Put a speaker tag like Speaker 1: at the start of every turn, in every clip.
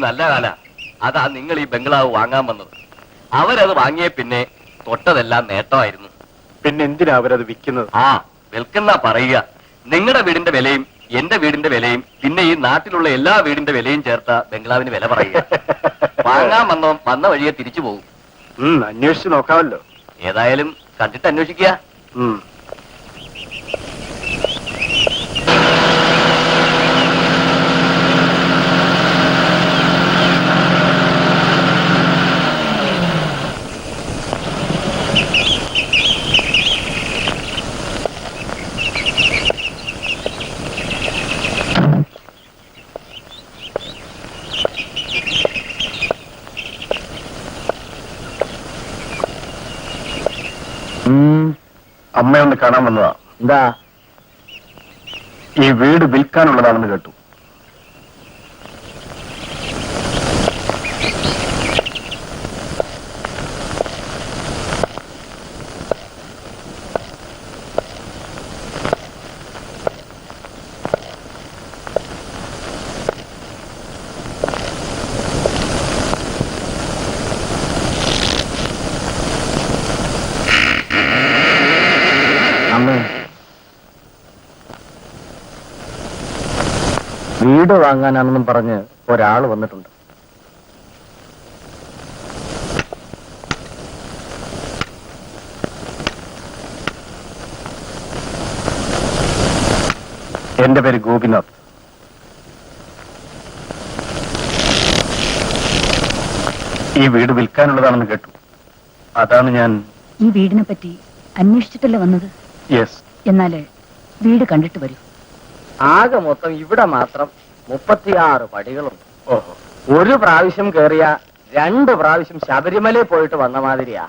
Speaker 1: നല്ല കാല അതാ നിങ്ങൾ ഈ ബംഗ്ലാവ് വാങ്ങാൻ വന്നത്. അവരത് വാങ്ങിയ പിന്നെ തൊട്ടതെല്ലാം നേട്ടമായിരുന്നു.
Speaker 2: പിന്നെ എന്തിനാ അവരത് വിൽക്കുന്നത്?
Speaker 1: ആ വിൽക്കുന്ന പറയുക. നിങ്ങളുടെ വീടിന്റെ വിലയും എന്റെ വീടിന്റെ വിലയും പിന്നെ ഈ നാട്ടിലുള്ള എല്ലാ വീടിന്റെ വിലയും ചേർത്ത ബംഗ്ലാവിന് വില പറയുക. വാങ്ങാൻ വന്ന വഴിയെ തിരിച്ചു പോകും.
Speaker 2: അന്വേഷിച്ച് നോക്കാമല്ലോ.
Speaker 1: ഏതായാലും കണ്ടിട്ട് അന്വേഷിക്കുക.
Speaker 2: അമ്മയൊന്ന് കാണാൻ വന്നതാ.
Speaker 1: എന്താ?
Speaker 2: ഈ വീട് വിൽക്കാനുള്ളതാണെന്ന് കേട്ടു.
Speaker 1: വീട് വാങ്ങാനാണെന്നും പറഞ്ഞ് ഒരാൾ വന്നിട്ടുണ്ട്.
Speaker 2: എന്റെ പേര് ഗോപിനാഥ്. ഈ വീട് വിൽക്കാനുള്ളതാണെന്ന് കേട്ടു. അതാണ് ഞാൻ.
Speaker 3: ഈ വീടിനെ പറ്റി അന്വേഷിച്ചിട്ടല്ലേ വന്നത്?
Speaker 2: യെസ്.
Speaker 3: എന്നാല് വീട് കണ്ടിട്ട് വരൂ.
Speaker 1: ആകെ മൊത്തം ഇവിടെ മാത്രം 36 പടികളുണ്ട്.
Speaker 2: ഓഹോ.
Speaker 1: ഒരു പ്രാവശ്യം കേറിയ 2 പ്രാവശ്യം ശബരിമലയിൽ പോയിട്ട് വന്ന മാതിരിയാ.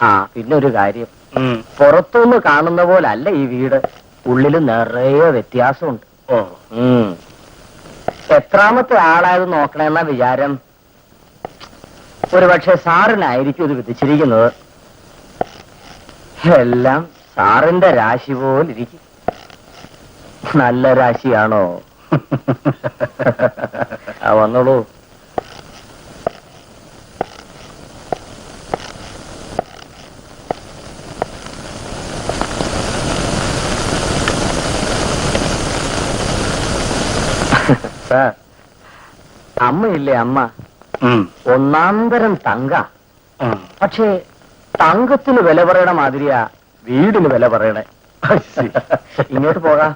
Speaker 1: ആ പിന്നെ ഒരു കാര്യം, പുറത്തുനിന്ന് കാണുന്ന പോലല്ല ഈ വീട്. ഉള്ളില് നിറയെ വ്യത്യാസമുണ്ട്. എത്രാമത്തെ ആളായത് നോക്കണമെന്ന വിചാരം. ഒരു പക്ഷെ സാറിനായിരിക്കും ഇത് വിധിച്ചിരിക്കുന്നത്. എല്ലാം സാറിന്റെ രാശി പോലിരിക്കും. നല്ല രാശിയാണോ? വന്നോളൂ. സാർ, അമ്മയില്ലേ അമ്മ, ഒന്നാന്തരം തങ്ക. പക്ഷേ തങ്കത്തിന് വില പറയണ മാതിരിയാ വീടിന് വില പറയണേ. ഇങ്ങോട്ട് പോകാം.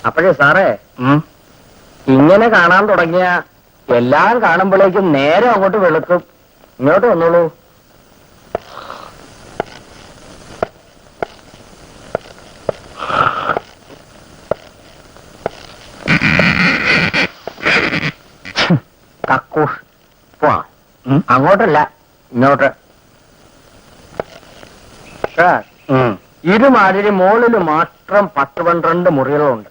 Speaker 1: അപ്പോഴേ സാറേ, ഇങ്ങനെ കാണാൻ തുടങ്ങിയ എല്ലാം കാണുമ്പോഴേക്കും നേരെ അങ്ങോട്ട് വെളുക്കും. ഇങ്ങോട്ട് വന്നോളൂ. കക്കൂഷ്. അങ്ങോട്ടല്ല, ഇങ്ങോട്ട്. സാർ,
Speaker 2: ഉം.
Speaker 1: ഇരുമാതിരി മോളില് മാത്രം 10-12 മുറികളുണ്ട്.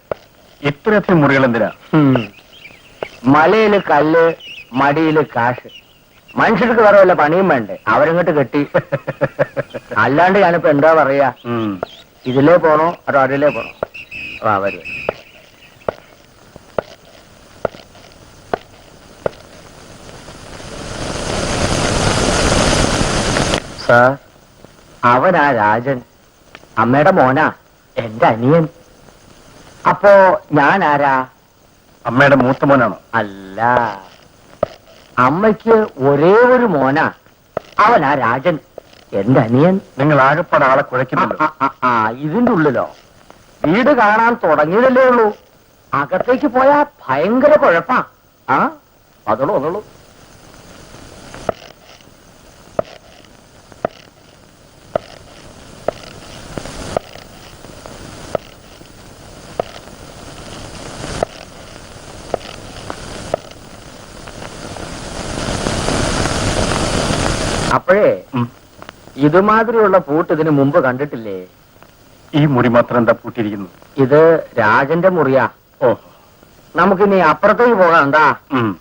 Speaker 2: ഇത്രയധികം മുറികൾ എന്തിനാ?
Speaker 1: മലയില് കല്ല്, മടിയില് കാശ്. മനുഷ്യർക്ക് വേറെ വല്ല പണിയും വേണ്ടേ? അവരിങ്ങോട്ട് കെട്ടി. അല്ലാണ്ട് ഞാനിപ്പോ എന്താ പറയാ?
Speaker 2: ഉം.
Speaker 1: ഇതിലേ പോണോ അതോ അതിലേ പോണോ? വരൂ. സാർ, അവനാ രാജൻ, അമ്മയുടെ മോനാ, എന്റെ അനിയൻ. അപ്പോ ഞാൻ ആരാ?
Speaker 2: അമ്മയുടെ മൂത്ത മോനാണോ?
Speaker 1: അല്ല, അമ്മയ്ക്ക് ഒരേ ഒരു മോനാ, അവനാ രാജൻ, എന്റെ അനിയൻ.
Speaker 2: നിങ്ങൾ ആകെപ്പാടെ ആളെ കുഴയ്ക്കുന്നുണ്ടോ?
Speaker 1: ഇതിന്റെ ഉള്ളിലോ? വീട് കാണാൻ തുടങ്ങിയതല്ലേ ഉള്ളൂ. അകത്തേക്ക് പോയാ ഭയങ്കര കുഴപ്പാ. അതുള്ളൂ. അപ്പോഴേ ഇതുമാതിരിയുള്ള പൂട്ട് ഇതിനു മുമ്പ് കണ്ടിട്ടില്ലേ?
Speaker 2: ഈ മുറി മാത്രം എന്താ പൂട്ടിയിരിക്കുന്നു?
Speaker 1: ഇത് രാജന്റെ മുറിയാ.
Speaker 2: ഓ,
Speaker 1: നമുക്കിനി അപ്പുറത്തേക്ക് പോകാം. എന്താ?
Speaker 2: ഉം.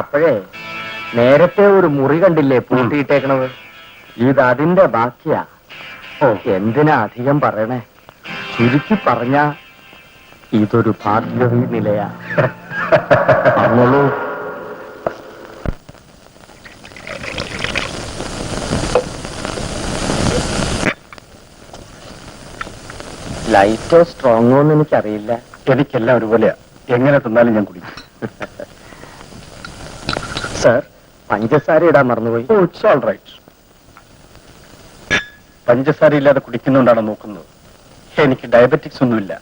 Speaker 1: അപ്പോഴേ നേരത്തെ ഒരു മുറി കണ്ടില്ലേ പൂട്ടിയിട്ടേക്കണത്? ഇത് അതിന്റെ ബാക്കിയാ. എന്തിനാ അധികം പറയണേ? ചുരുക്കി പറഞ്ഞ ഇതൊരു ഭാഗ്യവീ നിലയാ. പറഞ്ഞോളൂ. ലൈറ്റോ സ്ട്രോങ്ങോ എന്ന് എനിക്കറിയില്ല.
Speaker 2: എനിക്കെല്ലാം ഒരുപോലെയാ. എങ്ങനെ തിന്നാലും ഞാൻ കുടിക്കും.
Speaker 1: സർ, പഞ്ചസാര ഇടാൻ മറന്നുപോയി.
Speaker 2: It's all right. പഞ്ചസാര ഇല്ലാതെ കുടിക്കുന്നുകൊണ്ടാണ് നോക്കുന്നത്. എനിക്ക് ഡയബറ്റിക്സ് ഒന്നുമില്ല.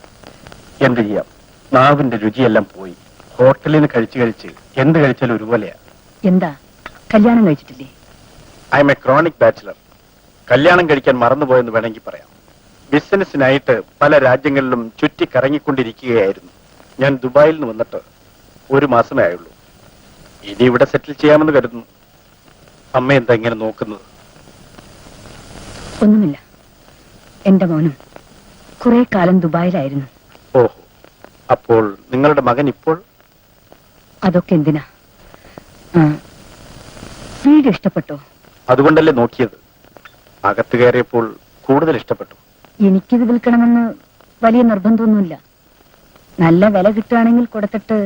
Speaker 2: എന്ത് ചെയ്യാം, നാവിന്റെ രുചിയെല്ലാം പോയി. ഹോട്ടലിൽ നിന്ന് കഴിച്ച് എന്ത് കഴിച്ചാലും ഒരുപോലെയാ.
Speaker 3: എന്താ, കല്യാണം കഴിച്ചിട്ടില്ലേ?
Speaker 2: I am a chronic bachelor. കല്യാണം കഴിക്കാൻ മറന്നുപോയെന്ന് വേണമെങ്കിൽ പറയാം. ബിസിനസ്സിനായിട്ട് പല രാജ്യങ്ങളിലും ചുറ്റിക്കറങ്ങിക്കൊണ്ടിരിക്കുകയായിരുന്നു. ഞാൻ ദുബായിൽ നിന്ന് വന്നിട്ട് 1 മാസമേ ആയുള്ളൂ. ഇനി ഇവിടെ സെറ്റിൽ ചെയ്യാമെന്ന് കരുതുന്നു. അമ്മ എന്താ ഇങ്ങനെ നോക്കുന്നത്?
Speaker 3: ഒന്നുമില്ല. എന്റെ മോനും കുറെ കാലം ദുബായിലായിരുന്നു.
Speaker 2: ഓഹോ, അപ്പോൾ നിങ്ങളുടെ മകൻ ഇപ്പോൾ?
Speaker 3: അതൊക്കെ എന്തിനാ? വീട് ഇഷ്ടപ്പെട്ടോ?
Speaker 2: അതുകൊണ്ടല്ലേ നോക്കിയത്. അകത്ത് കയറിയപ്പോൾ കൂടുതൽ ഇഷ്ടപ്പെട്ടു.
Speaker 3: എനിക്കിത് വിൽക്കണമെന്ന് വലിയ നിർബന്ധമൊന്നുമില്ല. നല്ല വില കിട്ടുകയാണെങ്കിൽ കൊടുത്തിട്ട്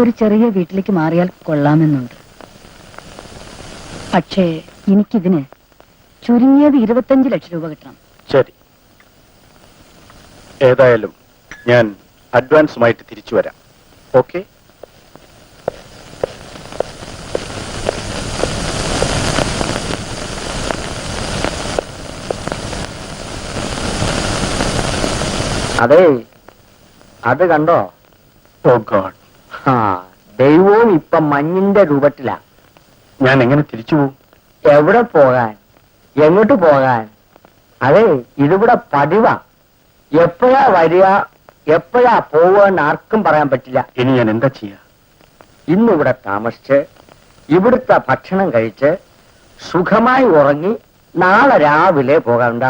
Speaker 3: ഒരു ചെറിയ വീട്ടിലേക്ക് മാറിയാൽ കൊള്ളാമെന്നുണ്ട്. പക്ഷേ എനിക്കിതിന് ചുരുങ്ങിയത് 25 ലക്ഷം രൂപ കിട്ടണം.
Speaker 2: ശരി, ഏതായാലും ഞാൻ അഡ്വാൻസുമായിട്ട് തിരിച്ചു വരാം. ഓക്കെ?
Speaker 1: അതെ, അത് കണ്ടോ?
Speaker 2: ഓ ഗോഡ്,
Speaker 1: ദൈവവും ഇപ്പൊ മഞ്ഞിന്റെ രൂപത്തിലാ.
Speaker 2: ഞാൻ എങ്ങനെ തിരിച്ചു പോകും?
Speaker 1: എവിടെ പോകാൻ, എങ്ങോട്ട് പോകാൻ? അതെ, ഇതിവിടെ പതിവാ. എപ്പോഴാ വരിക, എപ്പോഴാ പോവാന്ന് ആർക്കും പറയാൻ പറ്റില്ല.
Speaker 2: ഇനി ഞാൻ എന്താ ചെയ്യാ?
Speaker 1: ഇന്നിവിടെ താമസിച്ച് ഇവിടുത്തെ ഭക്ഷണം കഴിച്ച് സുഖമായി ഉറങ്ങി നാളെ രാവിലെ പോകണ്ട.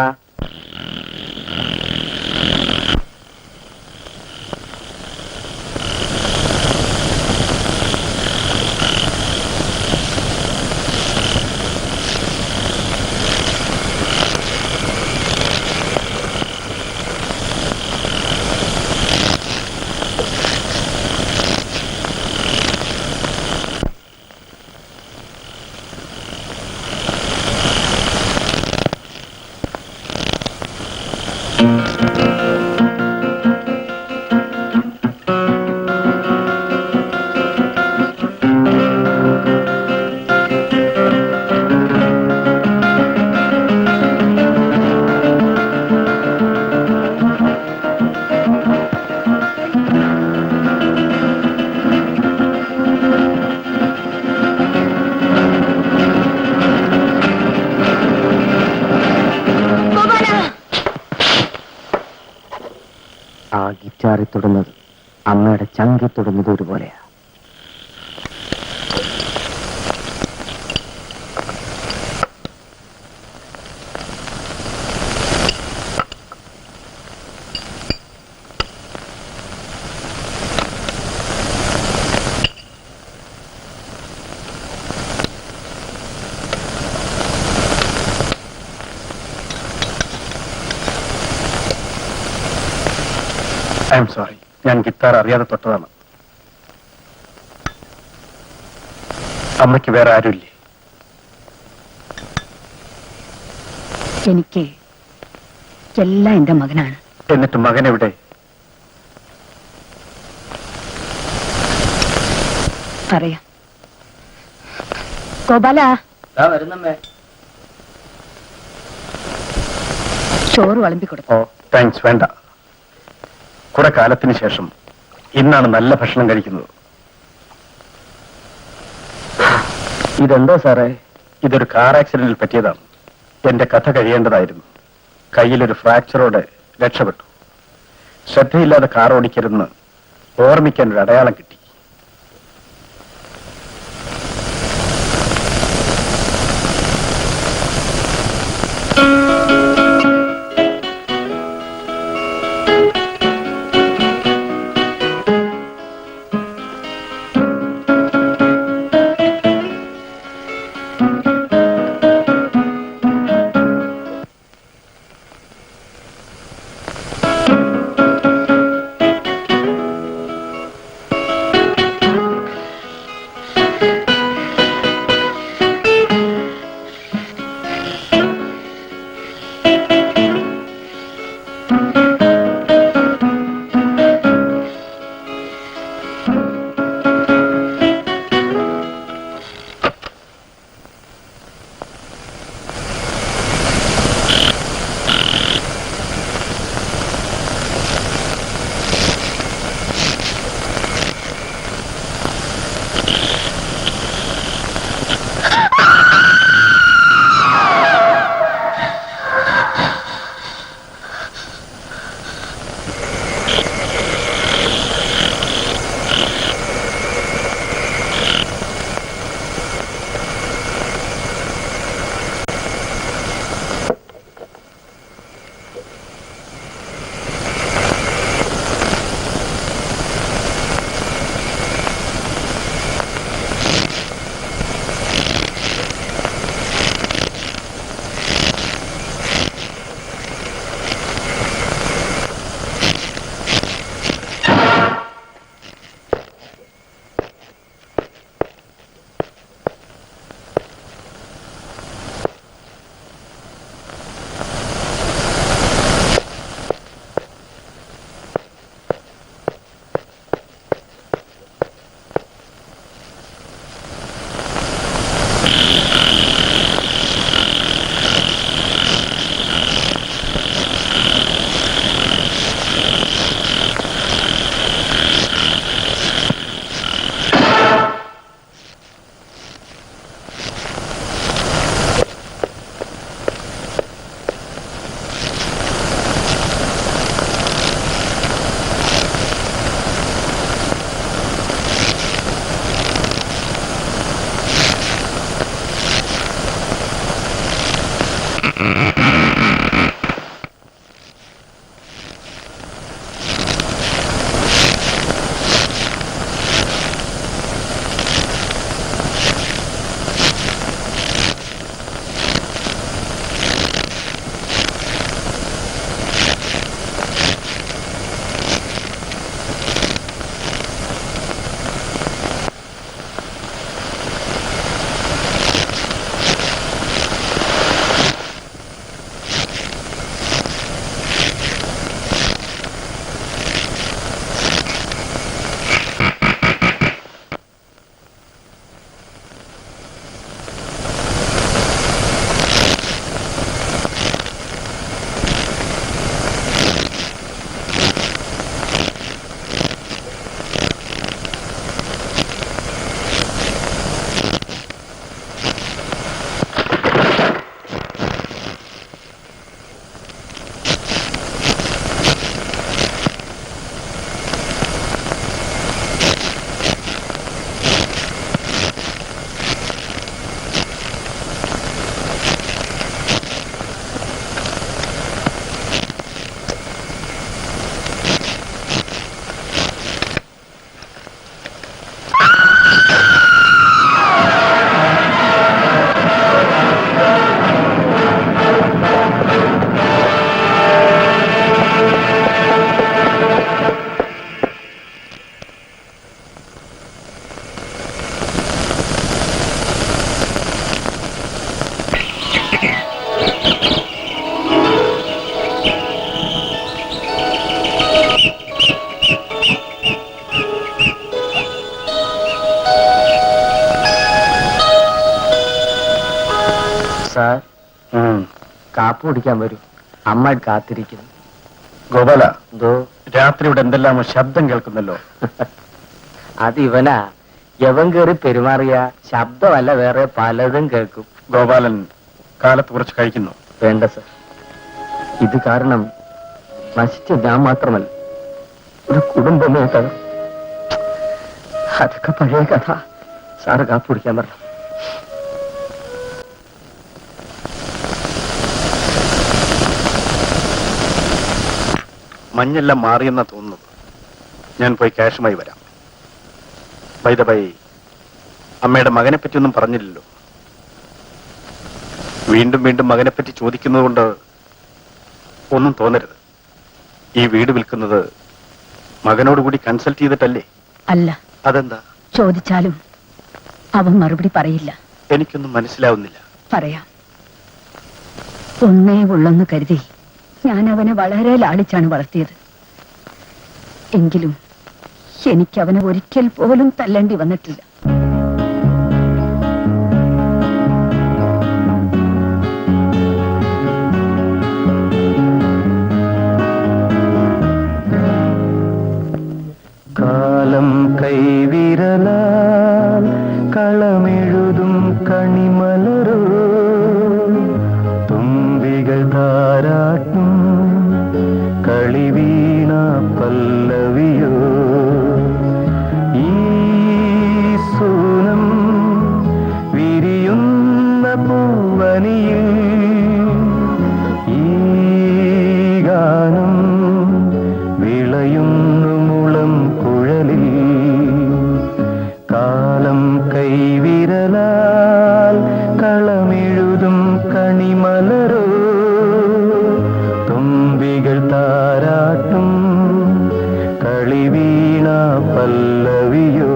Speaker 1: ആ ഗിറ്റാറിൽ തൊടുന്നത് അമ്മയുടെ ചങ്കി തൊടുന്നത് ഒരുപോലെയാ.
Speaker 2: ഐ എം സോറി, ഞാൻ ഗിത്താർ അറിയാതെ തൊട്ടതാണ്. അമ്മയ്ക്ക് വേറെ ആരുമില്ലേ?
Speaker 3: എനിക്ക് എല്ലാം എന്റെ മകനാണ്.
Speaker 2: എന്നിട്ട് മകൻ എവിടെ?
Speaker 3: അറിയാം. ഗോപാല,
Speaker 1: വരുന്നമ്മേ.
Speaker 3: ചോറ് വിളമ്പിക്കൊടുത്തു.
Speaker 2: ഓ താങ്ക്സ്, വേണ്ട. കുറെ കാലത്തിന് ശേഷം ഇന്നാണ് നല്ല ഭക്ഷണം കഴിക്കുന്നത്.
Speaker 1: ഇതെന്തോ സാറേ?
Speaker 2: ഇതൊരു കാർ ആക്സിഡന്റിൽ പറ്റിയതാണ്. എന്റെ കഥ കഴിയേണ്ടതായിരുന്നു. കയ്യിലൊരു ഫ്രാക്ചറോടെ രക്ഷപ്പെട്ടു. ശ്രദ്ധയില്ലാതെ കാർ ഓടിക്കരുതെന്ന് ഓർമ്മിക്കാൻ ഒരു അടയാളം കിട്ടി.
Speaker 1: കാപ്പി കുടിക്കാൻ വരൂ. അമ്മ കാത്തിരിക്കുന്നു.
Speaker 2: ഗോപാല,
Speaker 1: എന്തോ?
Speaker 2: രാത്രി ഇവിടെ എന്തെല്ലാമോ ശബ്ദം കേൾക്കുന്നല്ലോ.
Speaker 1: അത് ഇവനാ. യവൻ കയറി പെരുമാറിയ ശബ്ദമല്ല, വേറെ പലതും കേൾക്കും.
Speaker 2: ഗോപാലൻ കാലത്ത് കുറച്ച് കഴിക്കുന്നു.
Speaker 1: വേണ്ട സർ, ഇത് കാരണം നശിച്ച ഞാൻ മാത്രമല്ല, ഒരു കുടുംബമേ തകർന്നു. അതൊക്കെ പഴയ കഥ. സാറ് കാപ്പി കുടിക്കാൻ പറഞ്ഞു.
Speaker 2: മഞ്ഞെല്ലാം മാറിയെന്നാ തോന്നുന്നത്. ഞാൻ പോയി ക്യാഷുമായി വരാം. ബൈ ദ ബൈ, അമ്മയുടെ മകനെ പറ്റിയൊന്നും പറഞ്ഞില്ലല്ലോ. വീണ്ടും വീണ്ടും മകനെ പറ്റി ചോദിക്കുന്നത് കൊണ്ട് ഒന്നും തോന്നരുത്. ഈ വീട് വിൽക്കുന്നത് മകനോടുകൂടി കൺസൾട്ട് ചെയ്തിട്ടല്ലേ?
Speaker 3: അല്ല.
Speaker 2: അതെന്താ?
Speaker 3: ചോദിച്ചാലും അവൻ മറുപടി പറയില്ല.
Speaker 2: എനിക്കൊന്നും മനസ്സിലാവുന്നില്ല.
Speaker 3: പറയാം. ഒന്നേ ഉള്ളെന്ന് കരുതി ഞാൻ അവനെ വളരെ ലാളിച്ചാണ് വളർത്തിയത്. എങ്കിലും എനിക്ക് അവനെ ഒരിക്കൽ പോലും തല്ലേണ്ടി വന്നിട്ടില്ല.
Speaker 1: കാലം കൈവിരലാൽ കളമെഴുതും കണിമലരോ, തുമ്പികൾ താരാട്ടും കളിവീണ പല്ലവിയോ, ഈ സൂനം വിരിയുന്ന പൂവനിയിൽ ഈ ഗാനം വിളയുന്നു മുളം കുഴലിൽ. കാലം കൈവിരലാൽ കളമെഴുതും കണിമലരോ, തുമ്പികൾ താരാട്ടും കളിവീണ പല്ലവിയോ.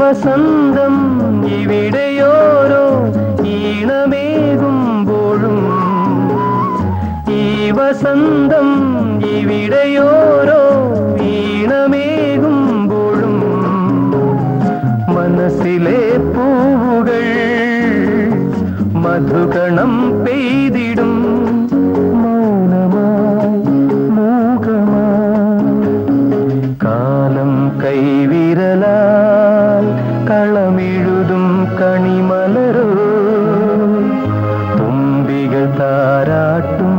Speaker 1: വസന്തം ഇവിടെയോരോ ഈണമേകുമ്പോഴും, ഈ വസന്തം ഇവിടെയോരോ ഈണമേകുമ്പോഴും, മനസ്സിലെ പൂവുകൾ മധുകണം പെയ്തിടും മൗനമായി മൂകമായി. കാലം കൈവിരലാൽ കളമെഴുതും കണിമലരോ, തുമ്പികൾ താരാട്ടും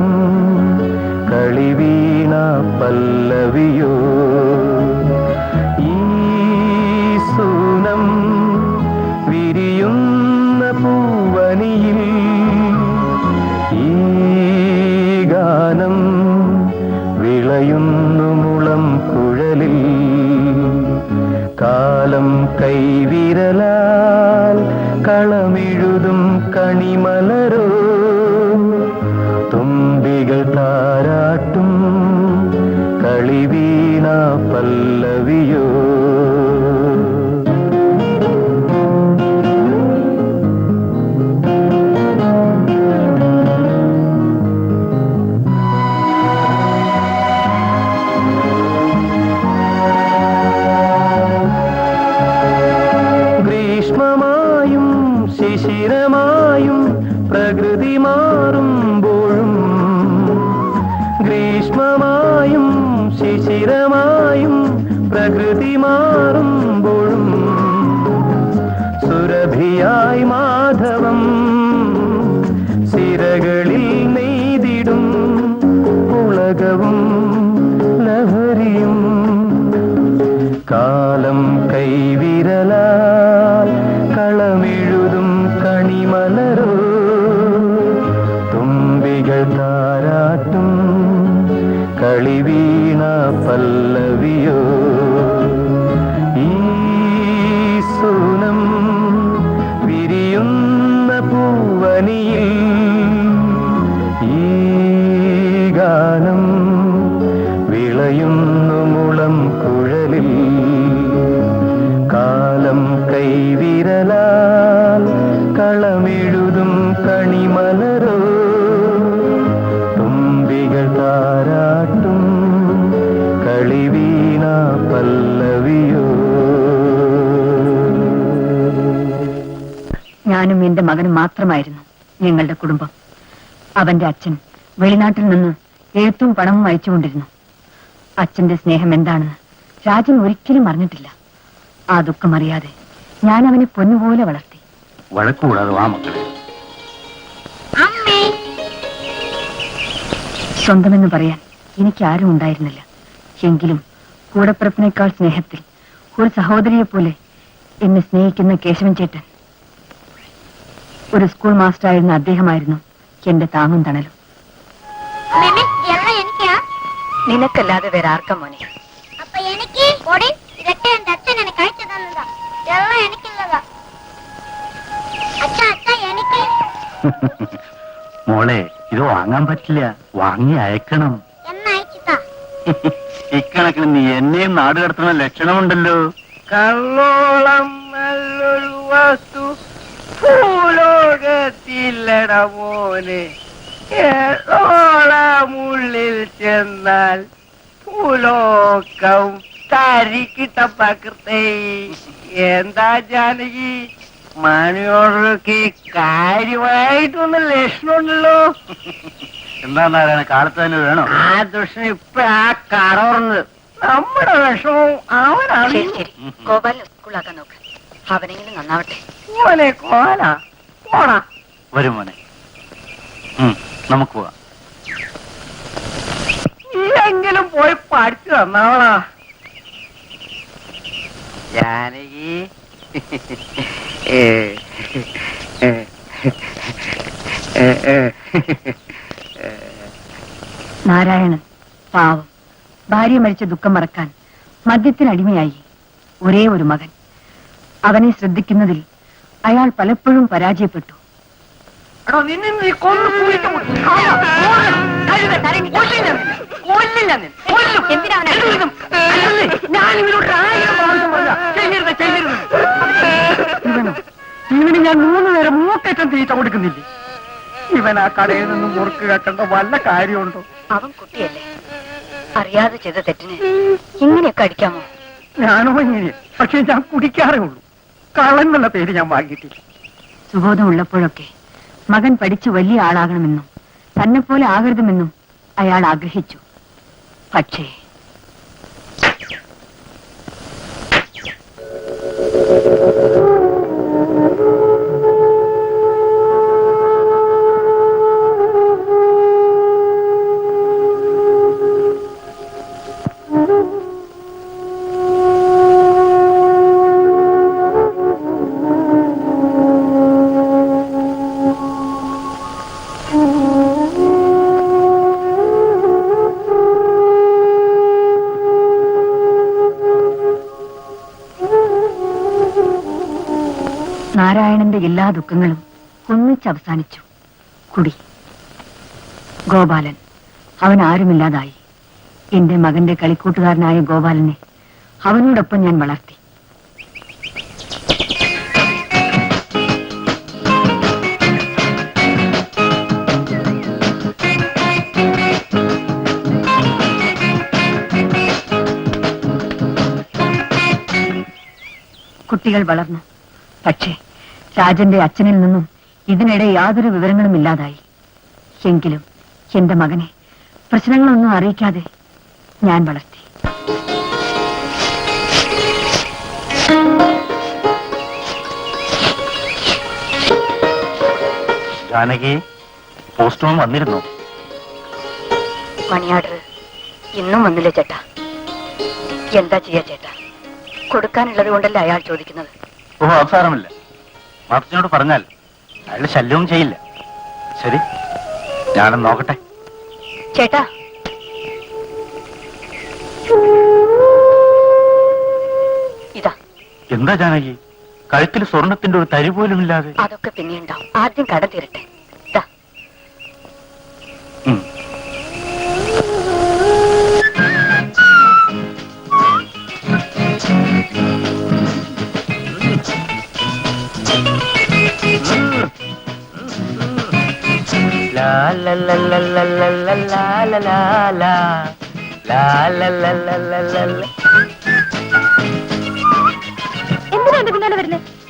Speaker 1: കളിവീണ പല്ലവിയോ, ഈ സൂനം വിരിയുന്ന പൂവനിയിൽ ഈ ഗാനം വിളയുന്നു മുളം കുഴലിൽ. കാലം കൈവിരലാൽ കളമെഴുതും കണിമലരോ, തുമ്പികൾ താരാട്ടും കളിവീണ പല്ലവിയോ. ഗ്രീഷ്മമായും ശിശിരമായും പ്രകൃതി മാറുമ്പോഴും, ഗ്രീഷ്മമായും ശിശിരമായും പ്രകൃതി മാറുമ്പോഴും, സുരഭിയായി മാധവം സിരകളിൽ നെയ്തിടും ഉലകവും ലഹരിയും. കാലം കൈവിരലാൽ കളമെഴുതും കണിമലരോ, തുമ്പികൾ താരാട്ടും കളിവീണ പല്ലവിയോ, ഈ സൂനം വിരിയുന്ന പൂവനിയിൽ ഈ ഗാനം വിളയുന്നു മുള
Speaker 3: ഞാനും എന്റെ മകനും മാത്രമായിരുന്നു ഞങ്ങളുടെ കുടുംബം. അവന്റെ അച്ഛൻ വെളിനാട്ടിൽ നിന്ന് എഴുത്തും പണവും അയച്ചുകൊണ്ടിരുന്നു. അച്ഛന്റെ സ്നേഹം എന്താണെന്ന് രാജൻ ഒരിക്കലും അറിഞ്ഞിട്ടില്ല. ആ ദുഃഖം അറിയാതെ ഞാൻ അവനെ പൊന്നുപോലെ വളർത്തി.
Speaker 4: വഴക്കുകൂടാതെ വാ മക്കളെ.
Speaker 3: സ്വന്തമെന്ന് പറയാൻ എനിക്ക് ആരും ഉണ്ടായിരുന്നില്ല. എങ്കിലും കൂടപ്പിറപ്പിനേക്കാൾ സ്നേഹത്തിൽ ഒരു സഹോദരിയെ പോലെ എന്നെ സ്നേഹിക്കുന്ന കേശവൻ ചേട്ടൻ, ഒരു സ്കൂൾ മാസ്റ്ററായിരുന്ന അദ്ദേഹമായിരുന്നു എന്റെ താങ്ങും തണലും. നിനക്കല്ലാതെ വേറെ ആർക്ക മോനെ?
Speaker 4: മോളെ, ഇത് വാങ്ങാൻ പറ്റില്ല, വാങ്ങി അയക്കണം. ഇക്കണക്കിന് നീ എന്നെയും നാട് കടത്തുന്ന ലക്ഷണമുണ്ടല്ലോ.
Speaker 1: കള്ളോളം നല്ലൊരു വസ്തു ഭൂലോകത്തില്ലട മോനെ. ഏളോളമുള്ളിൽ ചെന്നാൽ ഭൂലോകം തരിക്കിട്ടപ്പക്കത്തെ. എന്താ ജാനകി, മാനിയോടൊക്കെ കാര്യമായിട്ടൊന്നും ലക്ഷണമുണ്ടല്ലോ.
Speaker 4: എന്താ നാരായണ, കാലത്ത് തന്നെ വേണോ?
Speaker 1: ആ ദുഷ്ടൻ ഇപ്പൊ ആ കറോർന്നത് നമ്മുടെ വിഷമവും അവനാണ്.
Speaker 3: ഗോപാലിനെ സ്കൂളാക്കാൻ നോക്ക്, അവനെങ്കിലും നന്നാവട്ടെ.
Speaker 1: മോനെ കോല പോടാ.
Speaker 4: വരും മോനെ, നമുക്ക് പോവാം.
Speaker 1: നീയെങ്കിലും പോയി പഠിച്ചു തന്നാവളാ ജാനകി.
Speaker 3: നാരായണൻ പാവം, ഭാര്യ മരിച്ച ദുഃഖം മറക്കാൻ മദ്യത്തിനടിമയായി. ഒരേ ഒരു മകൻ. അവനെ ശ്രദ്ധിക്കുന്നതിൽ അയാൾ പലപ്പോഴും പരാജയപ്പെട്ടു.
Speaker 1: നിന്നെ നീ കൊന്നു കുഴിച്ചു കൊടുക്കും.
Speaker 3: ഇവനോ?
Speaker 1: ഇവന് ഞാൻ 3 നേരം മൂക്കറ്റം തീറ്റ കൊടുക്കുന്നില്ലേ? ഇവൻ ആ കടയിൽ നിന്നും മുറുക്ക് കേട്ടേണ്ട വല്ല കാര്യമുണ്ടോ?
Speaker 3: അവൻ കുട്ടിയല്ലേ, അറിയാതെ ചെയ്ത തെറ്റിന് ഇങ്ങനെയൊക്കെ അടിക്കാമോ?
Speaker 1: ഞാനോ ഇങ്ങനെ, പക്ഷെ ഞാൻ കുടിക്കാറേ ഉള്ളൂ. കളന്നുള്ള പേര് ഞാൻ വാങ്ങിയിട്ടില്ല.
Speaker 3: സുബോധമുള്ളപ്പോഴൊക്കെ മകൻ പഠിച്ചു വലിയ ആളാകണമെന്നും തന്നെ പോലെ ആകരുതുമെന്നും അയാൾ ആഗ്രഹിച്ചു. പക്ഷേ നാരായണന്റെ എല്ലാ ദുഃഖങ്ങളും ഒന്നിച്ച് അവസാനിച്ചു. കുടി. ഗോപാലൻ, അവൻ ആരുമില്ലാതായി. എന്റെ മകന്റെ കളിക്കൂട്ടുകാരനായ ഗോപാലനെ അവനോടൊപ്പം ഞാൻ വളർത്തി. കുട്ടികൾ വളർന്നു. പക്ഷേ രാജന്റെ അച്ഛനിൽ നിന്നും ഇതിനിടെ യാതൊരു വിവരങ്ങളും ഇല്ലാതായി. എങ്കിലും എന്റെ മകനെ പ്രശ്നങ്ങളൊന്നും അറിയിക്കാതെ ഞാൻ വളർത്തി.
Speaker 4: ജാനകി, പോസ്റ്റ്മാൻ വന്നിരുന്നു.
Speaker 3: മണിയാർഡർ ഇന്നും വന്നില്ല ചേട്ടാ. എന്താ ചെയ്യാ ചേട്ടാ, കൊടുക്കാനുള്ളത് കൊണ്ടല്ലേ അയാൾ ചോദിക്കുന്നത്.
Speaker 4: ഓ, അവസാരമില്ല. മാർച്ചിനോട് പറഞ്ഞാൽ അയാൾ ശല്യവും ചെയ്യില്ല. ശരി, ഞാനൊന്ന് നോക്കട്ടെ.
Speaker 3: ചേട്ടാ, ഇതാ.
Speaker 4: എന്താ ജാനകി, കഴുത്തിൽ സ്വർണത്തിന്റെ ഒരു തരി പോലും ഇല്ലാതെ?
Speaker 3: അതൊക്കെ പിന്നെ ഉണ്ടാവും, ആദ്യം കടം തീരട്ടെ. ഇതാ.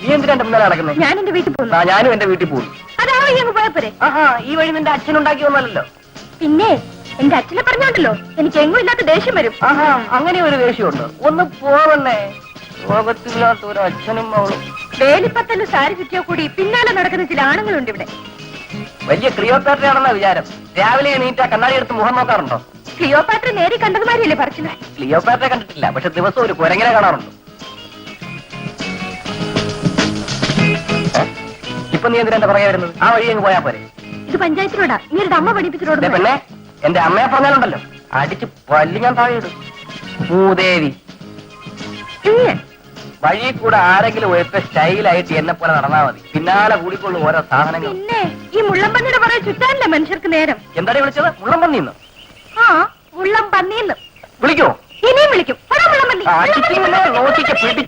Speaker 1: നീ എന്തിനാ എന്റെ മുന്നിൽ നടക്കുന്നത്?
Speaker 3: ഞാൻ എന്റെ വീട്ടിൽ പോകുന്നു.
Speaker 1: ഞാനും എന്റെ വീട്ടിൽ പോകും.
Speaker 3: അതാ വഴി അങ്ങ് പോയപ്പോരെ.
Speaker 1: ആഹാ, ഈ വഴി നിന്റെ അച്ഛനുണ്ടാക്കി വന്നല്ലോ.
Speaker 3: പിന്നെ എന്റെ അച്ഛനെ പറഞ്ഞോണ്ടല്ലോ എനിക്ക് എങ്ങും ഇല്ലാത്ത ദേഷ്യം വരും.
Speaker 1: ആഹാ, അങ്ങനെ ഒരു ദേഷ്യമുണ്ട്. ഒന്ന് പോവണ്ണേ. ലോകത്തില്ലാത്ത ഒരു അച്ഛനും അവളും.
Speaker 3: വേലിപ്പത്തല് സാരി ചുറ്റിയോ കൂടി പിന്നാലെ നടക്കുന്ന ചില ആണുങ്ങളുണ്ട് ഇവിടെ.
Speaker 1: വലിയ ക്ലിയോപാട്രയാണെന്ന വിചാരം. രാവിലെ എണീറ്റാ കണ്ണാടി എടുത്ത് മുഖം നോക്കാറുണ്ടോ?
Speaker 3: ക്ലിയോപാട്ര നേരി കണ്ടതുമാരിയല്ലേ പറച്ചില്ല.
Speaker 1: ക്ലിയോപാട്ര കണ്ടിട്ടില്ല, പക്ഷെ ദിവസം ഒരു കുരങ്ങനെ കാണാറുണ്ട്. ഇപ്പൊ നീ എന്തിനാ പുറകെ വരുന്നത്? ആ വഴി അങ്ങ് പോയാ പോരെ.
Speaker 3: ഇത് പഞ്ചായത്തിലോടാ. നീരുടെ അമ്മ പഠിപ്പിച്ചിട്ടോട്.
Speaker 1: പെണ്ണെ, എന്റെ അമ്മയെ പറഞ്ഞാലുണ്ടല്ലോ അടിച്ച് പല്ലി ഞാൻ താഴെ ഇടും. ഭൂദേവി, വഴി കൂടെ ആരെങ്കിലും ഒറ്റ സ്റ്റൈലായിട്ട് എന്നെ പോലെ നടന്നാ മതി. പിന്നാലെ കൂടിക്കൊള്ളും ഓരോ സാധനങ്ങൾ.
Speaker 3: പിന്നെ ഈ മുള്ളംപന്നിയുടെ പറയാൻ ചുറ്റാനല്ലേ മനുഷ്യർക്ക് നേരം.
Speaker 1: എന്താടി വിളിച്ചത്? മുള്ളം പന്നിന്ന്?
Speaker 3: ആ, മുള്ളം പന്നിന്ന്
Speaker 1: വിളിക്കോ?
Speaker 3: ഇനിയും വിളിക്കും.
Speaker 1: നോക്കിക്ക് പിടി.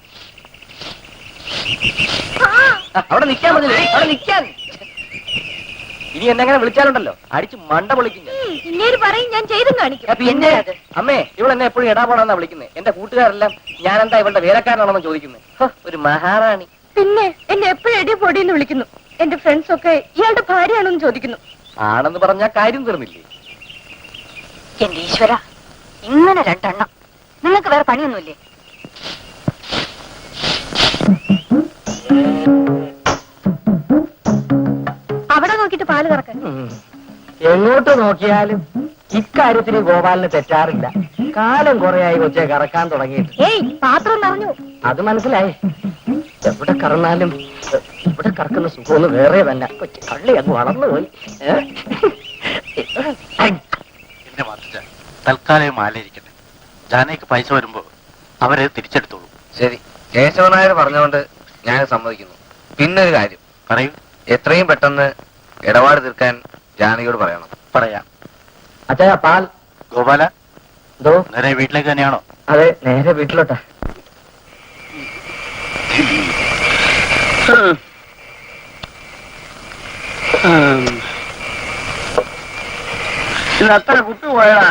Speaker 1: അവിടെ നിൽക്കാൻ മതില്ലേ? അവിടെ നിൽക്കാൻ. ഇനി എന്നെങ്ങനെ വിളിച്ചാലുണ്ടല്ലോ അടിച്ച് മണ്ട വിളിക്കും.
Speaker 3: പിന്നീട് പറയും, ഞാൻ ചെയ്തും കാണിക്കും.
Speaker 1: പിന്നെ അമ്മേ, ഇവളെന്നെ എപ്പോഴും ഇടാപോണെന്നാ വിളിക്കുന്നത്. എന്റെ കൂട്ടുകാരെല്ലാം ഞാൻ എന്താ ഇവളുടെ വേലക്കാരനാണെന്ന് ചോദിക്കുന്നത്. ഒരു മഹാറാണി.
Speaker 3: പിന്നെ എന്നെ എപ്പോഴും എടി പൊടിയെന്ന് വിളിക്കുന്നു. എന്റെ ഫ്രണ്ട്സ് ഒക്കെ ഇയാളുടെ ഭാര്യയാണെന്ന് ചോദിക്കുന്നു.
Speaker 1: ആണെന്ന് പറഞ്ഞാൽ കാര്യം തീർന്നില്ലേ?
Speaker 3: എന്റെ ഈശ്വര, ഇങ്ങനെ രണ്ടെണ്ണം. നിങ്ങൾക്ക് വേറെ പണിയൊന്നുമില്ലേ? അവിടെ നോക്കിട്ട് പാല് കറക്കാൻ.
Speaker 1: എങ്ങോട്ട് നോക്കിയാലും ഇക്കാര്യത്തിന് ഗോപാലിന് തെറ്റാറില്ല. കാലം കുറയായി കൊച്ചെ കറക്കാൻ തുടങ്ങിയിട്ട്.
Speaker 3: ഏയ്, പാത്രം നിറഞ്ഞു.
Speaker 1: അത് മനസ്സിലായി. എവിടെ കറന്നാലും ഇവിടെ കറക്കുന്ന സുഖമൊന്നും വേറെ തന്നെ. കൊച്ചു കള്ളി അങ്ങ് വളർന്നുപോയി.
Speaker 4: എന്നെ മാറ്റിച്ച തൽക്കാലം മാലയിരിക്കട്ടെ. ജാനയ്ക്ക് പൈസ വരുമ്പോ അവരെ തിരിച്ചെടുത്തോളൂ.
Speaker 5: ശരി, കേശവനായർ പറഞ്ഞുകൊണ്ട് ഞാൻ സമ്മതിക്കുന്നു. പിന്നൊരു കാര്യം
Speaker 4: പറയൂ.
Speaker 5: എത്രയും പെട്ടെന്ന് ഇടപാട് തീർക്കാൻ ജാനകിയോട് പറയണം.
Speaker 4: പറയാം.
Speaker 1: അച്ഛാ, പാൽ.
Speaker 4: ഗോപാല,
Speaker 1: എന്തോ?
Speaker 4: നേരെ വീട്ടിലേക്ക് തന്നെയാണോ?
Speaker 1: അതെ, നേരെ വീട്ടിലോട്ടാ.
Speaker 6: അത്ര കുപ്പി പോയടാ.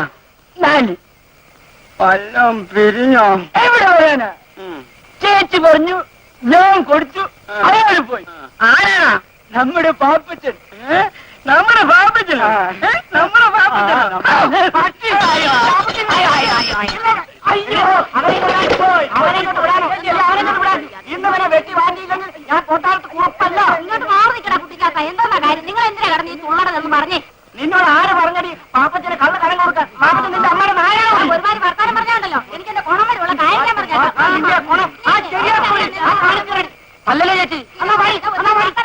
Speaker 6: വല്ലം പിരിഞ്ഞോ? എവിടെ പോയാനാ? ചേച്ചി പറഞ്ഞു, ഞാൻ കൊടുത്തു, അയാൾ പോയി. ആരാ? നമ്മുടെ പാപ്പച്ചൻ. നമ്മുടെ പാപ്പച്ചൻ. നമ്മുടെ പാപ്പച്ചൻ. ഇന്നവനെ വെട്ടി വാങ്ങിയില്ലെങ്കിൽ ഞാൻ കൊട്ടാരത്ത് കുഴപ്പമല്ല.
Speaker 3: ഇങ്ങോട്ട് മാറി നിൽക്കടാ കുട്ടിക്കാത്ത. എന്താ കാര്യം? നിങ്ങൾ എന്തിനാ കടന്ന് ഈ തുള്ളടതെന്ന് പറഞ്ഞേ?
Speaker 6: നിന്നോട് ആര് പറഞ്ഞടി പാപ്പച്ചനെ കള്ള് കടം കൊടുക്കാൻ? പാപ്പച്ചൻ നിന്റെ അമ്മയുടെ നായാണോ?
Speaker 3: ഒരുപാട് വർത്താനം പറഞ്ഞാണ്ടല്ലോ. എനിക്ക് എന്റെ ഗുണം വരെയുള്ള കാര്യം ഞാൻ പറഞ്ഞു.
Speaker 1: അല്ലല്ലേ ചേച്ചി?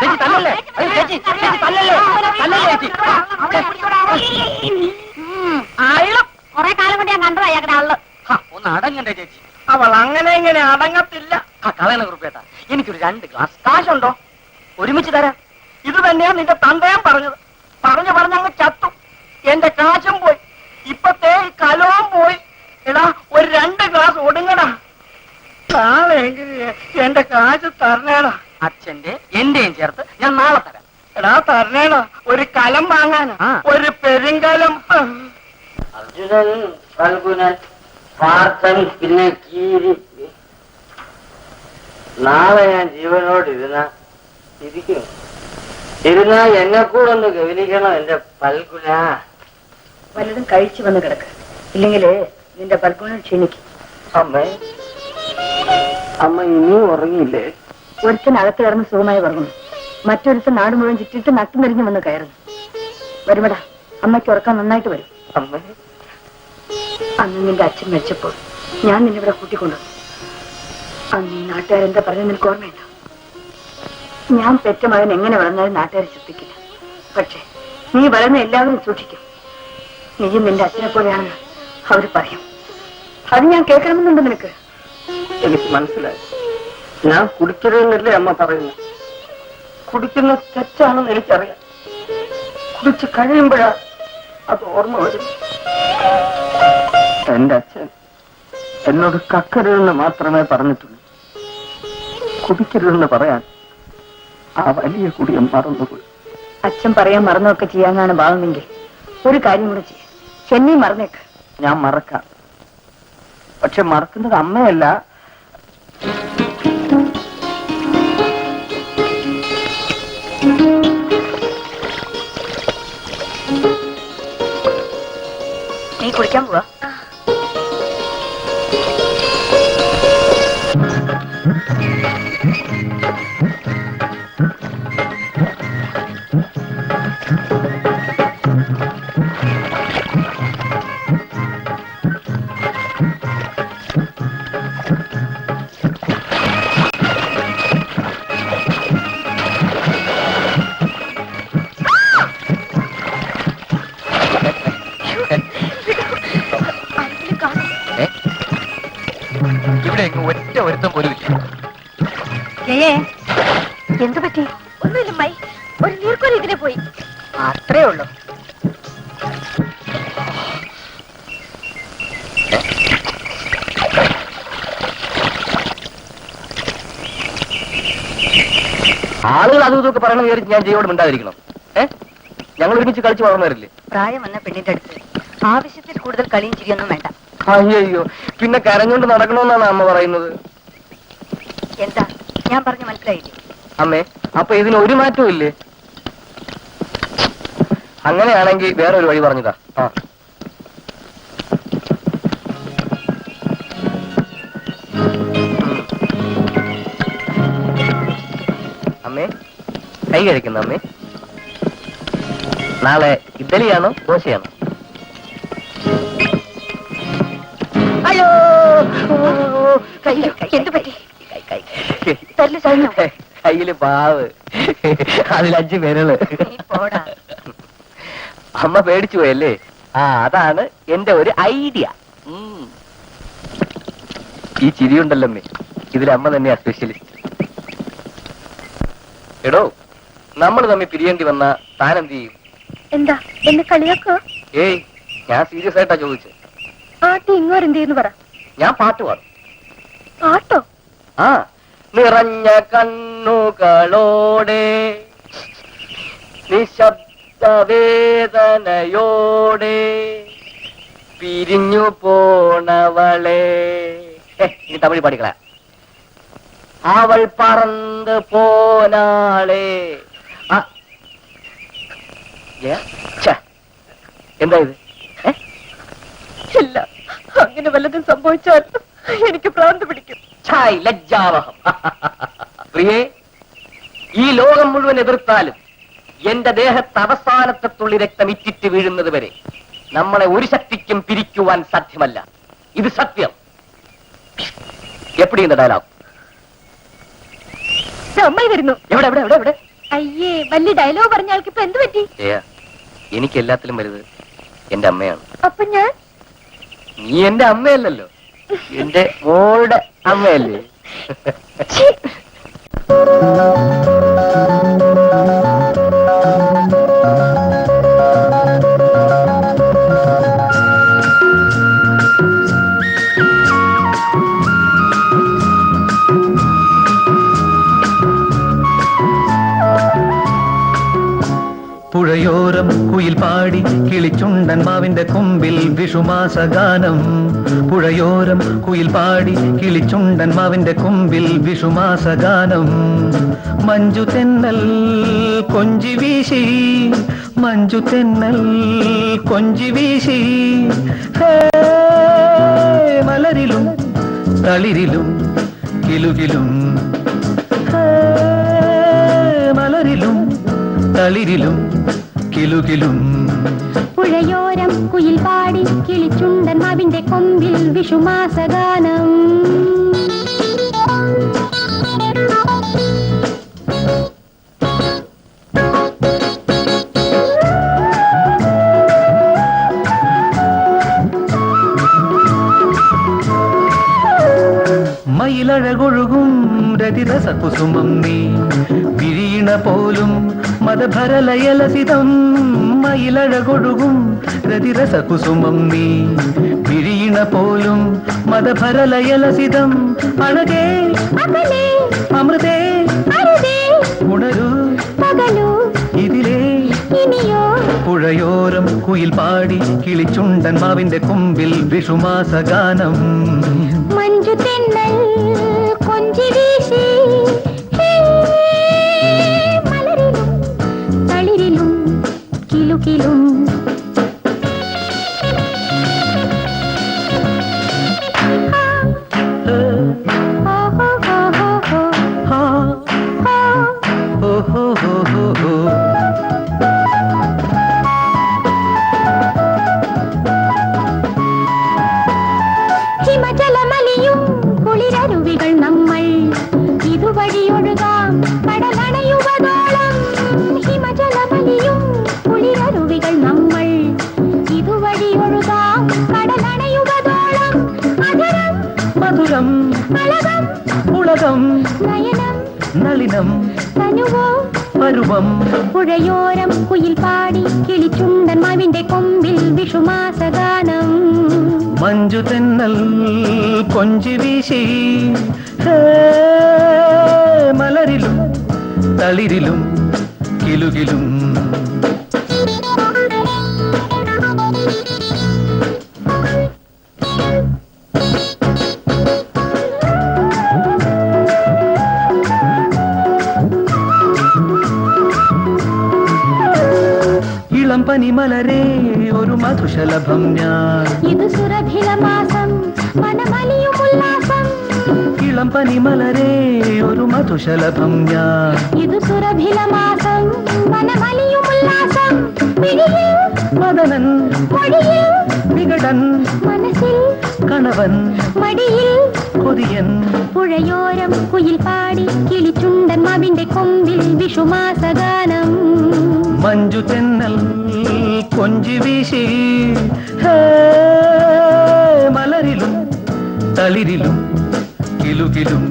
Speaker 1: ചേച്ചി തല്ലല്ലേ? ചേച്ചി തല്ലല്ലേ? തല്ലല്ലേ ചേച്ചി?
Speaker 3: ആളും കൊറേ കാലം കൊണ്ട് ഞാൻ കണ്ടതാ അയാളുടെ ആള്.
Speaker 1: ഒന്ന് അടങ്ങണ്ടേ ചേച്ചി?
Speaker 6: അവൾ അങ്ങനെ ഇങ്ങനെ അടങ്ങത്തില്ല.
Speaker 1: കളയണ കുറിപ്പേട്ടാ, എനിക്കൊരു 2 ഗ്ലാസ് കാശുണ്ടോ? ഒരുമിച്ച് തരാം.
Speaker 6: ഇത് തന്നെയാ നിന്റെ തന്തയും പറഞ്ഞത്. പറഞ്ഞങ്ങ് ചത്തു. എന്റെ കാശും പോയി, ഇപ്പത്തെ ഈ കലവും പോയി. എടാ, ഒരു 2 ഗ്ലാസ് ഒടുങ്ങടാ. നാളെ എന്റെ കാശ് തരണേടാ.
Speaker 1: അച്ഛന്റെ എന്റെയും ചേർത്ത് ഞാൻ നാളെ തരാം.
Speaker 6: എടാ, തരണേടാ. ഒരു കലം വാങ്ങാനാ. ഒരു പെരുങ്കലം.
Speaker 1: അർജുനൻ, ഫൽഗുനൻ, പാർത്ഥൻ, പിന്നെ കീരി. നാളെ ഞാൻ ജീവനോട് ഇരിക്കും. ഇരുന്നാ എന്നെ കൂടെ ഒന്ന് ഗവനിക്കണം എന്റെ ഫൽഗുന.
Speaker 3: വല്ലതും കഴിച്ചു വന്ന് കിടക്ക്, ഇല്ലെങ്കില് നിന്റെ ഫൽഗുണൻ ക്ഷീണിക്കും.
Speaker 1: അമ്മ ഇനിയും ഉറങ്ങിയില്ലേ?
Speaker 3: ഒരുത്തനകത്ത് കിടന്ന് സുഖമായി ഉറങ്ങുന്നു. മറ്റൊരുത്തൻ നാട് മുഴുവൻ ചുറ്റിട്ട് നട്ടുനിരിഞ്ഞു വന്ന് കയറുന്നു. വരുമടാ, അമ്മയ്ക്ക് ഉറക്കം നന്നായിട്ട് വരും.
Speaker 1: അമ്മ,
Speaker 3: അന്ന് നിന്റെ അച്ഛൻ മരിച്ചപ്പോൾ ഞാൻ നിന്നെ ഇവിടെ കൂട്ടിക്കൊണ്ടു. അന്ന് ഈ നാട്ടുകാരെന്താ പറഞ്ഞത് നിനക്ക് ഓർമ്മയില്ല? ഞാൻ പെറ്റ മകൻ എങ്ങനെ വളർന്നാലും നാട്ടുകാർ ശ്രദ്ധിക്കില്ല. പക്ഷെ നീ വളർന്ന എല്ലാവരും സൂക്ഷിക്കും. നീയും നിന്റെ അച്ഛനെ പോലെയാണെന്ന് അവര് പറയും. അത് ഞാൻ കേൾക്കണമെന്നുണ്ട് നിനക്ക്.
Speaker 1: എനിക്ക് മനസ്സിലായി. ഞാൻ കുടിക്കരുതെന്നല്ലേ അമ്മ പറയുന്നു. കുടിക്കുന്ന തെറ്റാണെന്ന് എനിക്കറിയാം. കുടിച്ച് കഴിയുമ്പോഴാ അത് ഓർമ്മ വരും. എന്റെ അച്ഛൻ എന്നോട് കക്കരുതെന്ന് മാത്രമേ പറഞ്ഞിട്ടുള്ളൂ. കുടിക്കരുതെന്ന് പറയാൻ ആ വലിയ കുടിയം മറന്നുപോയി.
Speaker 3: അച്ഛൻ പറയാൻ മറന്നൊക്കെ ചെയ്യാനാണ് ഭാവമെങ്കിൽ ഒരു കാര്യം കൂടെ ചെയ്യും. ചെന്നൈ മറന്നേക്ക്.
Speaker 1: ഞാൻ മറക്കാം. പക്ഷെ മറക്കുന്നത് അമ്മയല്ല,
Speaker 3: നീ കുളിക്കാൻ പോവാ?
Speaker 5: ഇവിടെ ഒറ്റ ഒരുത്തം പോലും ഇല്ല.
Speaker 3: എന്തു പറ്റി?
Speaker 7: ഒന്നുമില്ല മൈ, ഒരു നീർക്കോലി ഇതിനെ പോയി.
Speaker 3: അത്രേ ഉള്ളൂ.
Speaker 1: ആളുകൾ അതും ഇതൊക്കെ പറയണം വിചാരിച്ച് ഞാൻ ജയോട് മിണ്ടാതിരിക്കണം. ഞങ്ങൾ ഒരുമിച്ച് കളിച്ച് വളർന്നവരില്ലേ?
Speaker 3: പ്രായം വന്ന പെണ്ണിന്റെ അടുത്ത് ആവശ്യത്തിൽ കൂടുതൽ കളിയും ചിരിയൊന്നും വേണ്ട.
Speaker 1: അയ്യോ, പിന്നെ കരഞ്ഞോണ്ട് നടക്കണമെന്നാണ് അമ്മ പറയുന്നത്.
Speaker 3: എന്താ ഞാൻ പറഞ്ഞു മനസ്സിലായില്ലേ?
Speaker 1: അമ്മേ, അപ്പൊ ഇതിന് ഒരു മാറ്റവും ഇല്ലേ? അങ്ങനെയാണെങ്കിൽ വേറെ ഒരു വഴി പറഞ്ഞതാ. അമ്മേ, കൈ കഴിക്കുന്ന അമ്മേ. നാളെ ഇഡ്ഡലിയാണോ ദോശയാണോ? അയ്യോ,
Speaker 3: എന്തു പറ്റി? തല്ല് കഴിഞ്ഞോ?
Speaker 1: കയ്യില് പാവ്, അതിൽ 5 വിരല്.
Speaker 3: പോടാ.
Speaker 1: അമ്മ പേടിച്ചു പോയല്ലേ? അതാണ് എന്റെ ഒരു ഐഡിയ. ഈ ചിരിയുണ്ടല്ലോ ഇതിൽ അമ്മ തന്നെയാ സ്പെഷ്യലിസ്റ്റ്. എടോ, നമ്മൾ തമ്മിൽ പിരിയേണ്ടി വന്ന താൻ എന്ത് ചെയ്യും?
Speaker 7: എന്താ എന്നെ കളിയാക്കോ?
Speaker 1: ഏയ്, ഞാൻ സീരിയസ് ആയിട്ടാ ചോദിച്ചത്.
Speaker 7: ആട്ടി ഇങ്ങോരെന്ത് ചെയ്യുന്നു പറ.
Speaker 1: ഞാൻ പാട്ട് പാടും.
Speaker 7: പാട്ടോ?
Speaker 1: നിറഞ്ഞ കണ്ണുകളോടെ നിശബ്ദ വേദനയോടെ പിരിഞ്ഞു പോണവളെ. ഇനി തമിഴ് പാടിക്കള. അവൾ പറന്ന് പോനാളെ. എന്താ ഇത്?
Speaker 7: ഇല്ല, അങ്ങനെ വല്ലതും സംഭവിച്ചാൽ എനിക്ക് ഭ്രാന്ത് പിടിക്കും.
Speaker 1: ലജ്ജാവഹം. പ്രിയേ, ഈ ലോകം മുഴുവൻ എതിർത്താലും എന്റെ ദേഹത്ത് അവസാനത്തെ തുള്ളി രക്തം ഇറ്റിറ്റ് വീഴുന്നത് വരെ നമ്മളെ ഒരു ശക്തിക്കും പിരിക്കുവാൻ സാധ്യമല്ല. ഇത് സത്യം. എപ്പിടി இந்த ഡയലോഗ്?
Speaker 7: അമ്മായി വരുന്നു.
Speaker 1: എവിടെ എവിടെ എവിടെ എവിടെ?
Speaker 7: അയ്യേ, വലിയ ഡയലോഗ് പറഞ്ഞ ആൾക്ക് ഇപ്പൊ എന്ത് പറ്റി?
Speaker 1: എനിക്ക് എല്ലാത്തിലും വലുത് എന്റെ അമ്മയാണ്.
Speaker 7: അപ്പൊ ഞാൻ?
Speaker 1: നീ എന്റെ അമ്മയല്ലല്ലോ, എന്റെ മോളുടെ അമ്മയല്ലേ?
Speaker 8: പുഴയോരം കുയിൽ പാടി കിളിച്ചുണ്ടൻ മാവിന്റെ കൊമ്പിൽ വിഷുമാസഗാനം. പുഴയോരം കുയിൽ പാടി കിളിച്ചുണ്ടൻ മാവിന്റെ കൊമ്പിൽ വിഷുമാസഗാനം. മഞ്ജു തെന്നൽ കൊഞ്ചി വീശി, മഞ്ജു തെന്നൽ കൊഞ്ചി വീശി. മലരിലും തളിരിലും കിലുകിലും, മലരിലും തളിരിലും കിലുകിലും.
Speaker 7: പുഴയോരം കുയിൽ പാടി കിളിച്ചുണ്ടൻ മാവിന്റെ കൊമ്പിൽ വിഷുമാസഗാനം.
Speaker 8: മയിലഴകൊഴുകും രതിരസ കുസുമം നീ, വിരീണ പോലും മതഭരലയലസിതം. മയിലഴകൊഴുകും രതിരസ കുസുമം നീ, വിരീണ പോലും മതഭരലയലസിതം. അഴകേ അമൃതേ ഉണരൂ ഇതിലേ ഇനിയോ. പുഴയോരം കുയിൽ പാടി കിളിച്ചുണ്ടൻ മാവിന്റെ കൊമ്പിൽ വിഷുമാസഗാനം.
Speaker 7: മഞ്ജു തെന്നൽ കൊഞ്ചി വീശി, മലരിലും തളിരിലും കിലുകിലും. ഇതുവഴിയൊഴുകാം കടലണയുവതോളം ഹിമജലമലിയും കുളിരരുവികൾ നമ്മൾ ഇതുവഴിയൊഴുകാം കടലണയുവതോളം അധരം
Speaker 8: മധുരം
Speaker 7: കലകം
Speaker 8: ഉളകം
Speaker 7: നയനം
Speaker 8: നളിനം
Speaker 7: തനുവോ
Speaker 8: പരുവം
Speaker 7: പുഴയോരം കുയിൽ പാടി കിളിച്ചുണ്ടൻ മാവിന്റെ കൊമ്പിൽ വിഷുമാസഗാനം
Speaker 8: മഞ്ജു തെന്നൽ കൊഞ്ചി വീശി ഹേ, മലരിലും തളിരിലും കിലുകിലും ഇളം പനിമലരേ ഒരു മധുശലഭം ഞാൻ
Speaker 7: ഇത് സുരഭില മാസം മനമലിയും ഉല്ലാസം
Speaker 8: ഇളം പനിമലരേ ഒരു മധുശലഭം ഞാൻ
Speaker 7: ഇത് സുരഭില മാസം മനമലിയും ഉല്ലാസം പിടിയിൽ
Speaker 8: മദനൻ
Speaker 7: മൊഴിയിൽ
Speaker 8: വികടൻ
Speaker 7: മനസ്സിൽ
Speaker 8: കണവൻ
Speaker 7: മടിയിൽ
Speaker 8: കൊതിയൻ
Speaker 7: പുഴയോരം കുയിൽ പാടി കിളിച്ചുണ്ടൻ മാവിന്റെ കൊമ്പിൽ വിഷുമാസഗാനം
Speaker 8: മഞ്ജു തെന്നൽ കൊഞ്ചി വീശി ഹേ, മലരിലും തളിരിലും കിലുകിലും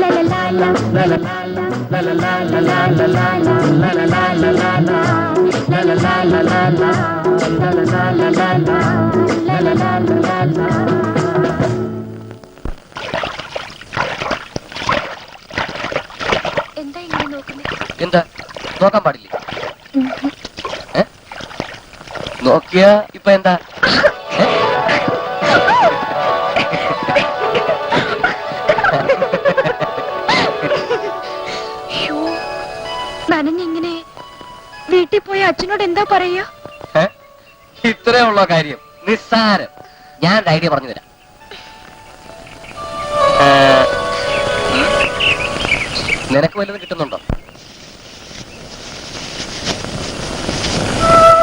Speaker 7: ലലലാല ലലലാല ലലലാല ലലലാല
Speaker 9: എന്താ ഇങ്ങനെ നോക്കുന്നത്?
Speaker 5: എന്താ നോക്കാൻ പാടില്ലേ? നോക്കിയ ഇപ്പൊ എന്താ?
Speaker 9: നനഞ്ഞിങ്ങനെ വീട്ടിൽ പോയി അച്ഛനോട് എന്താ പറയാ?
Speaker 5: ഇത്രേ ഉള്ള കാര്യം, നിസ്സാരം. ഞാൻ ഐഡിയ പറഞ്ഞു തരാം. നിനക്ക് വല്ലതും കിട്ടുന്നുണ്ടോ?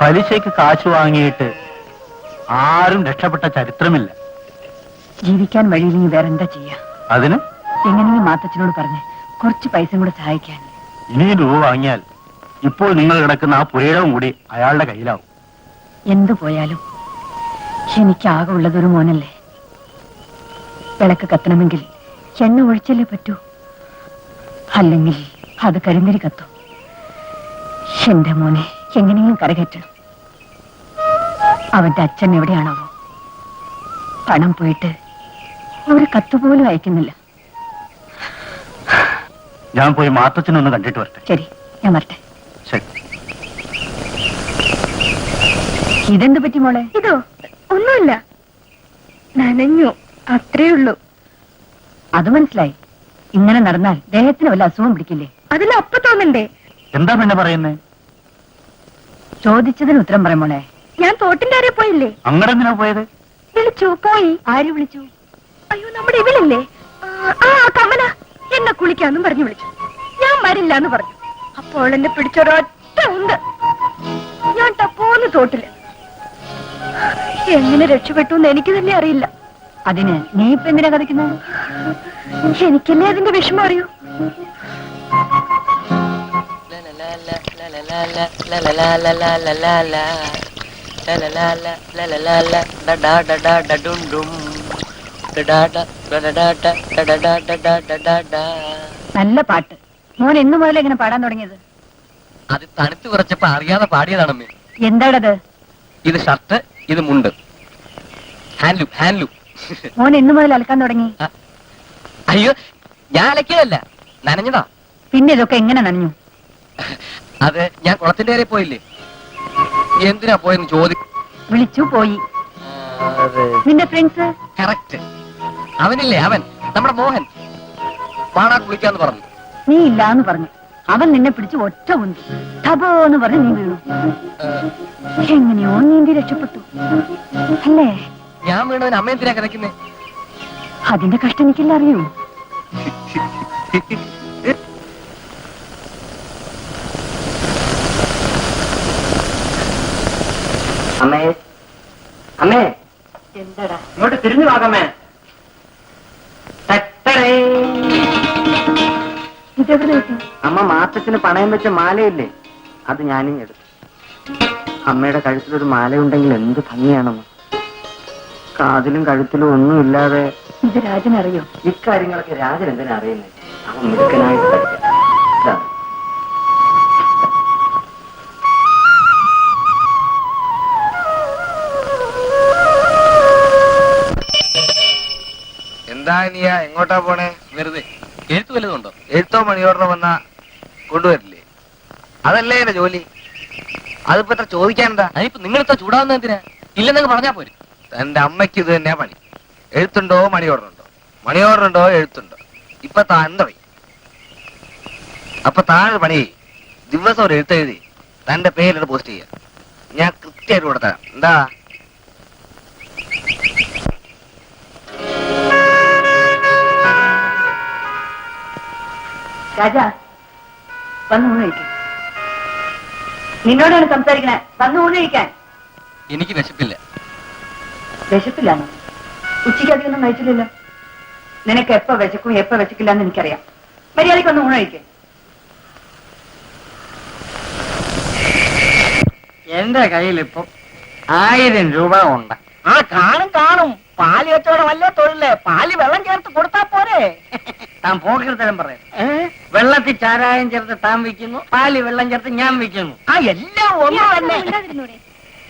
Speaker 4: പലിശയ്ക്ക് കാശ് വാങ്ങിയിട്ട് ആരും രക്ഷപ്പെട്ട ചരിത്രമില്ല.
Speaker 3: ജീവിക്കാൻ വഴിയില്ലെങ്കിൽ വേറെന്താ ചെയ്യാ?
Speaker 4: അതിന്
Speaker 3: എങ്ങനെയും മാത്തച്ഛനോട് പറഞ്ഞ് കുറച്ച് പൈസ കൂടെ സഹായിക്കാൻ.
Speaker 4: ഇനിയും രൂപ വാങ്ങിയാൽ ഇപ്പോൾ നിങ്ങൾ കിടക്കുന്ന ആ പുരയിടവും കൂടി അയാളുടെ കയ്യിലാവും.
Speaker 3: എന്തു പോയാലും എനിക്കാകെ ഉള്ളതൊരു മോനല്ലേ. വിളക്ക് കത്തണമെങ്കിൽ എണ്ണ ഒഴിച്ചല്ലേ പറ്റൂ, അല്ലെങ്കിൽ അത് കരിന്തിരി കത്തും. എന്റെ മോനെ എങ്ങനെയും കരകയറ്റണം. അവന്റെ അച്ഛൻ എവിടെയാണാവോ? പണം പോയിട്ട് ഒരു കത്ത് പോലും അയക്കുന്നില്ല.
Speaker 4: ഞാൻ പോയി മാത്തച്ഛനൊന്ന് കണ്ടിട്ട് വരട്ടെ.
Speaker 3: ശരി, ഞാൻ വരട്ടെ.
Speaker 4: ശരി.
Speaker 3: ഇതെന്ത് പറ്റി മോളെ?
Speaker 9: ഇതോ ഒന്നുമില്ല, നനഞ്ഞു, അത്രേ ഉള്ളൂ.
Speaker 3: അത് മനസ്സിലായി. ഇങ്ങനെ നടന്നാൽ ദേഹത്തിന് വല്ല അസുഖം പിടിക്കില്ലേ?
Speaker 9: അതിലപ്പ തോന്നണ്ടേ?
Speaker 4: എന്താ പിന്നെ പറയുന്നേ?
Speaker 3: ചോദിച്ചതിന് ഉത്തരം പറ മോളെ.
Speaker 9: ഞാൻ തോട്ടിന്റെ ആരെ പോയില്ലേ?
Speaker 4: അങ്ങടെ എന്തിനാ പോയത്?
Speaker 9: വിളിച്ചു പോയി.
Speaker 3: ആര് വിളിച്ചു?
Speaker 9: അയ്യോ, നമ്മുടെ ഇവളില്ലേ, ആ കമല എന്നെ കുളിക്കാന്നും പറഞ്ഞു വിളിച്ചു. ഞാൻ വരില്ല എന്ന് പറഞ്ഞു. അപ്പോൾ എന്നെ പിടിച്ചൊരൊറ്റ ഉണ്ട്. ഞാൻ ടപ്പോന്ന് തോട്ടില്. എങ്ങനെ രക്ഷപ്പെട്ടു എന്ന് എനിക്ക് തന്നെ അറിയില്ല.
Speaker 3: അതിന് നീ ഇപ്പൊ എന്തിനാ കഥിക്കുന്നത്?
Speaker 9: എനിക്കല്ലേ അതിന്റെ വിഷമം അറിയൂ.
Speaker 3: നല്ല പാട്ട്. മോൻ എന്ന് മുതൽ എങ്ങനെ പാടാൻ തുടങ്ങിയത്?
Speaker 5: അത് തണുത്ത് കുറച്ചപ്പോ അറിയാതെ പാടിയതാണമ്മേ.
Speaker 3: എന്താടത്?
Speaker 5: ഇത് ഷർട്ട്, ഇത് മുണ്ട്. ഹാൻഡ്ലൂം.
Speaker 3: മോൻ എന്ന് മുതൽ അലക്കാൻ തുടങ്ങി?
Speaker 5: അയ്യോ, ഞാൻ അലക്കിയതല്ല, നനഞ്ഞതാ.
Speaker 3: പിന്നെ ഇതൊക്കെ എങ്ങനെ നനഞ്ഞു?
Speaker 5: അത് ഞാൻ കുളത്തിന്റെ വരെ പോയില്ലേ. എന്തിനാ പോയെന്ന്
Speaker 3: വിളിച്ചു പോയി. നിന്റെ ഫ്രണ്ട്സ്?
Speaker 5: കറക്റ്റ്. അവനില്ലേ, അവൻ നമ്മുടെ മോഹൻ പാടാ കുളിക്കാന്ന് പറഞ്ഞു.
Speaker 3: നീ ഇല്ലാന്ന് പറഞ്ഞു. അവൻ നിന്നെ പിടിച്ച് ഒറ്റ ഉന്തി ടബോന്ന് പറഞ്ഞ് നീ വീണു. എങ്ങനെയോ നീന്തി രക്ഷപ്പെട്ടു അല്ലേ?
Speaker 5: ഞാൻ വീണവൻ അമ്മ എന്തിനാ കരയ്ക്കുന്നേ?
Speaker 3: അതിന്റെ കഷ്ടം എനിക്കെല്ലാം അറിയൂ.
Speaker 1: അമ്മേ, അമ്മേ,
Speaker 3: എന്താടാ?
Speaker 1: ഇങ്ങോട്ട് തിരിഞ്ഞു നോക്കമ്മേ.
Speaker 3: ഇതെവിടെ വെച്ചു?
Speaker 1: അമ്മ മാത്തച്ഛന് പണയം വെച്ച മാലയില്ലേ, അത് ഞാനും എടുത്തു. അമ്മയുടെ കഴുത്തിലൊരു മാലയുണ്ടെങ്കിൽ എന്ത് ഭംഗിയാണെന്ന്. കാതിലും കഴുത്തിലും ഒന്നുമില്ലാതെ.
Speaker 3: ഇത് രാജനറിയോ?
Speaker 1: ഇക്കാര്യങ്ങളൊക്കെ രാജൻ എന്തിനാ അറിയുന്നത്? അവൻ മിടുക്കനായിട്ട് പഠിക്കാം. ഇതാ.
Speaker 5: എന്താ നീയാ എങ്ങോട്ടാ പോണേ? വെറുതെ എഴുത്തു വല്ലതുണ്ടോ? എഴുത്തോ മണി ഓർഡർ വന്നാ കൊണ്ടുവരില്ലേ? അതല്ലേ എന്റെ ജോലി. അതിപ്പോ എത്ര ചോദിക്കാനെന്താ? അതിപ്പോ നിങ്ങളിപ്പോ ചൂടാവുന്ന എന്തിനാ? ഇല്ലെന്നങ്ങ് പറഞ്ഞാ പോരെ. എന്റെ അമ്മയ്ക്ക് ഇത് തന്നെയാ പണി. എഴുത്തുണ്ടോ മണി ഓർഡർ ഉണ്ടോ, മണി ഓർഡർ ഉണ്ടോ എഴുത്തുണ്ടോ. ഇപ്പൊ താൻ പറയും. അപ്പൊ താഴെ പണി ദിവസം ഒരു എഴുത്തെഴുതി തന്റെ പേരിൽ പോസ്റ്റ് ചെയ്യാം. ഞാൻ കൃത്യമായിട്ട് കൂടെ തരാം. എന്താ?
Speaker 3: രാജാ, വന്ന് ഊണ് കഴിക്കാൻ. നിന്നോടാണ് സംസാരിക്കണേ. വന്ന് ഊണ് കഴിക്കാൻ.
Speaker 5: എനിക്ക് വിശപ്പില്ല.
Speaker 3: വിശപ്പില്ലാന്നോ? ഉച്ചയ്ക്ക് അധികമൊന്നും കഴിച്ചില്ലല്ലോ. നിനക്ക് എപ്പോ വിശക്കും എപ്പോ വിശക്കില്ലാന്ന് എനിക്കറിയാം. മര്യാദയ്ക്ക് വന്ന് ഊണ് കഴിക്കാൻ.
Speaker 1: എന്റെ കയ്യിൽ ഇപ്പൊ 1000 രൂപ ഉണ്ട്.
Speaker 6: ആ കാണും. പാല് കച്ചവടമല്ലേ തൊഴിലേ. പാല് വെള്ളം ചേർത്ത് കൊടുത്താ പോരെ.
Speaker 1: താൻ പോക്കൃത്തരം പറയാം. വെള്ളത്തിൽ ചാരായം ചേർത്ത് താൻ വിൽക്കുന്നു, പാല് വെള്ളം ചേർത്ത് ഞാൻ വിൽക്കുന്നു.
Speaker 6: ആ എല്ലാം ഒന്നും തന്നെ.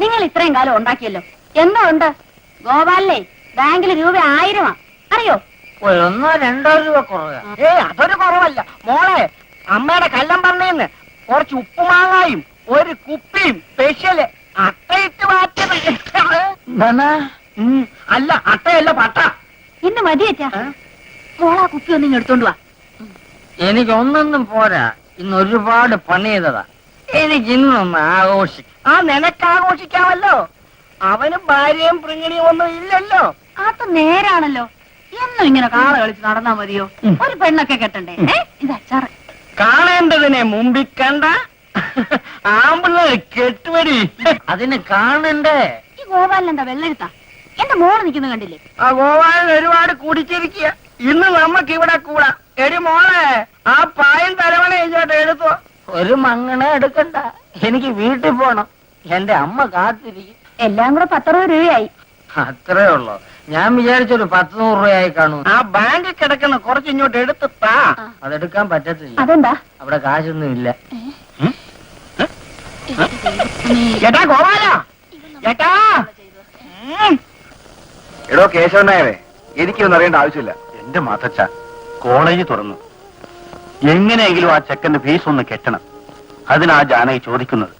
Speaker 9: നിങ്ങൾ ഇത്രയും കാലം ഉണ്ടാക്കിയല്ലോ, എന്താ ഉണ്ട്? ഗോപാലിനെ ബാങ്കിൽ രൂപ 1000 അറിയോ?
Speaker 1: 1-2 രൂപ കുറവ്.
Speaker 6: അതൊരു കുറവല്ല മോളെ. അമ്മയുടെ കല്ലം പറഞ്ഞേന്ന് കുറച്ച് ഉപ്പുമാങ്ങായും ഒരു കുപ്പിയും സ്പെഷ്യല് അട്ടയിട്ട് മാറ്റിയത്. അല്ല അട്ടയല്ല പട്ട.
Speaker 9: ഇന്ന് മതി അച്ഛാ. മോളാ കുപ്പി ഒന്നും എടുത്തോണ്ട് വാ.
Speaker 1: എനിക്കൊന്നൊന്നും പോരാ. ഇന്ന് ഒരുപാട് പണി ചെയ്തതാ. എനിക്ക് ഇന്നൊന്ന് ആഘോഷിക്കും.
Speaker 6: ആ നിനക്ക് ആഘോഷിക്കാമല്ലോ. അവന് ഭാര്യയും പ്രിങ്ങിണിയും ഒന്നും ഇല്ലല്ലോ.
Speaker 9: അത് നേരാണല്ലോ. എന്നും ഇങ്ങനെ കാള കളിച്ച് നടന്നാ മതിയോ? ഒരു പെണ്ണൊക്കെ കെട്ടണ്ടേ? ഇത് അച്ചാറ്.
Speaker 6: കാണേണ്ടതിനെ മുമ്പിൽ കണ്ട ആമ്പിള്ളേർ കെട്ടുപടി.
Speaker 1: അതിന് കാണണ്ടേ?
Speaker 9: ഈ ഗോപാലിന് എന്താ വെള്ളെഴുത്താ? എന്റെ മോള് നിൽക്കുന്നത് കണ്ടില്ലേ?
Speaker 6: ആ ഗോപാലൻ ഒരുപാട് കുടിച്ചിരിക്കുക. ഇന്ന് നമുക്ക് ഇവിടെ കൂടാ. എടി മോളെ, ആ പായം തലവണ ഇങ്ങോട്ട് എടുത്തോ.
Speaker 1: ഒരു മങ്ങണ എടുക്കണ്ട. എനിക്ക് വീട്ടിൽ പോണം. എന്റെ അമ്മ കാത്തിരിക്കും.
Speaker 9: എല്ലാം കൂടെ 10-60 രൂപയായി.
Speaker 1: അത്രേ ഉള്ളൂ. ഞാൻ വിചാരിച്ചൊരു 10-100 രൂപയായി കാണൂ.
Speaker 6: ആ ബാങ്കിൽ കിടക്കുന്ന കുറച്ച് ഇങ്ങോട്ട് എടുത്ത് താ.
Speaker 1: അതെടുക്കാൻ പറ്റത്തില്ല.
Speaker 9: അതെന്താ?
Speaker 1: അവിടെ കാശൊന്നും ഇല്ല.
Speaker 6: ചേട്ടാ ഗോപാല, ചേട്ടാ.
Speaker 5: എടോ കേശവൻ നായരെ, എനിക്കൊന്നും അറിയേണ്ട ആവശ്യമില്ല.
Speaker 4: എന്റെ മാതച്ച കോളേജ് തുറന്നു. എങ്ങനെയെങ്കിലും ആ ചെക്കന്റെ ഫീസ് ഒന്ന് കെട്ടണം. അതിനാ ജാനകി ചോദിക്കുന്നത്.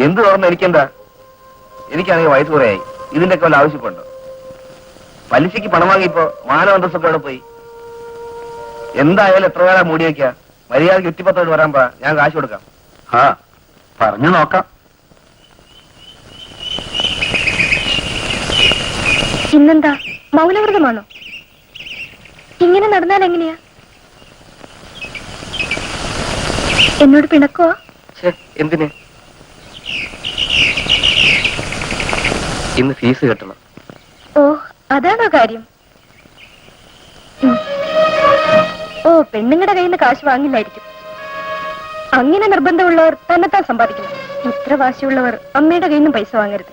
Speaker 5: എന്ത് തുറന്ന് എനിക്കെന്താ? എനിക്കാണെങ്കിൽ വയസ്സ് കുറയായി. ഇതിന്റെ ഒക്കെ വല്ല ആവശ്യമുണ്ടോ? പലിശക്ക് പണം വാങ്ങിയപ്പോ മാനവ അന്തസ്സൊക്കെ അവിടെ പോയി. എന്തായാലും എത്ര കാലം മൂടി വയ്ക്കുക. മര്യാദയ്ക്ക് 110 വരാൻ പാ, ഞാൻ കാശ് കൊടുക്കാം.
Speaker 4: ആ പറഞ്ഞു നോക്കാം.
Speaker 9: ഇന്നെന്താ മൗനവ്രതമാണോ? ഇങ്ങനെ നടന്നാൽ എങ്ങനെയാ? എന്നോട് പിണക്കോ?
Speaker 5: എന്തിന്? ഇന്ന് ഫീസ് കെട്ടണം.
Speaker 9: ഓ, അതാണോ കാര്യം? ഓ, പെണ്ണുങ്ങളുടെ കയ്യിൽ നിന്ന് കാശ് വാങ്ങില്ലായിരിക്കും. അങ്ങനെ നിർബന്ധമുള്ളവർ തന്നെത്താൻ സമ്പാദിക്കണം. ഇത്ര വാശിയുള്ളവർ അമ്മയുടെ കയ്യിൽ നിന്ന് പൈസ വാങ്ങരുത്.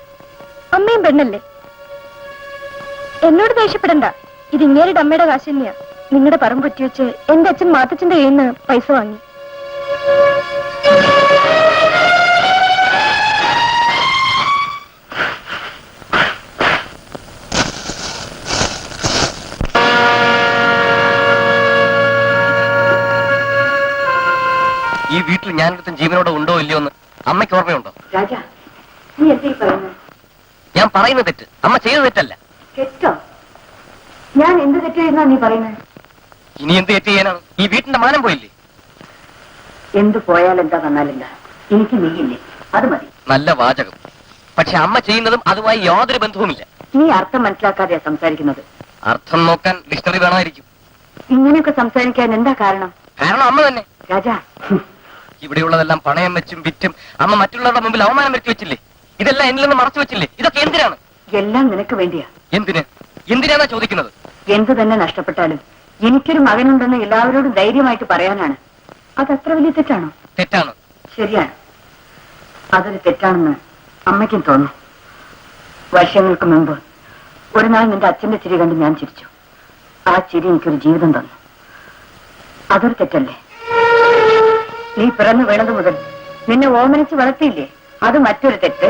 Speaker 9: അമ്മയും പെണ്ണല്ലേ. എന്നോട് ദേഷ്യപ്പെടണ്ട. ഇത് ഇങ്ങേരുടെ അമ്മയുടെ കാശ് തന്നെയാ. നിങ്ങളുടെ പറമ്പ് പറ്റിവെച്ച് എന്റെ അച്ഛൻ മാത്തച്ഛന്റെ കയ്യിൽ നിന്ന് പൈസ വാങ്ങി.
Speaker 5: ഈ വീട്ടിൽ ഞാനൊരുത്തൻ ജീവനോടെ ഉണ്ടോ ഇല്ലയോ എന്ന് അമ്മയ്ക്ക് ഓർമ്മയുണ്ടോ?
Speaker 3: രാജാ, നീ എന്തീ പറയുന്നത്?
Speaker 5: ഞാൻ പറയുന്ന തെറ്റ് അമ്മ ചെയ്ത തെറ്റല്ല.
Speaker 3: തെറ്റോ? ഞാൻ എന്ത് തെറ്റായിരുന്നാ നീ പറയുന്നത്?
Speaker 5: ഇനി എന്ത് തെറ്റ് ചെയ്യാനാണ്? ഈ വീട്ടിന്റെ മാനം പോയില്ലേ?
Speaker 3: എന്ത് പോയാലെന്താ വന്നാലെന്താ, എനിക്ക് നീയില്ലേ, അത് മതി.
Speaker 5: നല്ല വാചകം. പക്ഷെ അമ്മ ചെയ്യുന്നതും അതുമായി യാതൊരു ബന്ധവുമില്ല.
Speaker 3: നീ അർത്ഥം മനസ്സിലാക്കാതെയാ സംസാരിക്കുന്നത്.
Speaker 5: അർത്ഥം നോക്കാൻ ഡിക്ഷണറി വേണമായിരിക്കും.
Speaker 3: ഇങ്ങനെയൊക്കെ സംസാരിക്കാൻ എന്താ കാരണം?
Speaker 5: കാരണം അമ്മ തന്നെ.
Speaker 3: രാജാ,
Speaker 5: ഇവിടെയുള്ളതെല്ലാം പണയം വെച്ചും വിറ്റും അമ്മ മറ്റുള്ളവരുടെ മുമ്പിൽ അവമാനം വരുത്തി വെച്ചില്ലേ? ഇതെല്ലാം എന്നിൽ നിന്ന് മറച്ചു വെച്ചില്ലേ? ഇതൊക്കെ എന്തിനാണ്?
Speaker 3: എല്ലാം നിനക്ക് വേണ്ടിയാ.
Speaker 5: എന്തിനാണ് ചോദിക്കുന്നത്?
Speaker 3: എന്ത് തന്നെ നഷ്ടപ്പെട്ടാലും എനിക്കൊരു മകനുണ്ടെന്ന് എല്ലാവരോടും ധൈര്യമായിട്ട് പറയാനാണ്. അതത്ര വലിയ തെറ്റാണോ?
Speaker 5: തെറ്റാണ്.
Speaker 3: ശരിയാണ്, അതൊരു തെറ്റാണെന്ന് അമ്മയ്ക്കും തോന്നുന്നു. വർഷങ്ങൾക്ക് മുമ്പ് ഒരു നാൾ നിന്റെ അച്ഛന്റെ ചിരി കണ്ട് ഞാൻ ചിരിച്ചു. ആ ചിരി എനിക്കൊരു ജീവിതം തന്നു. അതൊരു തെറ്റല്ലേ? നീ പിറന്നു വീണത് മുതൽ നിന്നെ ഓമനിച്ച് വളർത്തിയില്ലേ, അത് മറ്റൊരു തെറ്റ്.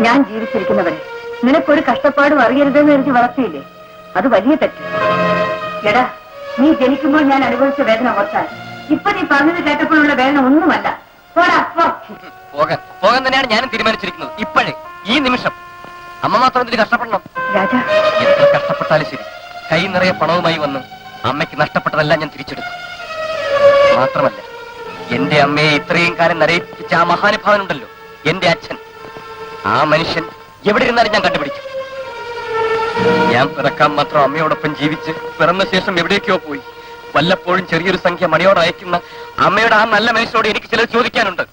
Speaker 3: ഞാൻ ജീവിച്ചിരിക്കുന്നവരെ നിനക്കൊരു കഷ്ടപ്പാടും അറിയരുതെന്ന് കരുതി വളർത്തിയില്ലേ, അത് വലിയ തെറ്റ്. എടാ, നീ ജനിക്കുമ്പോൾ ഞാൻ അനുഭവിച്ച വേദന ഓർത്താൽ ഇപ്പൊ നീ പറഞ്ഞത് കേട്ടപ്പോഴുള്ള വേദന ഒന്നുമല്ല. പോടാ, പോ.
Speaker 5: പോകാൻ തന്നെയാണ് ഞാനും തീരുമാനിച്ചിരിക്കുന്നത്. ഇപ്പോഴേ, ഈ നിമിഷം. അമ്മ മാത്രം ഇതിൽ കഷ്ടപ്പെടണം.
Speaker 3: രാജാ,
Speaker 5: എത്ര കഷ്ടപ്പെട്ടാലും ശരി, കൈ നിറയെ പണവുമായി വന്ന് അമ്മയ്ക്ക് നഷ്ടപ്പെട്ടതെല്ലാം ഞാൻ തിരിച്ചെടുക്കും. മാത്രമല്ല, എന്റെ അമ്മയെ ഇത്രയും കാലം നരയിപ്പിച്ച ആ മഹാനുഭാവനുണ്ടല്ലോ, എന്റെ അച്ഛൻ, ആ മനുഷ്യൻ എവിടെ ഇരുന്നാലും ഞാൻ കണ്ടുപിടിക്കും. ഞാൻ പിറക്കാൻ മാത്രം അമ്മയോടൊപ്പം ജീവിച്ച് പിറന്ന ശേഷം എവിടേക്കോ പോയി വല്ലപ്പോഴും ചെറിയൊരു സംഖ്യ മണിയോട് അയക്കുന്ന അമ്മയുടെ ആ നല്ല മനുഷ്യരോട് എനിക്ക് ചിലത് ചോദിക്കാനുണ്ട്.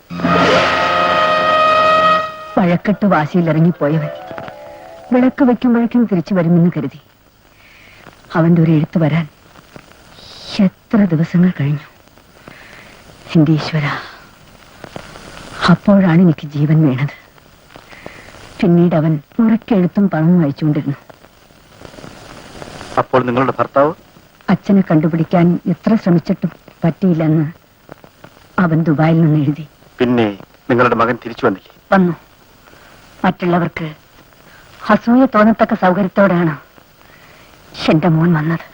Speaker 3: വഴക്കെട്ട് വാശിയിലിറങ്ങിപ്പോയവൻ വിളക്ക് വയ്ക്കുമ്പോഴേക്കും തിരിച്ചു വരുമെന്ന് കരുതി അവന്റെ ഒരു എഴുത്ത് വരാൻ എത്ര ദിവസങ്ങൾ കഴിഞ്ഞു. എന്റെ ഈശ്വര, അപ്പോഴാണ് എനിക്ക് ജീവൻ വീണത്. പിന്നീട് അവൻ ഉറക്കെഴുത്തും പണവും അയച്ചുകൊണ്ടിരുന്നു.
Speaker 2: അപ്പോൾ നിങ്ങളുടെ ഭർത്താവ്?
Speaker 3: അച്ഛനെ കണ്ടുപിടിക്കാൻ എത്ര ശ്രമിച്ചിട്ടും പറ്റിയില്ലെന്ന് അവൻ ദുബായിൽ നിന്ന് എഴുതി.
Speaker 2: പിന്നെ നിങ്ങളുടെ മകൻ തിരിച്ചു വന്നില്ലേ?
Speaker 3: വന്നു. മറ്റുള്ളവർക്ക് അസൂയ തോന്നത്തക്ക സൗകര്യത്തോടാണ് എന്റെ മോൻ വന്നത്.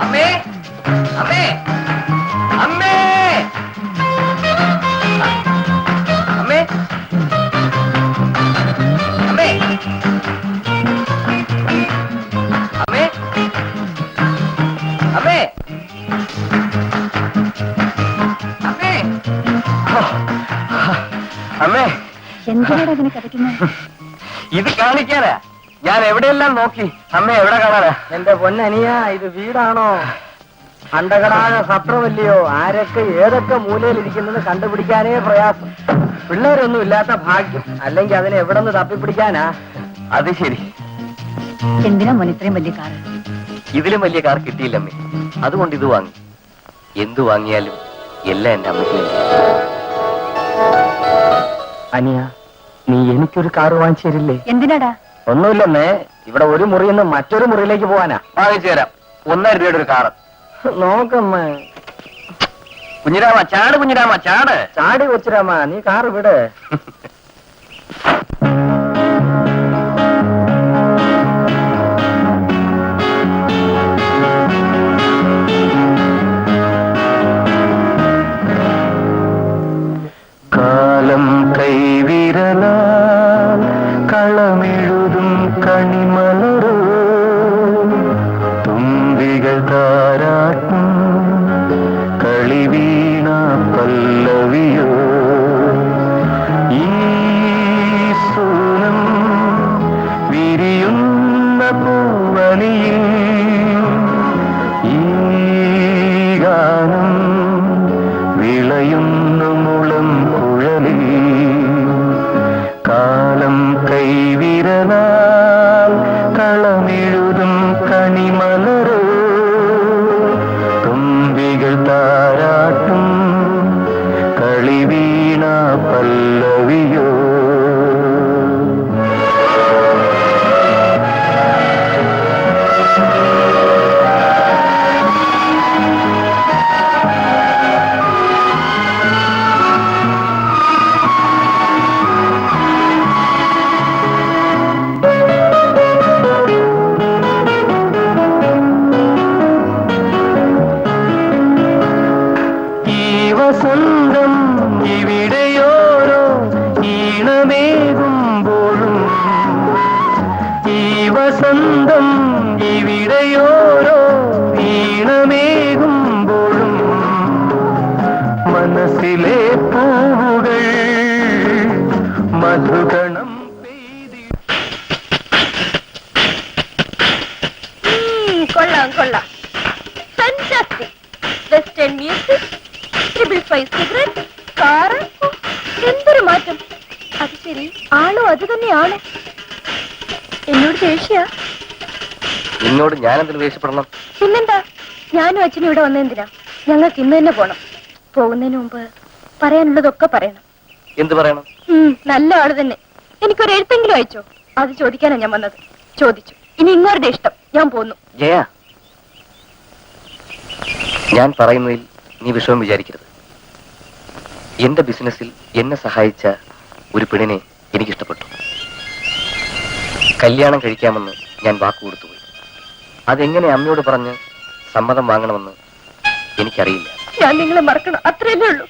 Speaker 5: അമ്മേ, അമ്മേ, അമ്മേ, അമ്മേ, അമ്മേ, അമ്മേ, അമ്മേ, അമ്മേ, അമ്മേ.
Speaker 3: എന്തിനാണ് അതിനെ കഥയ്ക്കുന്നത്?
Speaker 5: ഇത് കാണിക്കാനാ. ഞാൻ എവിടെയെല്ലാം നോക്കി, അമ്മ എവിടെ കാണാനാ?
Speaker 1: എന്റെ പൊന്നനിയ, ഇത് വീടാണോ അണ്ടകടാക സത്രമല്ലയോ? ആരൊക്കെ ഏതൊക്കെ മൂലയിലിരിക്കുന്നത് കണ്ടുപിടിക്കാനേ പ്രയാസം. പിള്ളേരൊന്നും ഇല്ലാത്ത ഭാഗ്യം, അല്ലെങ്കിൽ അതിനെ എവിടെ നിന്ന് തപ്പിപ്പിടിക്കാനാ?
Speaker 5: അത് ശരി.
Speaker 3: എന്തിനാ മോൻ ഇത്രയും വലിയ കാറ്?
Speaker 5: ഇതിലും വലിയ കാർ കിട്ടിയില്ലമ്മേ, അതുകൊണ്ട് ഇത് വാങ്ങി. എന്തു വാങ്ങിയാലും എല്ലാം എന്റെ അമ്മയ്ക്ക് വേണ്ടി.
Speaker 1: അനിയ, നീ എനിക്കൊരു കാറ് വാങ്ങിച്ചു തരില്ലേ?
Speaker 3: എന്തിനാടാ?
Speaker 1: ഒന്നുമില്ലെന്നേ, ഇവിടെ ഒരു മുറിയിൽ നിന്ന് മറ്റൊരു മുറിയിലേക്ക് പോവാനാ.
Speaker 5: വാങ്ങിച്ചു തരാം. 1,000 രൂപയുടെ ഒരു കാറ്.
Speaker 1: നോക്കമ്മേ.
Speaker 5: കുഞ്ഞിരാമ ചാട്, കുഞ്ഞിരാമ ചാട്.
Speaker 1: ചാടി വെച്ചിരാമ, നീ കാറ് വിട്.
Speaker 8: കാലം കൈവിരലാൽ കളമെഴുതും കണിമലരോ, തുമ്പികൾ താരാട്ടും കളിവീണ പല്ലവിയോ, ഈ സൂനം വിരിയുന്ന പൂവനിയിൽ ഈ ഗാനം വിളയുന്നു മുളം കുഴലിൽ. കാലം കൈവിരലാൽ കളമെഴുതും കണിമലരോ, തുമ്പികൾ താരാട്ടും കളിവീണ പല്ലവിയോ. വസന്തം ഇവിടെയോരോ ഈണമേകുമ്പോഴും, ഈ വസന്തം ഇവിടെയോരോ ഈണമേകുമ്പോഴും, മനസ്സിലെ പൂവുകൾ മധുഗണം പെയ്തി.
Speaker 9: കൊള്ളാം കൊള്ളാം, സിഗരറ്റ്, കാറ്, എന്തൊരു മാറ്റം. അത് ശരി, ആളും അത് തന്നെയാണ്. എന്നോട് ദേഷ്യ?
Speaker 1: നിന്നോട് ഞാനെന്തിനു ദേഷ്യപ്പെടണം?
Speaker 9: പിന്നെന്താ, ഞാനും അച്ഛനും ഇവിടെ വന്നെന്തിനാ? ഞങ്ങൾക്ക് ഇന്ന് തന്നെ പോണം. പോകുന്നതിന് മുമ്പ് പറയാനുള്ളതൊക്കെ പറയണം.
Speaker 1: എന്ത് പറയണം?
Speaker 9: നല്ല ആള് തന്നെ. എനിക്കൊരു എഴുത്തെങ്കിലും അയച്ചോ? അത് ചോദിക്കാനാ ഞാൻ വന്നത്. ചോദിച്ചു. ഇനി ഇങ്ങോരുടെ ഇഷ്ടം. ഞാൻ പോന്നു.
Speaker 1: ജയ, ഞാൻ പറയുന്നതിൽ നീ വിഷമം വിചാരിക്കരുത്. എന്റെ ബിസിനസ്സിൽ എന്നെ സഹായിച്ച ഒരു പെണ്ണിനെ എനിക്കിഷ്ടപ്പെട്ടു. കല്യാണം കഴിക്കാമെന്ന് ഞാൻ വാക്കുകൊടുത്തുപോയി. അതെങ്ങനെ അമ്മയോട് പറഞ്ഞ് സമ്മതം വാങ്ങണമെന്ന് എനിക്കറിയില്ല.
Speaker 9: ഞാൻ നിങ്ങളെ മറക്കണം, അത്രയല്ലേ ഉള്ളൂ.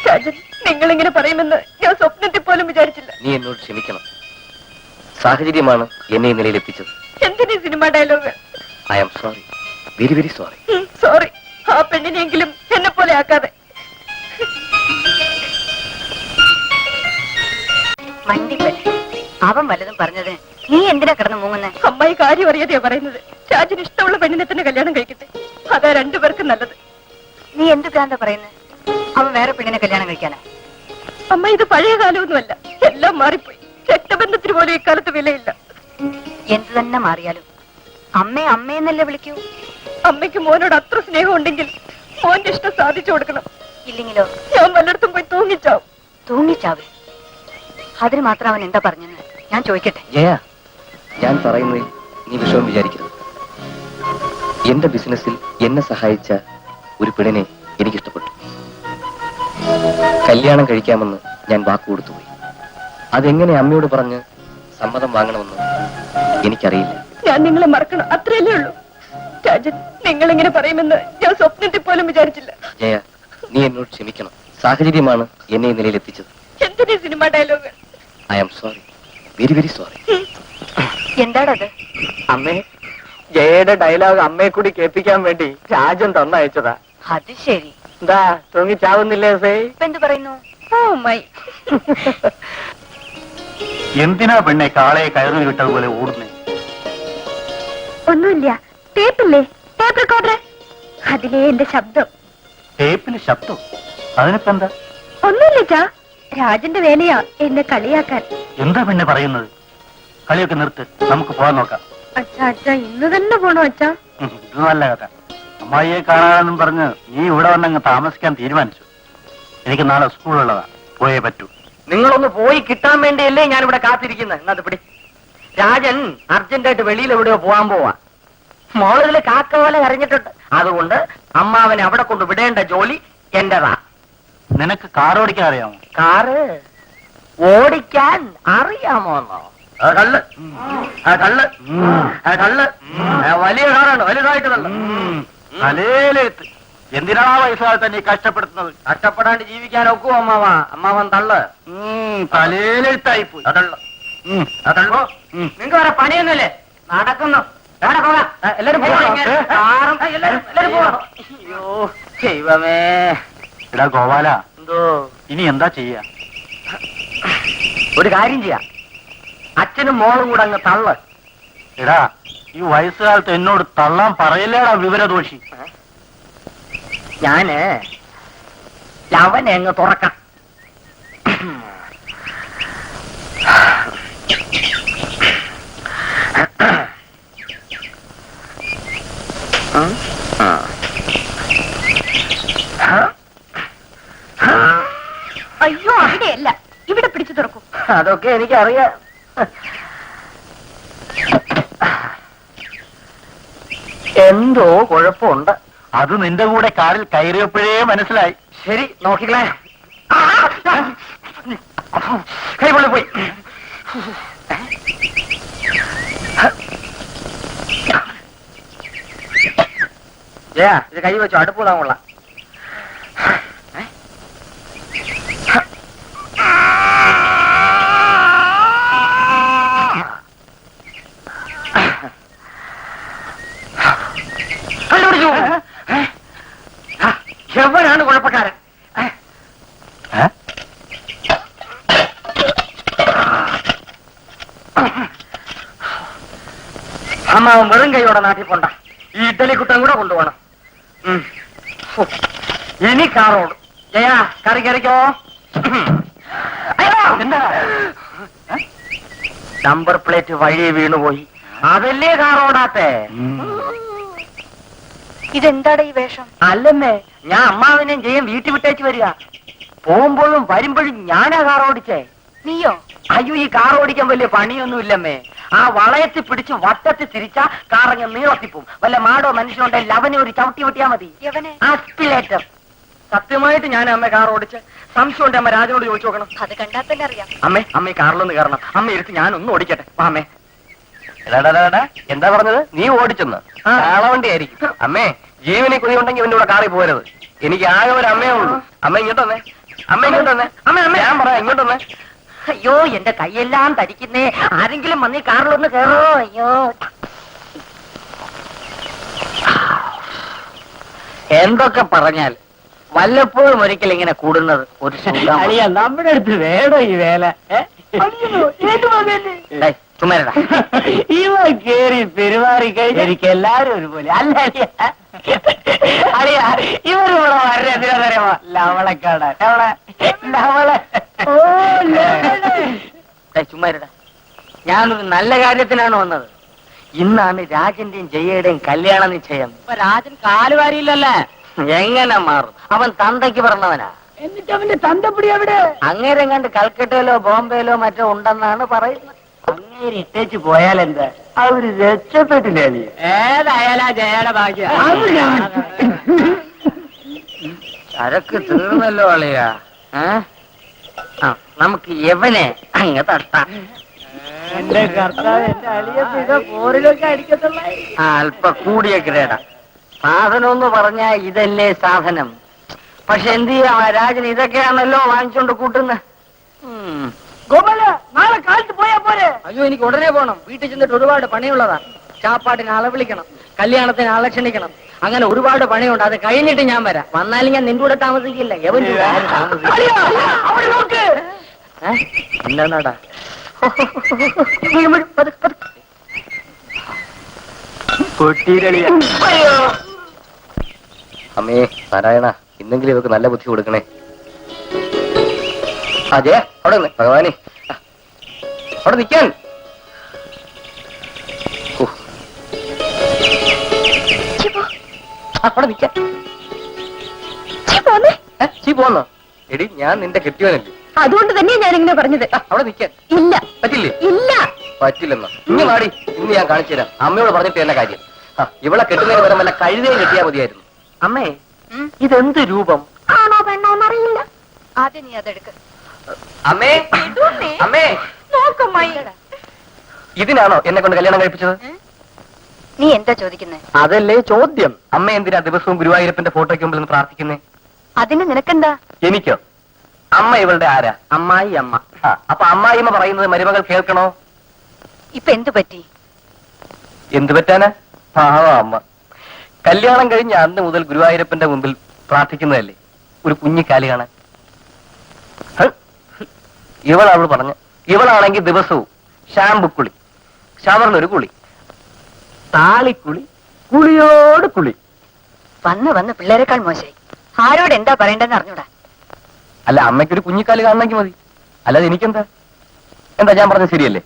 Speaker 9: രാജൻ, നിങ്ങളിങ്ങനെ പറയുമെന്ന് ഞാൻ സ്വപ്നത്തിൽ പോലും വിചാരിച്ചില്ല.
Speaker 1: നീ എന്നോട് ക്ഷമിക്കണം. സാഹചര്യമാണ് എന്നെ ഈ നിലയിലെത്തിച്ചത്.
Speaker 9: എന്തിനീ cinema dialogue?
Speaker 1: I am sorry, very very sorry.
Speaker 9: Sorry. ആ പെണ്ണിനെങ്കിലും എന്നെ പോലെ ആക്കാതെ.
Speaker 3: അവൻ വല്ലതും പറഞ്ഞത് നീ എന്തിനാ കിടന്ന് മൂങ്ങുന്നെ?
Speaker 9: അമ്മായി കാര്യം അറിയാതെയാ പറയുന്നത്. രാജന് ഇഷ്ടമുള്ള പെണ്ണിനെ തന്നെ കല്യാണം കഴിക്കട്ടെ. അതാ രണ്ടുപേർക്കും നല്ലത്.
Speaker 3: നീ എന്ത് ഭ്രാന്താ പറയുന്നത്? അവൻ വേറെ പെണ്ണിനെ കല്യാണം കഴിക്കാനാ?
Speaker 9: അമ്മ, ഇത് പഴയ കാലമൊന്നുമല്ല. എല്ലാം മാറിപ്പോയി. രക്തബന്ധത്തിന് പോലും ഇക്കാലത്ത് വിലയില്ല.
Speaker 3: എന്ത് തന്നെ മാറിയാലും അമ്മയെ അമ്മയെന്നല്ലേ വിളിക്കൂ.
Speaker 9: അമ്മയ്ക്ക് മോനോട് അത്ര സ്നേഹം ഉണ്ടെങ്കിൽ മോന്റെ ഇഷ്ടം സാധിച്ചു കൊടുക്കണം.
Speaker 3: ഇല്ലെങ്കിലോ
Speaker 9: ഞാൻ വല്ലയിടത്തും പോയി തൂങ്ങിച്ചാവും.
Speaker 3: തൂങ്ങിച്ചാവേ? അതിന് മാത്രം അവൻ എന്താ പറഞ്ഞെന്ന് ഞാൻ ചോദിക്കട്ടെ?
Speaker 1: ജയ, ഞാൻ പറയുന്നതിൽ നീ വിഷമം വിചാരിക്കരുത്. എന്റെ ബിസിനസ്സിൽ എന്നെ സഹായിച്ച ഒരു പെണ്ണിനെ എനിക്കിഷ്ടപ്പെട്ടു. കല്യാണം കഴിക്കാമെന്ന് ഞാൻ വാക്കുകൊടുത്തുപോയി. അതെങ്ങനെ അമ്മയോട് പറഞ്ഞ് സമ്മതം വാങ്ങണമെന്ന് എനിക്കറിയില്ല.
Speaker 9: ഞാൻ നിങ്ങളെ മറക്കണം, അത്രയല്ലേ ഉള്ളൂ. രാജൻ, നിങ്ങളിങ്ങനെ പറയുമെന്ന് ഞാൻ സ്വപ്നത്തിൽ പോലും വിചാരിച്ചില്ല.
Speaker 1: ജയ, നീ എന്നോട് ക്ഷമിക്കണം. സാഹചര്യമാണ് എന്നെ ഈ നിലയിലെത്തിച്ചത്.
Speaker 9: എന്തിനീ cinema dialogue?
Speaker 1: I am sorry, very very sorry.
Speaker 3: എന്താടത്?
Speaker 1: അമ്മേ, ജയയുടെ ഡയലോഗ് അമ്മയെ കൂടി കേൾപ്പിക്കാൻ വേണ്ടി രാജൻ തന്നയച്ചതാ.
Speaker 3: അത് ശരി.
Speaker 1: എന്താ തൂങ്ങിച്ചാവുന്നില്ലേ സേ?
Speaker 3: ഇപ്പൊ എന്ത് പറയുന്നു?
Speaker 9: Oh my.
Speaker 4: എന്തിനാ പെണ്ണെ കാളയെ കയറി വിട്ടതുപോലെ ഓടുന്നേ?
Speaker 9: ഒന്നുമില്ല. ടേപ്പില്ലേ, ടേപ്പ് റെക്കോർഡർ, അതിലേ എന്റെ ശബ്ദം.
Speaker 4: ടേപ്പിന് ശബ്ദം? അതിനിപ്പോ എന്താ?
Speaker 9: ഒന്നുമില്ല. രാജന്റെ വേലയാ എന്നെ കളിയാക്കാൻ.
Speaker 4: എന്താ പെണ്ണെ പറയുന്നത്? കളിയൊക്കെ നിർത്ത്, നമുക്ക് പോകാൻ നോക്കാം.
Speaker 9: അച്ഛാ, അച്ഛാ, ഇന്ന് തന്നെ പോണോ അച്ഛാ?
Speaker 4: ഇത് നല്ല കഥ. അമ്മായിയെ കാണാനെന്നും പറഞ്ഞ് നീ ഇവിടെ വന്നങ്ങ് താമസിക്കാൻ തീരുമാനിച്ചു. എനിക്ക് നാളെ സ്കൂളുള്ളതാ, പോയേ പറ്റൂ.
Speaker 1: നിങ്ങളൊന്ന് പോയി കിട്ടാൻ വേണ്ടിയല്ലേ ഞാനിവിടെ കാത്തിരിക്കുന്നത്. എന്നത് പിടി. രാജൻ അർജന്റായിട്ട് വെളിയിൽ എവിടെയോ പോവാൻ പോവാ. മോളില് കാക്ക പോലെ കരഞ്ഞിട്ടുണ്ട്. അതുകൊണ്ട് അമ്മാവനെ അവിടെ കൊണ്ട് വിടേണ്ട ജോലി എന്റേതാ.
Speaker 4: നിനക്ക് കാർ ഓടിക്കാൻ അറിയാമോ?
Speaker 1: കാറ് ഓടിക്കാൻ അറിയാമോന്നോ? കള്ള്, കള്ള്, കള്ള്. വലിയ കാറാണ്, വലുതായിട്ട് കള്ള്.
Speaker 4: തലേലെത്ത്. എന്തിനാ വയസ്സുകാലത്ത് തന്നെ കഷ്ടപ്പെടുത്തുന്നത്?
Speaker 1: കഷ്ടപ്പെടാണ്ട് ജീവിക്കാൻ ഒക്കുവോ അമ്മാവ? അമ്മാവൻ തള്ള്.
Speaker 4: തലേലെഴുത്തായി പോയി.
Speaker 1: അതള്ളു. അതള്ളു. നിങ്ങക്ക് വേറെ പണിയൊന്നുമില്ലേ? നടക്കുന്നു. വേറെ പോകാം. എല്ലാരും പോകാം. എല്ലാരും പോകാം. അയ്യോ ദൈവമേ.
Speaker 4: എടാ ഗോപാല,
Speaker 1: എന്തോ?
Speaker 4: ഇനി എന്താ ചെയ്യാ?
Speaker 1: ഒരു കാര്യം ചെയ്യാം. അച്ഛനും മോളും കൂടെ അങ്ങ് തള്ള്.
Speaker 4: എടാ, ഈ വയസ്സുകാലത്ത് എന്നോട് തള്ളാൻ പറയല്ലേടാ വിവരദോഷി.
Speaker 1: ഞാന് ലവനെ അങ്ങ് തുറക്കാം.
Speaker 9: അയ്യോ, അവിടെയല്ല, ഇവിടെ പിടിച്ചു തുറക്കൂ.
Speaker 1: അതൊക്കെ എനിക്കറിയാം. എന്തോ കുഴപ്പമുണ്ട്.
Speaker 4: അത് നിന്റെ കൂടെ കാറിൽ കയറിയപ്പോഴേ മനസ്സിലായി.
Speaker 1: ശരി, നോക്കിക്കളെ. കൈ പൊള്ളി പോയി. ഇത് കൈ വെച്ചോ, അടുപ്പ് കൂടാൻ കൊള്ളാം. എവനാണ് കുഴപ്പക്കാരൻ? അമ്മാവൻ വെറും കൈയോടെ നാട്ടിൽ പോണ്ട. ഈ ഇഡ്ഡലി കുട്ടം കൂടെ കൊണ്ടുപോകണം. ഇനി കാറോട് ജയ കറി കറിക്കോ. എന്താ നമ്പർ പ്ലേറ്റ് വഴി വീണുപോയി. അതല്ലേ കാർ ഓടാത്തെ?
Speaker 9: ഇതെന്താടാ ഈ വേഷം?
Speaker 1: അല്ലെന്നേ, ഞാൻ അമ്മാവിനെയും ജയം വീട്ടിൽ വിട്ടേച്ച് വരിക. പോകുമ്പോഴും വരുമ്പോഴും ഞാനാ കാർ ഓടിച്ചേ.
Speaker 9: നീയോ?
Speaker 1: അയ്യോ, ഈ കാർ ഓടിക്കാൻ വലിയ പണിയൊന്നുമില്ലമ്മേ. ആ വളയത്തിൽ പിടിച്ച് വട്ടത്തിൽ തിരിച്ചാ കാറങ്ങ് നീളത്തിപ്പോവും. വല്ല മാടോ മനുഷ്യനുണ്ടെ ലവനെ ഒരു ചവിട്ടി വെട്ടിയാ മതി. ആസ്പിലേറ്റർ. സത്യമായിട്ട് ഞാൻ അമ്മ കാർ ഓടിച്ച്. സംശയം ഉണ്ട് അമ്മ, രാജനോട് ചോദിച്ചു നോക്കണം.
Speaker 9: അത് കണ്ടാൽ തന്നെ അറിയാം.
Speaker 1: അമ്മ കാറിലൊന്ന് കയറണം. അമ്മ ഇരുത്തി ഞാനൊന്ന് ഓടിക്കട്ടെ. അമ്മേ. എന്താ പറഞ്ഞത്? നീ ഓടിച്ചെന്ന്? കാളവണ്ടി ആയിരിക്കും. അമ്മേ, ജീവനെ കൊതി ഉണ്ടെങ്കിൽ ഇവന്റെ കൂടെ കാറിൽ പോരുത്. എനിക്ക് ആകെ ഒരു അമ്മയേ ഉള്ളൂ. അമ്മ ഇങ്ങോട്ടൊന്നേ. അമ്മ ഇങ്ങോട്ടൊന്നേ. അമ്മ ഞാൻ പറയാം, ഇങ്ങോട്ടൊന്നേ. അയ്യോ, എന്റെ കൈയെല്ലാം തരിക്കുന്നേ. ആരെങ്കിലും വന്നീ കാറിലൊന്ന് കയറോ? അയ്യോ, എന്തൊക്കെ പറഞ്ഞാൽ വല്ലപ്പോഴും ഒരിക്കൽ ഇങ്ങനെ കൂടുന്നത് ഒരു നമ്മുടെ അടുത്ത് വേണോ ഈ വേല? ചുമരടാ. ഇവ കേറി പെരുമാറി കഴിഞ്ഞാൽ എനിക്ക് എല്ലാരും ഒരുപോലെ. അല്ല അളിയാ, ഇവരിവിടെ വരോ ലവളെ കാണാൻ. ലവളെ ചുമരടാ. ഞാനൊരു നല്ല കാര്യത്തിനാണ് വന്നത്. ഇന്നാണ് രാജന്റെയും ജയയുടെയും കല്യാണ നിശ്ചയം. രാജൻ കാലുവാരിയില്ലല്ലേ? എങ്ങനെ മാറും? അവൻ തന്തയ്ക്ക് പറഞ്ഞവനാ.
Speaker 6: എന്നിട്ട് അവന്റെ തന്തപ്പിടി എവിടെ?
Speaker 1: അങ്ങേരെ കണ്ട് കൽക്കട്ടയിലോ ബോംബെയിലോ മറ്റോ ഉണ്ടെന്നാണ് പറയുന്നത്. അങ്ങേര് ഇട്ടേച്ച് പോയാൽ എന്താ? അവര് രക്ഷപ്പെട്ടില്ലേ? ഏതായാലാ ജയയുടെ ഭാഗ്യ. ചരക്ക് തീർന്നല്ലോ അളിയാ. നമുക്ക് എവനെ അങ്ങ് തട്ടാം. എന്റെ കർത്താവ്, എന്റെ അളിയ പോരിലൊക്കെ അടിക്കത്തുള്ള അല്പ കൂടിയ ഗ്രേഡ. സാധനം എന്ന് പറഞ്ഞാ ഇതല്ലേ സാധനം. പക്ഷെ എന്ത് ചെയ്യാ, രാജൻ ഇതൊക്കെയാണല്ലോ വാങ്ങിച്ചോണ്ട് കൂട്ടുന്നത്.
Speaker 6: ഗോപാല, നാളെ കാലത്ത് പോയാ പോരെ?
Speaker 1: അയ്യോ, എനിക്ക് ഉടനെ പോകണം. വീട്ടിൽ ചെന്നിട്ട് ഒരുപാട് പണിയുള്ളതാ. ചാപ്പാട്ടിന് ആളെ വിളിക്കണം, കല്യാണത്തിന് ആളെ ക്ഷണിക്കണം. അങ്ങനെ ഒരുപാട് പണിയുണ്ട്. അത് കഴിഞ്ഞിട്ട് ഞാൻ വരാം. വന്നാലും ഞാൻ നിന്റെ കൂടെ താമസിക്കില്ല. എന്താടാ? അമ്മേ നാരായണ, ഇന്നെങ്കിലും ഇവർക്ക് നല്ല ബുദ്ധി കൊടുക്കണേ. അജയ, അവിടെ നിന്ന് ഭഗവാനെ, അവിടെ നിൽക്കാൻ. അവിടെ നിൽക്കാൻ. പോന്നോ? എടി, ഞാൻ നിന്റെ കെട്ടിയോനല്ലേ?
Speaker 9: അതുകൊണ്ട് തന്നെ ഞാൻ ഇങ്ങനെ പറഞ്ഞത്.
Speaker 1: അവിടെ നിൽക്കാൻ
Speaker 9: ഇല്ല.
Speaker 1: പറ്റില്ലേ?
Speaker 9: ഇല്ല,
Speaker 1: പറ്റില്ലെന്നോ? ഇനി വാടി, ഇന്ന് ഞാൻ കാണിച്ചു തരാം. അമ്മയോട് പറഞ്ഞിട്ട് തന്നെ കാര്യം. ഇവളെ കെട്ടുന്നതിന് വരെ വല്ല കഴുതയും കെട്ടിയാൽ മതിയായിരുന്നു. അമ്മേ, ഇതെന്ത് രൂപം?
Speaker 9: ആണോ പെണ്ണോ എന്നറിയില്ല. ആദ്യം നീ അതെടുക്ക.
Speaker 1: അമ്മേ, അമ്മേ, ഇതിനാണോ എന്നെ കൊണ്ട് കല്യാണം കഴിപ്പിച്ചത്?
Speaker 9: നീ എന്താ ചോദിക്കുന്നേ?
Speaker 1: അതല്ലേ ചോദ്യം. അമ്മ എന്തിനാ ദിവസവും ഗുരുവായൂരപ്പന്റെ ഫോട്ടോയ്ക്ക് മുമ്പിൽ നിന്ന് പ്രാർത്ഥിക്കുന്നേ?
Speaker 9: അതിന് നിനക്കെന്താ?
Speaker 1: എനിക്കോ? അമ്മ ഇവളുടെ ആരാ? അമ്മായി അമ്മ. അപ്പൊ അമ്മായിമ്മ പറയുന്നത് മരുമകൾ കേൾക്കണോ?
Speaker 9: ഇപ്പൊ എന്തു പറ്റി?
Speaker 1: എന്തു പറ്റാനാ? പാവ അമ്മ. കല്യാണം കഴിഞ്ഞ അന്ന് മുതൽ ഗുരുവായൂരപ്പന്റെ മുമ്പിൽ പ്രാർത്ഥിക്കുന്നതല്ലേ ഒരു കുഞ്ഞിക്കാലി കാണാൻ. അവൾ പറഞ്ഞു, ഇവളാണെങ്കിൽ ദിവസവും ഷാമ്പുക്കുളി, ഷവറിനൊരു കുളി, താളിക്കുളി, കുളിയോട് കുളി.
Speaker 9: വന്ന് പിള്ളേരെക്കാൾ മോശമായി. ആരോട് എന്താ പറയണ്ടെന്ന് അറിഞ്ഞൂടാ.
Speaker 1: അല്ല, അമ്മയ്ക്കൊരു കുഞ്ഞിക്കാല് കാണണമെങ്കിൽ മതി. അല്ലാതെ എനിക്കെന്താ? എന്താ ഞാൻ പറഞ്ഞത് ശരിയല്ലേ?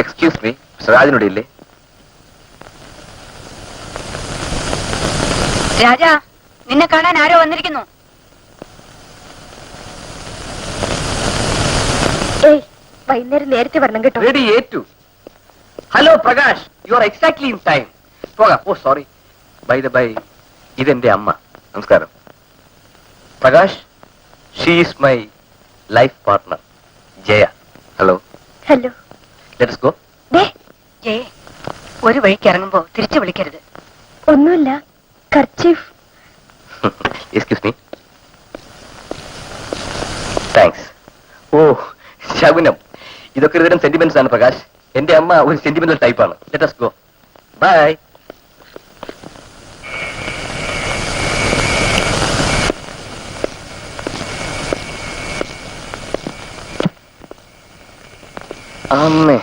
Speaker 5: എക്സ്ക്യൂസ് മീ, രാജനോട് ഇല്ലേ?
Speaker 3: രാജാ, നിന്നെ കാണാൻ ആരോ വന്നിരിക്കുന്നു.
Speaker 9: ഏയ് വൈകുന്നേരം നേരത്തെ വരണം കേട്ടോ.
Speaker 5: റെഡി ഏറ്റു. Hello Prakash, you are exactly in time. പോകാം. Oh sorry. By the by, ഇതെന്റെ അമ്മ. നമസ്കാരം. Prakash, she is my life partner Jaya. Hello.
Speaker 9: Hello.
Speaker 5: Let's go.
Speaker 3: ജയേ, ഒരു വഴിക്ക് ഇറങ്ങുമ്പോ തിരിച്ചു വിളിക്കരുത്.
Speaker 9: ഒന്നുമില്ല, kerchief.
Speaker 5: Excuse me. Thanks. Oh ശകുനം, ഇതൊക്കെ ഒരുതരം സെന്റിമെന്റ്സ് ആണ് പ്രകാശ്. എന്റെ അമ്മ ഒരു സെന്റിമെന്റൽ ടൈപ്പാണ്. Let us go. ബൈ. അമ്മേ,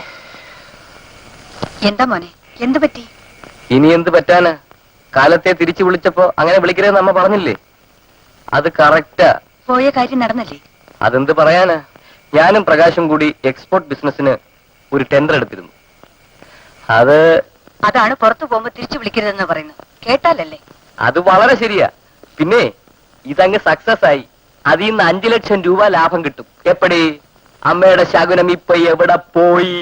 Speaker 3: എന്താ മോനെ, എന്തു പറ്റി?
Speaker 5: ഇനി എന്ത് പറ്റാന്? കാലത്തെ തിരിച്ചു വിളിച്ചപ്പോ അങ്ങനെ വിളിക്കരുതെന്ന് അമ്മ പറഞ്ഞില്ലേ? അത് കറക്റ്റാ.
Speaker 3: പോയ കാര്യം നടന്നല്ലേ?
Speaker 5: അതെന്ത് പറയാനാ, ഞാനും പ്രകാശും കൂടി എക്സ്പോർട്ട് ബിസിനസിന് ഒരു ടെൻഡർ എടുത്തിരുന്നു.
Speaker 3: അതാണ് പുറത്തു പോകുമ്പോ തിരിച്ചു വിളിക്കരുതെന്ന് പറയുന്നത്. കേട്ടാലല്ലേ?
Speaker 5: അത് വളരെ ശരിയാ. പിന്നെ ഇതങ്ങ് സക്സസ് ആയി. അതിൽ നിന്ന് 5 ലക്ഷം രൂപ ലാഭം കിട്ടും. എപ്പടി? അമ്മയുടെ ശകുനം ഇപ്പൊ എവിടെ പോയി?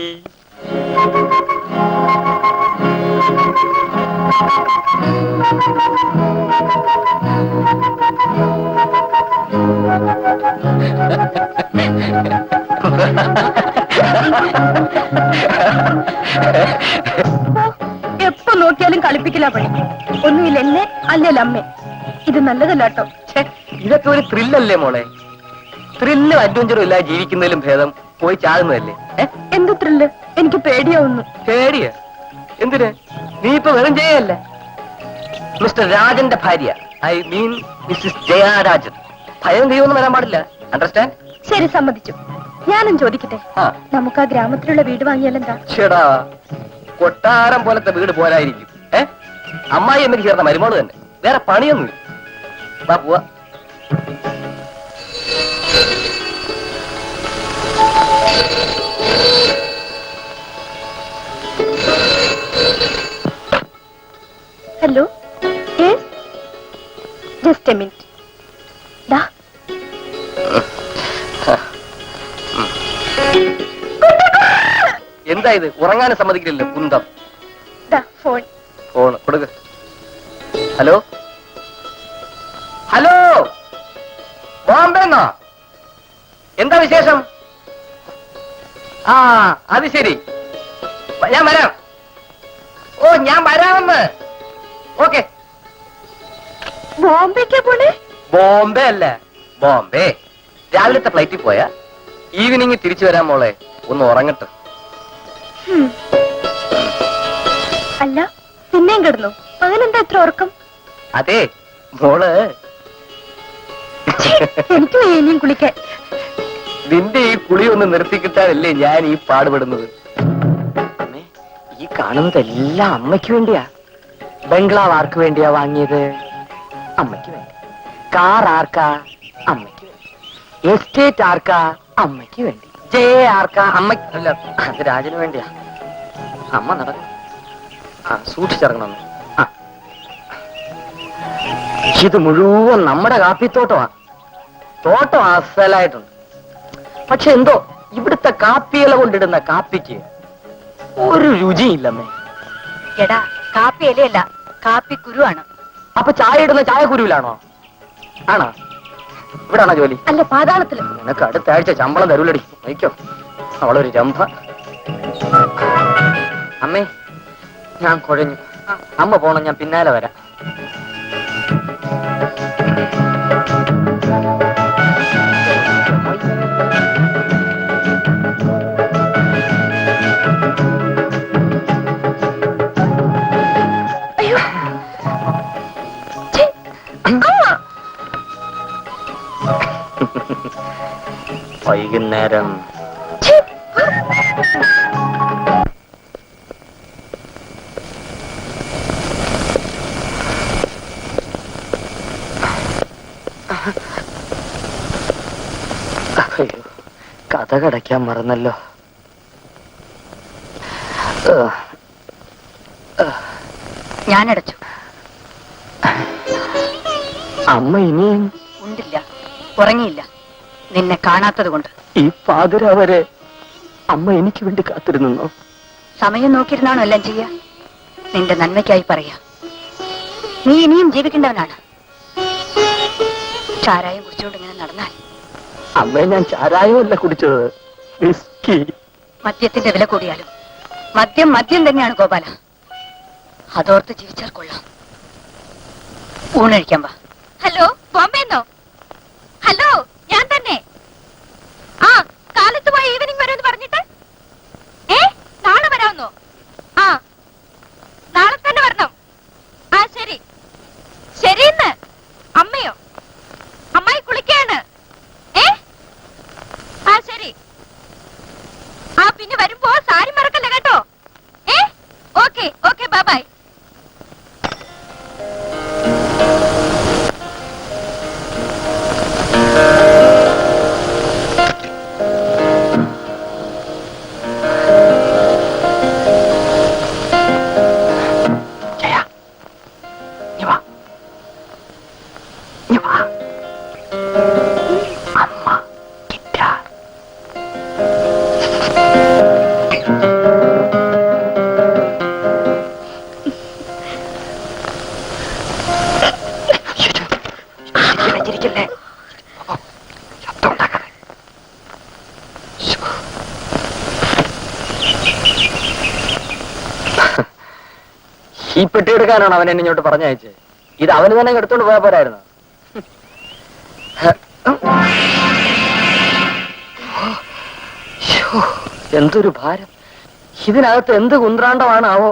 Speaker 9: എപ്പോ നോക്കിയാലും കളിപ്പിക്കില്ല പണി. ഒന്നുമില്ല എന്നെ, അല്ലല്ല അമ്മേ. ഇത് നല്ലതല്ല കേട്ടോ.
Speaker 5: ഛെ, ഇതൊക്കെ ഒരു ത്രില്ലല്ലേ മോളെ? ത്രില്ലും അഡ്വഞ്ചറും ഇല്ല ജീവിക്കുന്നതിലും ഭേദം പോയി ചാകുന്നതല്ലേ?
Speaker 9: എന്ത് ത്രില്ല്? എനിക്ക് പേടിയാവുന്നു.
Speaker 5: പേടിയ? എന്തിന്? നീ ഇപ്പൊ വെറും ജയല്ല, മിസ്റ്റർ രാജന്റെ ഭാര്യ. I mean Mrs Jayarajan. ഭയം ദൈവമൊന്നും വരാൻ പാടില്ല. അണ്ടർസ്റ്റാൻഡ്?
Speaker 9: ശരി, സമ്മതിച്ചു. ഞാനും ചോദിക്കട്ടെ,
Speaker 5: ആ.
Speaker 9: നമുക്ക് ആ ഗ്രാമത്തിലുള്ള വീട് വാങ്ങിയാലെന്താ?
Speaker 5: ചേടാ, കൊട്ടാരം പോലത്തെ വീട് പോരായിരിക്കും. അമ്മായി അമ്മയ്ക്ക് ചേർന്ന മരുമോള് തന്നെ. വേറെ പണിയൊന്നുമില്ല. വാ പോവാ.
Speaker 9: ഹലോ. Just a minute. ദാ
Speaker 5: എന്താ ഇത്? ഉറങ്ങാനും സമ്മതിക്കില്ലല്ലോ കുന്തം.
Speaker 9: ദാ ഫോൺ.
Speaker 5: ഫോണ് കൊടുക്ക്. ഹലോ ഹലോ, ബോംബെന്നോ? എന്താ വിശേഷം? ആ അത് ശരി, ഞാൻ വരാം. ഓ ഞാൻ വരാമെന്ന്. ഓക്കെ.
Speaker 9: ബോംബെക്കാ പോണേ?
Speaker 5: ബോംബെ അല്ല, ബോംബെ. രാവിലത്തെ ഫ്ലൈറ്റിൽ പോയാ ഈവനിങ് തിരിച്ചു വരാൻ മോളെ. ഒന്ന് ഉറങ്ങട്ടെ.
Speaker 9: അല്ല, പിന്നെയും കിടന്നു. അങ്ങനെന്താ എത്ര ഉറക്കം?
Speaker 5: അതെ മോള്,
Speaker 9: എനിക്ക് ഇനിയും കുളിക്കാൻ.
Speaker 5: നിന്റെ ഈ കുളി ഒന്ന് നിർത്തിക്കിട്ടാനല്ലേ ഞാൻ ഈ പാടുപെടുന്നത്. അമ്മേ, ഈ കാണുന്നതെല്ലാം അമ്മയ്ക്ക് വേണ്ടിയാ. ബംഗ്ലാവ് ആർക്ക് വേണ്ടിയാ വാങ്ങിയത്? അമ്മയ്ക്ക് വേണ്ടി. കാർ ആർക്കാ? അമ്മയ്ക്ക് വേണ്ടി. എസ്റ്റേറ്റ് ആർക്കാ? അമ്മയ്ക്ക് വേണ്ടി. ജയ ആർക്കാ? അമ്മയ്ക്ക് അല്ല, അത് രാജന് വേണ്ടിയാ. അമ്മ നടക്കും. സൂക്ഷിച്ചിറങ്ങണം. ഇത് മുഴുവൻ നമ്മുടെ കാപ്പിത്തോട്ടമാ. തോട്ടം അസലായിട്ടുണ്ട്. പക്ഷെ എന്തോ ഇവിടുത്തെ കാപ്പിയില കൊണ്ടിടുന്ന കാപ്പിക്ക് ഒരു രുചിയില്ലമ്മേ.
Speaker 3: എടാ, കാപ്പി ഇലയല്ല, കാപ്പി കുരുവാണ്.
Speaker 5: അപ്പൊ ചായ ഇടുന്ന ചായക്കുരുവിലാണോ? ആണോ? ഇവിടാണോ ജോലി?
Speaker 9: അല്ല, പാതാളത്തില്.
Speaker 5: നിനക്ക് അടുത്ത ആഴ്ച ശമ്പളം തരൂലടി. വയ്ക്കോ, അവളൊരു രംഭ. അമ്മേ, ഞാൻ കുഴഞ്ഞു. അമ്മ പോണം, ഞാൻ പിന്നാലെ വരാം.
Speaker 9: അയ്യോ, ഛെ, അമ്മ.
Speaker 5: വൈകുന്നേരം
Speaker 9: ഛെ.
Speaker 1: അയ്യോ, കഥ കടയ്ക്കാൻ മറന്നല്ലോ.
Speaker 3: ഞാനടച്ചു.
Speaker 1: അമ്മ ഇനിയും
Speaker 3: ഉണ്ടില്ല, ഉറങ്ങിയില്ല. നിന്നെ കാണാത്തത് കൊണ്ട്.
Speaker 1: ഈ പാതിര വരെ അമ്മ എനിക്ക് വേണ്ടി കാത്തിരുന്നോ?
Speaker 3: സമയം നോക്കിയിരുന്നാണോ എല്ലാം ചെയ്യാ? നിന്റെ നന്മയ്ക്കായി പറയാ. നീ ഇനിയും ജീവിക്കേണ്ടവനാണ്. ചാരായം കുടിച്ചുകൊണ്ട് ഇങ്ങനെ നടന്നാൽ.
Speaker 1: അമ്മയെ ഞാൻ ചാരായമല്ല കുടിച്ചത്, വിസ്കി.
Speaker 3: മദ്യത്തിന്റെ വില കൂടിയാലും മദ്യം മദ്യം തന്നെയാണ് ഗോപാല. അതോർത്ത് ജീവിച്ചാൽ കൊള്ളാം. ഊണഴിക്കാൻ വാ.
Speaker 9: ഹലോ, ബോംബെന്നോ? ഹലോ, ഞാൻ തന്നെ. ആ, കാലത്ത് പോയി ഈവനിങ് വരുമെന്ന് പറഞ്ഞിട്ട് നാളെ വരാമെന്നോ? ആ, നാളെ തന്നെ വരണം. ആ, ശരി ശരി. ഇന്ന് അമ്മയോ? അമ്മായി കുളിക്കാണ്. ആ, ശരി. ആ, പിന്നെ വരുമ്പോ സാരി മറക്കല്ല കേട്ടോ. Okay okay, bye bye.
Speaker 1: ഈ പെട്ടി എടുക്കാനാണ് അവൻ എന്നെ ഇങ്ങോട്ട് പറഞ്ഞയച്ചത്. ഇത് അവന് തന്നെ എടുത്തോണ്ട് പോയാ പോരായിരുന്നു. എന്തൊരു ഭാരം! ഇതിനകത്ത് എന്ത് കുന്ത്രാണ്ടമാണാവോ?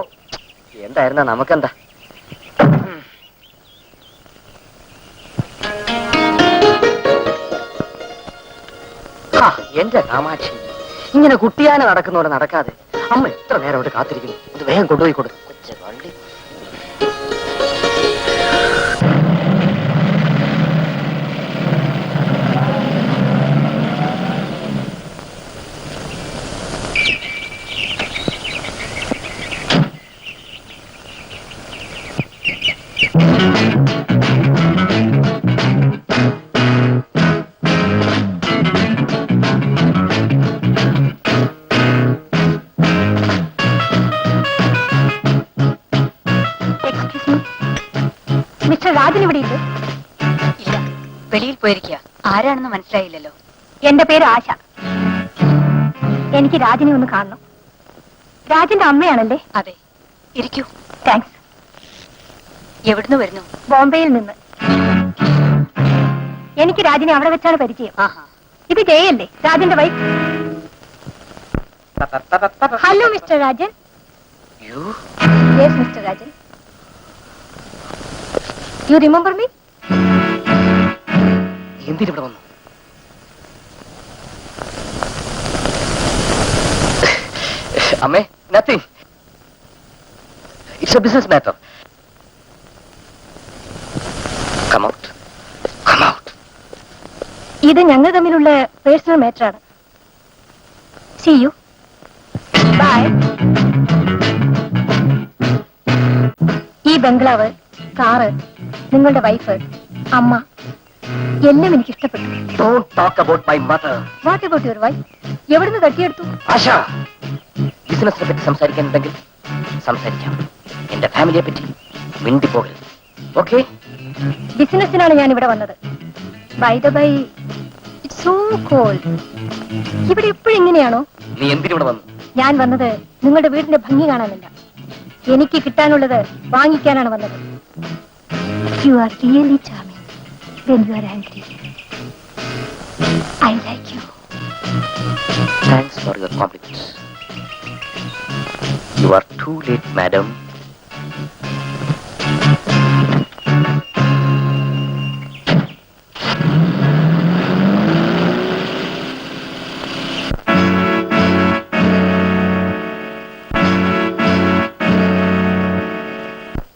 Speaker 1: എന്തായിരുന്ന നമുക്കെന്താ? എന്റെ കാമാക്ഷി, ഇങ്ങനെ കുട്ടിയാന നടക്കുന്ന പോലെ നടക്കാതെ അമ്മ എത്ര നേരം അവിടെ കാത്തിരിക്കുന്നു. ഇത് വേഗം കൊണ്ടുപോയി കൊടുക്കും. കൊച്ചു വള്ളി.
Speaker 9: മിസ്റ്റർ രാജൻ ഇവിടെ ഇല്ലേ?
Speaker 3: ഇല്ല, വെളിയിൽ പോയിരിക്കുക. ആരാണെന്ന് മനസ്സിലായില്ലല്ലോ.
Speaker 9: എന്റെ പേര് ആശ. എനിക്ക് രാജനെ ഒന്ന് കാണണം. രാജന്റെ അമ്മയാണല്ലേ?
Speaker 3: അതെ, ഇരിക്കൂ.
Speaker 9: താങ്ക്സ്.
Speaker 3: എവിടുന്ന് വരുന്നു?
Speaker 9: ബോംബെയിൽ നിന്ന്. എനിക്ക് രാജനെ അവിടെ വെച്ചാണ് പരിചയം.
Speaker 3: ആഹാ.
Speaker 9: ഇത് ജയല്ലേ, രാജന്റെ wife? Hello mister Rajan. Yes mister Rajan. You remember me?
Speaker 1: എന്തിനിവിടെ വന്നു? അമ്മേ, nothing. It's a business matter. Come out, come out.
Speaker 9: ഇത് ഞങ്ങൾ തമ്മിലുള്ള പേഴ്സണൽ മാറ്ററാണ്. See you. ബൈ. ഈ ബംഗ്ലാവ്, കാറ്, നിങ്ങളുടെ വൈഫ്, അമ്മ, എല്ലാം എനിക്ക് ഇഷ്ടപ്പെട്ടു.
Speaker 1: Don't talk about my mother.
Speaker 9: What about your wife? എവിടുന്ന് തട്ടിയെടുത്തു?
Speaker 1: ആശ, ബിസിനസിനെ പറ്റി സംസാരിക്കാനുണ്ടെങ്കിൽ സംസാരിക്കാം. എന്റെ ഫാമിലിയെ പറ്റി മിണ്ടി പോകരുത്. ഓക്കെ?
Speaker 9: ബിസിനസിനാണ് ഞാൻ ഇവിടെ വന്നത്. By the by, it's so cold. ഇവിടെ എപ്പോഴും ഇങ്ങനെയാണോ?
Speaker 1: നീ എന്തിനിവിടെ വന്നു?
Speaker 9: ഞാൻ വന്നത് നിങ്ങളുടെ വീടിന്റെ ഭംഗി കാണാനല്ല, എനിക്ക് കിട്ടാനുള്ളത് വാങ്ങിക്കാനാണ് വന്നത്. You are really charming when you are angry. I like you.
Speaker 1: Thanks for your compliments. You are too late, madam.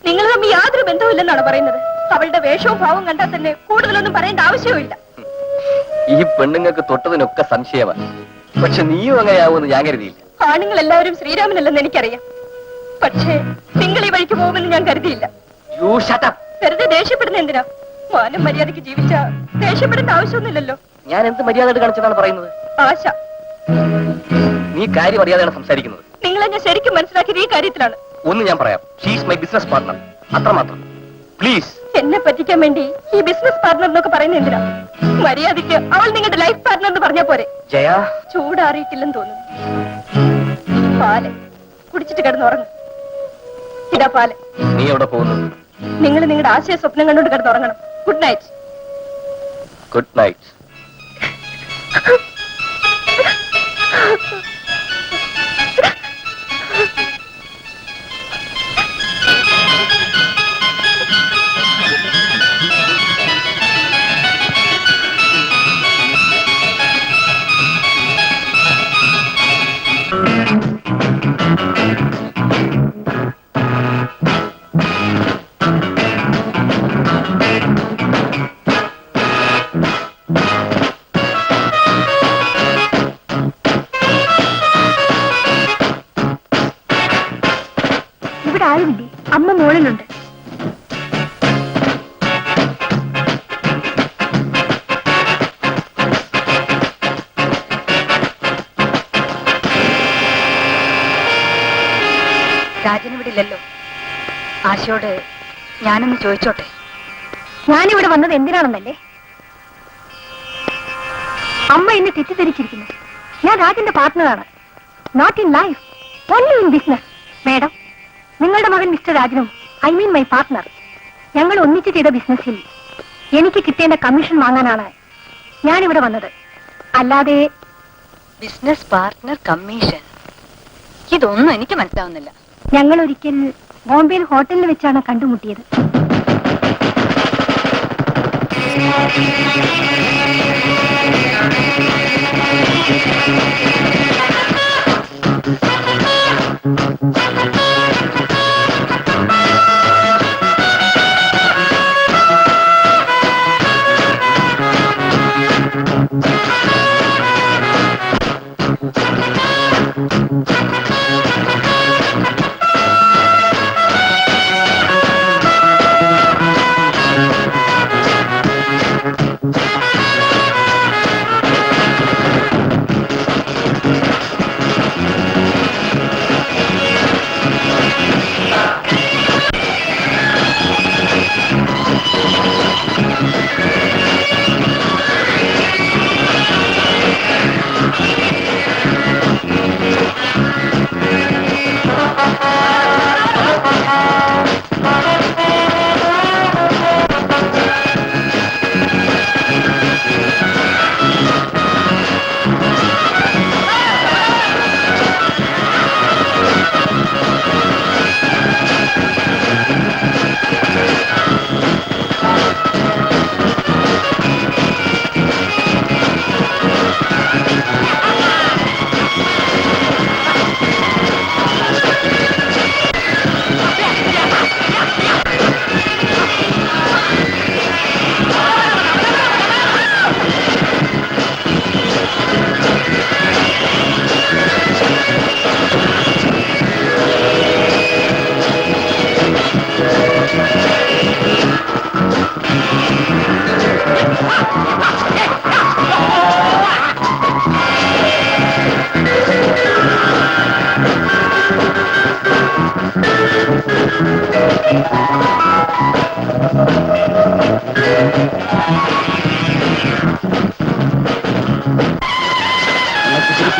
Speaker 9: നിങ്ങൾ തമ്മിൽ യാതൊരു ബന്ധവുമില്ലെന്നാണ് പറയുന്നത്. അവളുടെ വേഷവും ഭാവവും കണ്ടാൽ തന്നെ കൂടുതലൊന്നും പറയേണ്ട ആവശ്യവുമില്ല.
Speaker 5: ഈ പെണ്ണുങ്ങൾക്ക് തൊട്ടതിനൊക്കെ സംശയമാണ്. പക്ഷെ നീയും അങ്ങനെയാവുമെന്ന് ഞാൻ കരുതിയില്ല.
Speaker 9: ആണുങ്ങൾ എല്ലാവരും ശ്രീരാമനല്ലെന്ന് എനിക്കറിയാം. പക്ഷേ നിങ്ങൾ ഈ വഴിക്ക് പോകുമെന്ന് ഞാൻ കരുതിയില്ല.
Speaker 5: You shut up.
Speaker 9: വെറുതെ ദേഷ്യപ്പെടുന്ന എന്തിനാ? മാനം മര്യാദയ്ക്ക് ജീവിച്ച ദേഷ്യപ്പെടേണ്ട ആവശ്യമൊന്നുമില്ലല്ലോ.
Speaker 5: ഞാൻ എന്ത് മര്യാദ കാണിച്ചതാണ് പറയുന്നത്?
Speaker 9: ആശ,
Speaker 5: നീ കാര്യം അറിയാതെയാണ് സംസാരിക്കുന്നത്.
Speaker 9: നിങ്ങൾ എന്നെ ശരിക്കും മനസ്സിലാക്കിയത് ഈ കാര്യത്തിലാണ്.
Speaker 5: ഒന്ന് ഞാൻ പറയാം. ഷീസ് മൈ ബിസിനസ് പാർട്ണർ, അത്രമാത്രം. പ്ലീസ്.
Speaker 9: എന്നെ പറ്റിക്കാൻ വേണ്ടി ഈ ബിസിനസ് പാർട്ണർ എന്നൊക്കെ പറയുന്നത് എന്തിനാ? മര്യാദയ്ക്ക് അവൾ നിങ്ങളുടെ ലൈഫ് പാർട്ണർ എന്ന് പറഞ്ഞാ പോരെ.
Speaker 5: ജയ,
Speaker 9: ചൂടാറിയിട്ടില്ലെന്ന് തോന്നുന്നു. പാല് കുടിച്ചിട്ട് കിടന്നുറങ്ങും. ഇതാ പാല്.
Speaker 5: നീ എവിടെ പോകുന്നു?
Speaker 9: നിങ്ങൾ നിങ്ങളുടെ ആശയ സ്വപ്നം കണ്ടുകൊണ്ട് കിടന്നുറങ്ങണം. Good night.
Speaker 5: Good night.
Speaker 9: ഇവിടെ ആരുമില്ലേ? അമ്മ മോളിലുണ്ട്.
Speaker 3: രാജനിവിടെ ഇല്ലല്ലോ. ആശയോട് ഞാനൊന്ന് ചോദിച്ചോട്ടെ.
Speaker 9: ഞാനിവിടെ വന്നത് എന്തിനാണെന്നല്ലേ? അമ്മ എന്നെ തെറ്റിദ്ധരിച്ചിരിക്കുന്നു. ഞാൻ രാജന്റെ പാർട്ട്ണറാണ്. Not in life, only in business. Madam, നിങ്ങളുടെ മകൻ മിസ്റ്റർ രാജനും, ഐ മീൻ മൈ പാർട്ട്ണർ, ഞങ്ങൾ ഒന്നിച്ച് ചെയ്ത ബിസിനസ്സിൽ എനിക്ക് കിട്ടേണ്ട കമ്മീഷൻ വാങ്ങാനാണ് ഞാനിവിടെ വന്നത്. അല്ലാതെ
Speaker 3: ബിസിനസ് പാർട്ട്ണർ കമ്മീഷൻ, ഇതൊന്നും എനിക്ക് മനസ്സിലാവുന്നില്ല.
Speaker 9: ഞങ്ങൾ ഒരിക്കൽ ബോംബെയിൽ ഹോട്ടലിൽ വെച്ചാണ് കണ്ടുമുട്ടിയത്.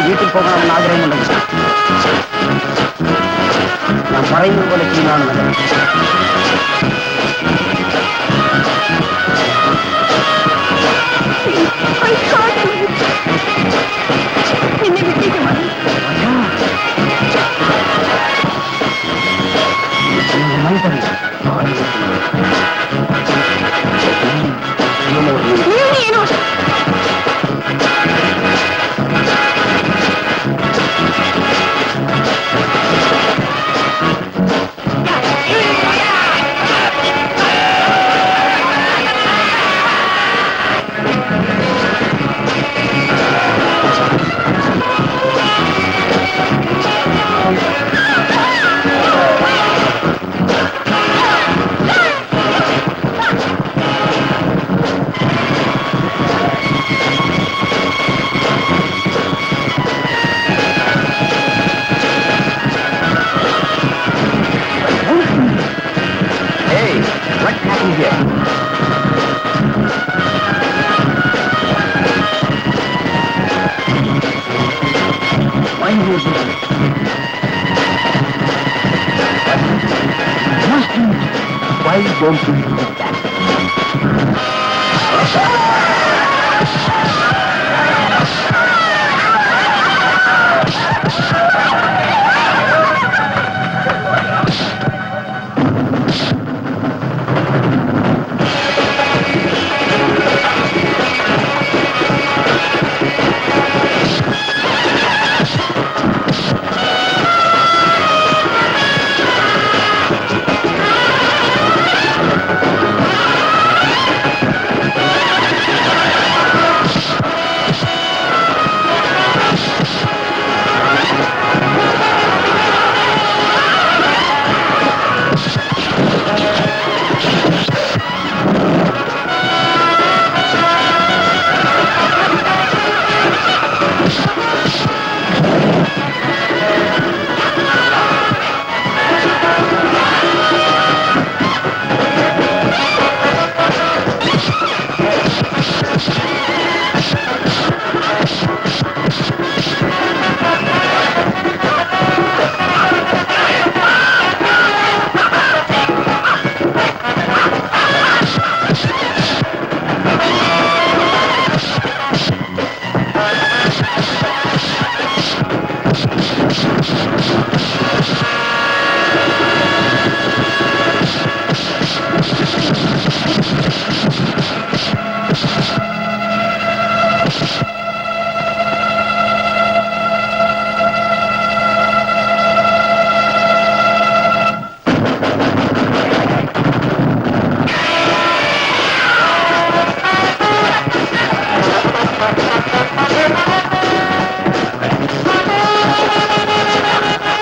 Speaker 1: വീട്ടിൽ പോകണമെന്ന് ആഗ്രഹമുണ്ടെങ്കിൽ ഞാൻ പറയുന്നത് പോലെ ചെയ്യുന്നതാണ് നല്ലത്.
Speaker 9: എന്നെ വിട്ടേക്ക് മതി.
Speaker 1: Why don't you do that?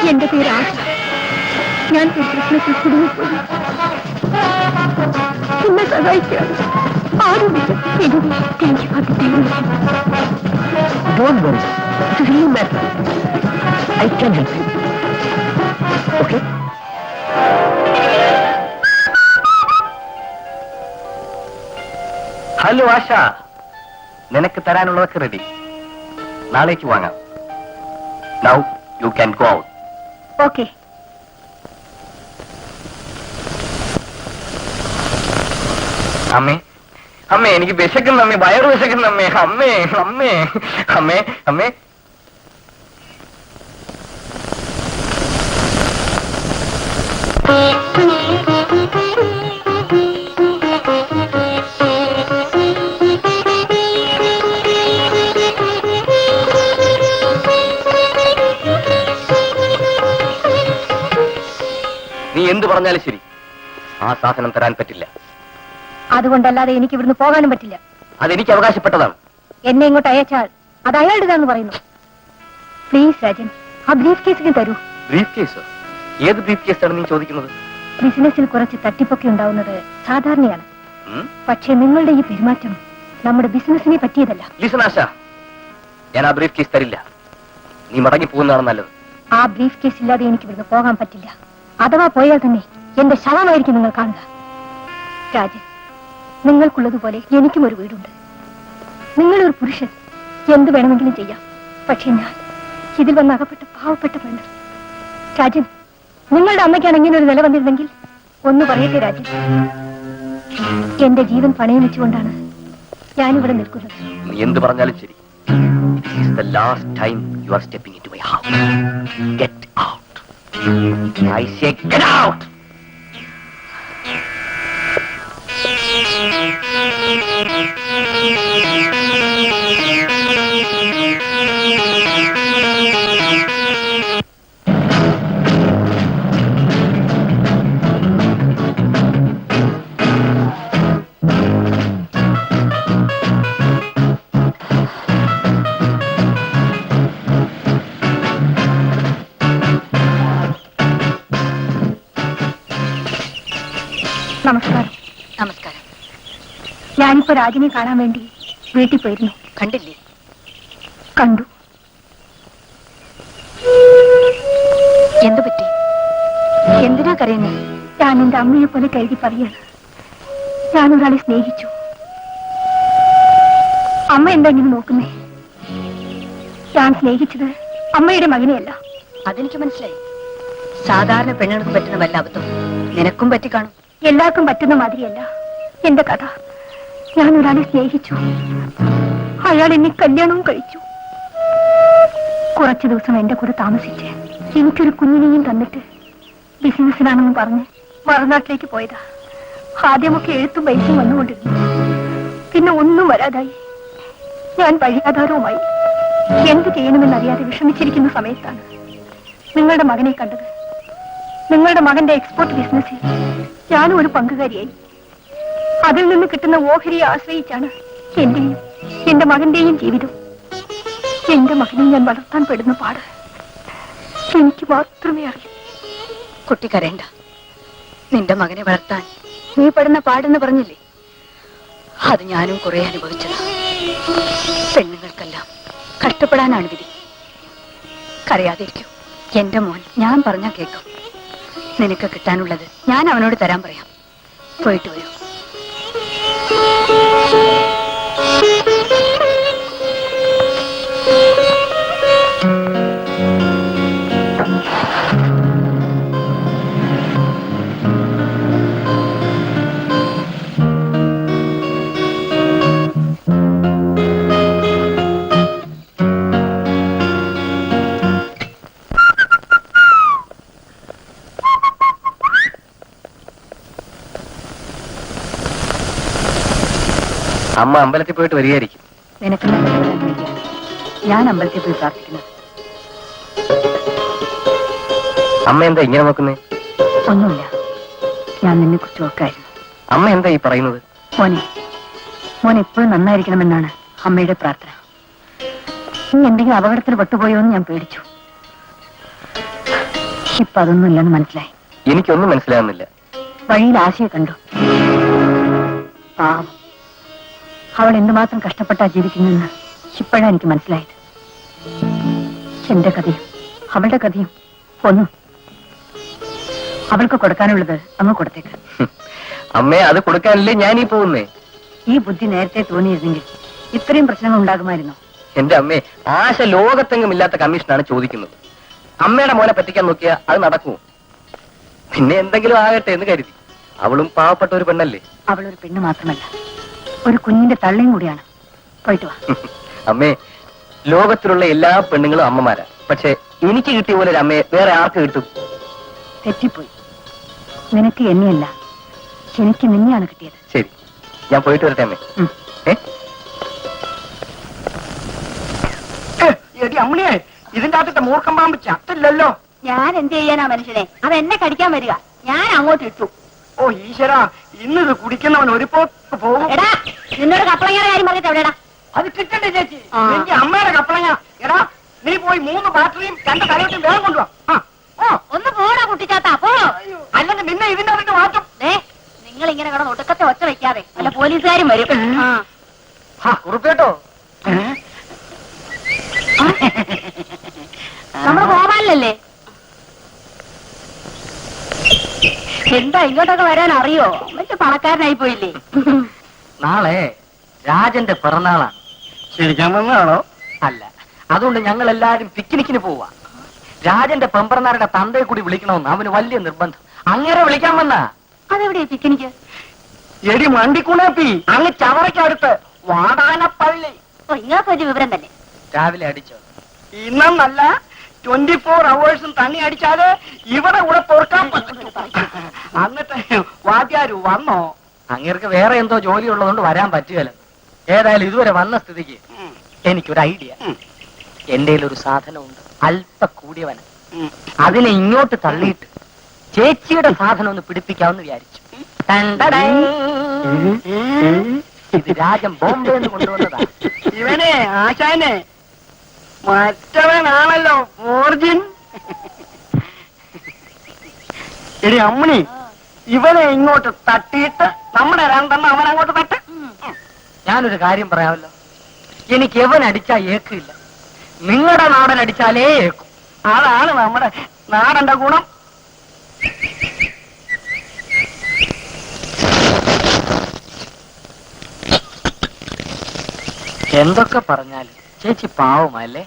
Speaker 9: എന്റെ പേര് ആശ. ഞാൻ ഒരു പ്രശ്നത്തിൽ കുടുങ്ങിപ്പോയി. എന്നെ സഹായിക്കാണ് ആരുമില്ല. Thank you for the delivery.
Speaker 1: Don't worry. It is really matter. I can help you. Okay?
Speaker 4: Hello Asha, നിനക്ക് തരാനുള്ളതൊക്കെ റെഡി. നാളേക്ക് വാങ്ങാം. Now you can go out.
Speaker 9: Okay.
Speaker 4: അമ്മേ, അമ്മേ, എനിക്ക് വിശക്കുന്നു അമ്മേ, വയറ് വിശക്കുന്നു അമ്മേ, അമ്മേ, അമ്മേ, അമ്മേ, അമ്മേ. നീ എന്ത് പറഞ്ഞാലും ശരി, ആ സാധനം തരാൻ പറ്റില്ല.
Speaker 9: അതുകൊണ്ടല്ലാതെ എനിക്ക് ഇവിടുന്ന് പോകാനും പറ്റില്ല.
Speaker 4: അതെനിക്ക് അവകാശപ്പെട്ടതാണ്.
Speaker 9: എന്നെ ഇങ്ങോട്ട് അയച്ചാൽ അത് അയാളുടേതാന്ന് പറയുന്നു. പ്ലീസ് രാജൻ, ആ ബ്രീഫ് കേസിന് തരൂ.
Speaker 4: ബ്രീഫ് കേസോ? ഏത് ബ്രീഫ് കേസാണ് നീ ചോദിക്കുന്നത്?
Speaker 9: ബിസിനസ്സിൽ കുറച്ച് തട്ടിപ്പൊക്കെ ഉണ്ടാവുന്നത് സാധാരണയാണ്. പക്ഷേ നിങ്ങളുടെ ഈ പെരുമാറ്റം നമ്മുടെ ബിസിനസ്സിനെ പറ്റിയതല്ല.
Speaker 4: ലിസൺ ആശ, ഞാൻ ആ ബ്രീഫ് കേസ് തരില്ല. നീ മടങ്ങി പോകുന്നതാണ് നല്ലത്.
Speaker 9: ആ ബ്രീഫ് കേസ് ഇല്ലാതെ എനിക്ക് ഇവിടുന്ന് പോകാൻ പറ്റില്ല. അഥവാ പോയാൽ തന്നെ എന്റെ ശവമായിരിക്കും നിങ്ങൾ കാണുക. രാജൻ, നിങ്ങൾക്കുള്ളതുപോലെ എനിക്കും ഒരു വീടുണ്ട്. നിങ്ങളൊരു പുരുഷൻ, എന്ത് വേണമെങ്കിലും ചെയ്യാം. പക്ഷെ ഞാൻ ഇതിൽ വന്ന് അകപ്പെട്ട പാവപ്പെട്ട പെണ്ണ്. രാജൻ, നിങ്ങളുടെ അമ്മയ്ക്കാണ് ഇങ്ങനെ ഒരു നില വന്നിരുന്നെങ്കിൽ ഒന്ന് പറയട്ടെ രാജൻ. എന്റെ ജീവൻ പണയം വെച്ചുകൊണ്ടാണ് ഞാനിവിടെ നിൽക്കുന്നത്.
Speaker 4: നീ എന്ത് പറഞ്ഞാലും ശരി. This is the last time you are stepping into my house. Get out. I say get out.
Speaker 9: നമസ്കാരം.
Speaker 3: നമസ്കാരം.
Speaker 9: ഞാനിപ്പോ രാജിനെ കാണാൻ വേണ്ടി വീട്ടിൽ പോയിരുന്നു.
Speaker 3: കണ്ടില്ലേ?
Speaker 9: കണ്ടു.
Speaker 3: എന്തു പറ്റി? എന്തിനാ കരയുന്നേ?
Speaker 9: ഞാൻ എന്റെ അമ്മയെ പോലെ കരുതി പറയാണ്. ഞാൻ ഒരാളെ സ്നേഹിച്ചു. അമ്മ എന്താ ഇങ്ങനെ നോക്കുന്നേ? ഞാൻ സ്നേഹിച്ചത് അമ്മയുടെ മകനെയല്ല.
Speaker 3: അതെനിക്ക് മനസ്സിലായി. സാധാരണ പെണ്ണുങ്ങൾക്ക് പറ്റുന്ന വല്ല അബദ്ധം നിനക്കും പറ്റിക്കാണും.
Speaker 9: എല്ലാവർക്കും പറ്റുന്ന മാതിരിയല്ല എന്റെ കഥ. ഞാൻ ഒരാളെ സ്നേഹിച്ചു. അയാൾ എന്നെ കല്യാണവും കഴിച്ചു. കുറച്ചു ദിവസം എന്റെ കൂടെ താമസിച്ച് എനിക്കൊരു കുഞ്ഞിനെയും തന്നിട്ട് ബിസിനസ്സിലാണെന്ന് പറഞ്ഞ് മറുനാട്ടിലേക്ക് പോയതാ. ആദ്യമൊക്കെ എഴുത്തും പൈസയും വന്നുകൊണ്ടിരുന്നു. പിന്നെ ഒന്നും വരാതായി. ഞാൻ വഴിയാധാരവുമായി. എന്ത് ചെയ്യണമെന്നറിയാതെ വിഷമിച്ചിരിക്കുന്ന സമയത്താണ് നിങ്ങളുടെ മകനെ കണ്ടത്. നിങ്ങളുടെ മകന്റെ എക്സ്പോർട്ട് ബിസിനസ്സിൽ ഞാനും ഒരു പങ്കുകാരിയായി. അതിൽ നിന്ന് കിട്ടുന്ന ഓഹരിയെ ആശ്രയിച്ചാണ് എന്റെയും എന്റെ മകന്റെയും ജീവിതം. എന്റെ മകനെ ഞാൻ വളർത്താൻ പെടുന്ന പാട് എനിക്ക് മാത്രമേ അറിയൂ.
Speaker 3: കുട്ടി കരയണ്ട. നിന്റെ മകനെ വളർത്താൻ നീ പെടുന്ന പാടെന്ന് പറഞ്ഞില്ലേ, അത് ഞാനും കുറെ അനുഭവിച്ചതാ. പെണ്ണുങ്ങൾക്കെല്ലാം കഷ്ടപ്പെടാനാണ് വിധി. കരയാതിരിക്കൂ എന്റെ മോൻ. ഞാൻ പറഞ്ഞാ കേൾക്കും. നിനക്ക് കിട്ടാനുള്ളത് ഞാൻ അവനോട് തരാൻ പറയാം. പോയിട്ട് വരൂ.
Speaker 4: അമ്മ അമ്പലത്തിൽ പോയിട്ട് വരികയായിരിക്കും.
Speaker 3: നിനക്കെല്ലാം ഞാൻ അമ്പലത്തിൽ പോയി പ്രാർത്ഥിക്കുന്നത്.
Speaker 4: അമ്മ എന്താ ഇങ്ങനെ നോക്കുന്നേ?
Speaker 3: ഒന്നുമില്ല, ഞാൻ നിന്നെ കുറിച്ച് ഓർക്കായിരുന്നു.
Speaker 4: അമ്മ എന്താ ഈ പറയുന്നത്?
Speaker 3: മോൻ എപ്പോഴും നന്നായിരിക്കണമെന്നാണ് അമ്മയുടെ പ്രാർത്ഥന. നീ എന്തെങ്കിലും അപകടത്തിൽ പെട്ടുപോയോ എന്ന് ഞാൻ പേടിച്ചു. ഇപ്പൊ അതൊന്നും ഇല്ലെന്ന് മനസ്സിലായി.
Speaker 4: എനിക്കൊന്നും മനസ്സിലാകുന്നില്ല.
Speaker 3: വഴിയിൽ ആശയെ കണ്ടു. പാവം, അവൾ എന്തുമാത്രം കഷ്ടപ്പെട്ടാ ജീവിക്കുന്നെന്ന് ഇപ്പോഴാണ് എനിക്ക് മനസ്സിലായത്. എന്റെ കഥയും അവളുടെ കഥയും ഒന്നും. അവൾക്ക് കൊടുക്കാനുള്ളത് അങ്ങ് കൊടുത്തേക്ക്.
Speaker 4: അമ്മേ, അത് കൊടുക്കാനല്ലേ ഞാനീ പോകുന്നേ.
Speaker 3: ഈ ബുദ്ധി നേരത്തെ തോന്നിയിരുന്നെങ്കിൽ ഇത്രയും പ്രശ്നങ്ങൾ ഉണ്ടാകുമായിരുന്നു.
Speaker 4: എന്റെ അമ്മേ, ആശ ലോകത്തെങ്ങും ഇല്ലാത്ത കമ്മീഷനാണ് ചോദിക്കുന്നത്. അമ്മയുടെ മോനെ പറ്റിക്കാൻ നോക്കിയാ അത് നടക്കുമോ? പിന്നെ എന്തെങ്കിലും ആകട്ടെ എന്ന് കരുതി. അവളും പാവപ്പെട്ട ഒരു പെണ്ണല്ലേ.
Speaker 3: അവളൊരു പെണ്ണ് മാത്രമല്ല, ഒരു കുഞ്ഞിന്റെ തള്ളയും കൂടിയാണ്. പോയിട്ട് വാ.
Speaker 4: അമ്മേ, ലോകത്തിലുള്ള എല്ലാ പെണ്ണുങ്ങളും അമ്മമാരാ. പക്ഷെ എനിക്ക് കിട്ടിയ പോലെ ഒരു അമ്മയെ വേറെ ആർക്ക് കിട്ടും?
Speaker 3: തെറ്റിപ്പോയി. നിനക്ക് എന്നെയല്ല, എനിക്ക് നിന്നെയാണ് കിട്ടിയത്.
Speaker 4: ശരി, ഞാൻ പോയിട്ട് വരട്ടെ അമ്മേ.
Speaker 6: എടി അമ്മണിയെ, ഇതിന്റെ അകത്തെ മൂർഖം പാമ്പ് ചത്തില്ലല്ലോ.
Speaker 9: ഞാൻ എന്ത് ചെയ്യാനാ മനുഷ്യനെ? അത് എന്നെ കടിക്കാൻ വരിക. ഞാൻ അങ്ങോട്ട് ഇട്ടു.
Speaker 6: ഓ ഈശ്വര, ഇന്നിത് കുടിക്കുന്നവൻ ഒരു പോക്ക് പോകും.
Speaker 9: എടാ, നിന്നോട് കപ്പളങ്ങയുടെ കാര്യം പറഞ്ഞിട്ട് എവിടെടാ?
Speaker 6: അത് കിട്ടണ്ടേ ചേച്ചി?
Speaker 9: ആ.
Speaker 6: എനിക്ക് അമ്മയുടെ കപ്പളങ്ങ. എടാ, നീ പോയി 3 ബാറ്ററിയും 2 തലവട്ടും വേഗം കൊണ്ടുവാ.
Speaker 9: ഒന്ന് പോടാ കുട്ടിച്ചാത്താ, പോ.
Speaker 6: അല്ലെങ്കിൽ നിന്നെ ഇതിന്റെ അകത്ത് മാറ്റും.
Speaker 9: നിങ്ങൾ ഇങ്ങനെ കിടന്ന് ഒടുക്കത്തെ ഒച്ച വെക്കാതെ വല്ല പോലീസുകാരും വരും.
Speaker 6: കുറുപ്പേട്ടോ,
Speaker 9: നമ്മുടെ ഗോപാലല്ലേ? എന്താ ഇങ്ങോട്ടൊക്കെ വരാൻ അറിയോ? വലിയ പണക്കാരനായി പോയില്ലേ?
Speaker 1: നാളെ രാജന്റെ പിറന്നാളാണ്.
Speaker 6: ശരിക്കാൻ വന്നതാണോ?
Speaker 1: അല്ല, അതുകൊണ്ട് ഞങ്ങൾ എല്ലാരും പിക്നിക്കിന് പോവാ. രാജന്റെ പെമ്പറന്നാരുടെ തന്തയെ കൂടി വിളിക്കണമെന്ന് അവന് വലിയ നിർബന്ധം. അങ്ങനെ വിളിക്കാൻ വന്നാ.
Speaker 9: അതെവിടെയാ പിക്നിക്ക്?
Speaker 6: എടി മണ്ടിക്കുണപ്പി, അങ്ങ് ചവറയ്ക്കടുത്ത് വാടാനപ്പള്ളി.
Speaker 9: ഓ, ഇങ്ങനൊക്കെ ഒരു വിവരം തന്നെ.
Speaker 1: രാവിലെ അടിച്ചോ?
Speaker 6: ഇന്നല്ല 24 hours തണ്ണി അടിച്ചാല് ഇവിടെ കൂടെ പൊറുക്കാൻ പറ്റും. എന്നിട്ട് വാദ്യാര് വന്നോ?
Speaker 1: അങ്ങേർക്ക് വേറെ എന്തോ ജോലി ഉള്ളതുകൊണ്ട് വരാൻ പറ്റുകയല്ല. ഏതായാലും ഇതുവരെ വന്ന സ്ഥിതിക്ക് എനിക്കൊരു ഐഡിയ. എന്റെ ഒരു സാധനമുണ്ട്, അല്പ കൂടിയവന. അതിനെ ഇങ്ങോട്ട് തള്ളിയിട്ട് ചേച്ചിയുടെ സാധനം ഒന്ന് പിടിപ്പിക്കാമെന്ന് വിചാരിച്ചു. ഇത് രാജൻ ബോംബെ എന്ന് കൊണ്ടുവന്നതാ.
Speaker 6: ഇവനെ ആശാനെ മറ്റവനാണല്ലോ ഓർജിൻ. എടി അമ്മണി, ഇവനെ ഇങ്ങോട്ട് തട്ടിയിട്ട് നമ്മുടെ 2 അവൻ അങ്ങോട്ട് തട്ട്.
Speaker 1: ഞാനൊരു കാര്യം പറയാമല്ലോ, എനിക്ക് എവൻ അടിച്ചാ ഏക്കില്ല. നിങ്ങളുടെ നാടൻ അടിച്ചാലേ ഏക്കും.
Speaker 6: അതാണ് നമ്മുടെ നാടന്റെ ഗുണം.
Speaker 1: എന്തൊക്കെ പറഞ്ഞാലും ചേച്ചി പാവമല്ലേ?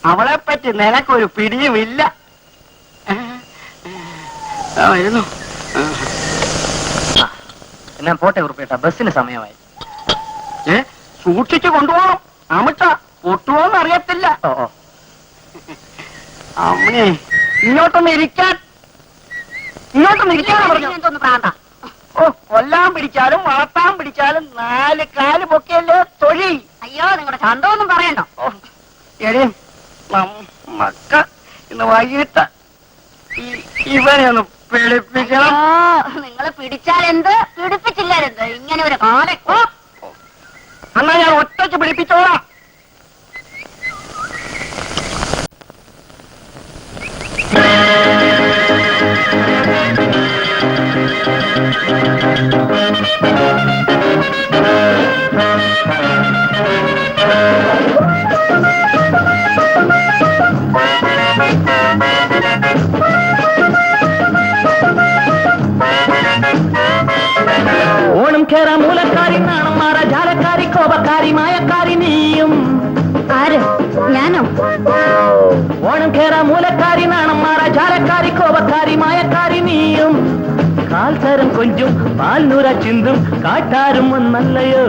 Speaker 6: അവളെ പറ്റി നിനക്കൊരു പിടിയുമില്ല. വരുന്നു.
Speaker 4: ഞാൻ പോട്ടെ ഉറപ്പേട്ട, ബസ്സിന് സമയമായി.
Speaker 6: സൂക്ഷിച്ചു കൊണ്ടുപോകണം. അമിട്ട ഒട്ടുമോന്ന് അറിയത്തില്ല. അമ്മേ, ഇങ്ങോട്ടൊന്ന് ഇരിക്കാൻ പറഞ്ഞു. ഓ, കൊല്ലാൻ പിടിച്ചാലും വളർത്താൻ പിടിച്ചാലും 4 കാല് പൊക്കിയല്ലേ തൊഴിൽ.
Speaker 9: അയ്യോ, നിങ്ങളുടെ ചന്തമൊന്നും പറയണ്ടോ.
Speaker 6: എടേ മക്ക ഇന്ന് വൈകിട്ട് ഇവനെ ഒന്ന് പിടിപ്പിക്കണം.
Speaker 9: നിങ്ങൾ പിടിച്ചാൽ എന്ത്, പിടിപ്പിച്ചില്ലാരെന്ത്, ഇങ്ങനെ ഒരു കാലക്കോ.
Speaker 6: എന്നാ ഞാൻ ഒറ്റയ്ക്ക് പിടിപ്പിച്ചോളാം.
Speaker 8: ഓണം കേറാ മൂലക്കാരി നാണം മാറ ജാലക്കാരി കോപക്കാരി മായക്കാരി നീയും.
Speaker 9: ആര്? ഞാനോ?
Speaker 8: ഓണം കേറാ മൂലക്കാരി നാണം മാറ ജാലക്കാരി കോപക്കാരി മായക്കാരി നീയും. കാൽത്തരം കൊഞ്ചും പാൽനൂര ചിന്തും കാട്ടാരും ഒന്നല്ലയോ.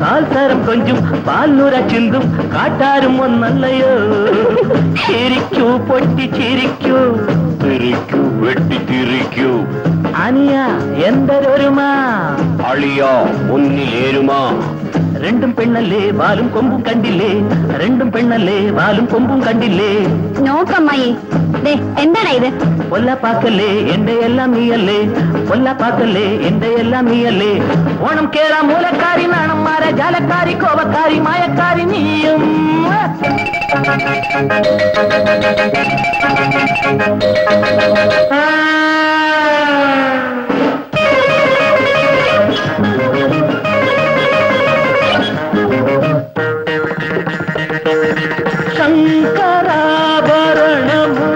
Speaker 8: കാൽത്തരം കൊഞ്ചും പാൽനൂര ചിന്തും കാട്ടാരും ഒന്നല്ലയോ. ചിരിക്കൂ പൊട്ടി ചിരിക്കൂ, തിരിക്കൂ വെട്ടിത്തിരിക്കൂ. അനിയ എന്തൊരുമാ, അളിയോ മുന്നിലേരുമാ. രണ്ടും പെണ്ണല്ലേ വാലും കൊമ്പും കണ്ടില്ലേ, രണ്ടും പെണ്ണല്ലേ വാലും കൊമ്പും കണ്ടില്ലേ.
Speaker 9: നോക്കമ്മായി, എന്താണ് ഇത്?
Speaker 8: പൊല്ലപ്പാക്കല്ലേ എന്റെ എല്ലാം നീയല്ലേ, പൊല്ലപ്പാക്കല്ലേ എന്റെ എല്ലാം നീയല്ലേ. ഓണം കേറാ മൂലക്കാരി നാണം മാറ ജാലക്കാരി കോപക്കാരി മായക്കാരി നീയും. ശങ്കരാഭരണമോ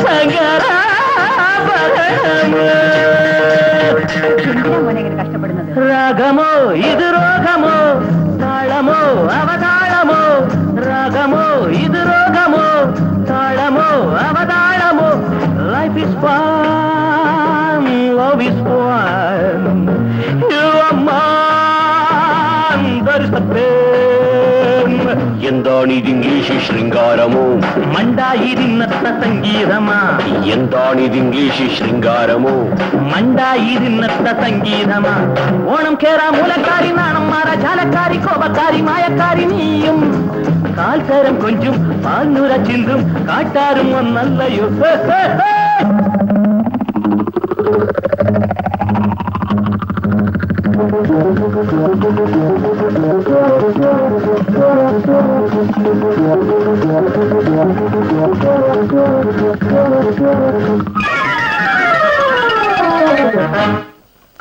Speaker 8: സങ്കരാഭരണമോ.
Speaker 3: കഷ്ടപ്പെടുന്നത്
Speaker 8: രാഗമോ ഇത് രോഗമോ, താളമോ അവതാളമോ. രാഗമോ ഇത് രോഗമോ, താളമോ അവതാളമോ. Life is fun, love is fun. You are mine, there is the pain. എന്താണിത് ഇംഗ്ലീഷ് ശൃംഗാരമോ, മണ്ടായിരിന്നത്ത സംഗീതമാ. എന്താണിത് ഇംഗ്ലീഷ് ശൃംഗാരമോ, മണ്ടായിരിന്നത്ത സംഗീതമാ. ഓണം കേറാ മൂലക്കാരി നാണം മാറ ജാലക്കാരി കോപക്കാരി മായക്കാരി നീയും. കാൽത്തരം കൊഞ്ചും പാൽനൂര ചിന്തും കാട്ടാരും ഒന്നല്ലയോ.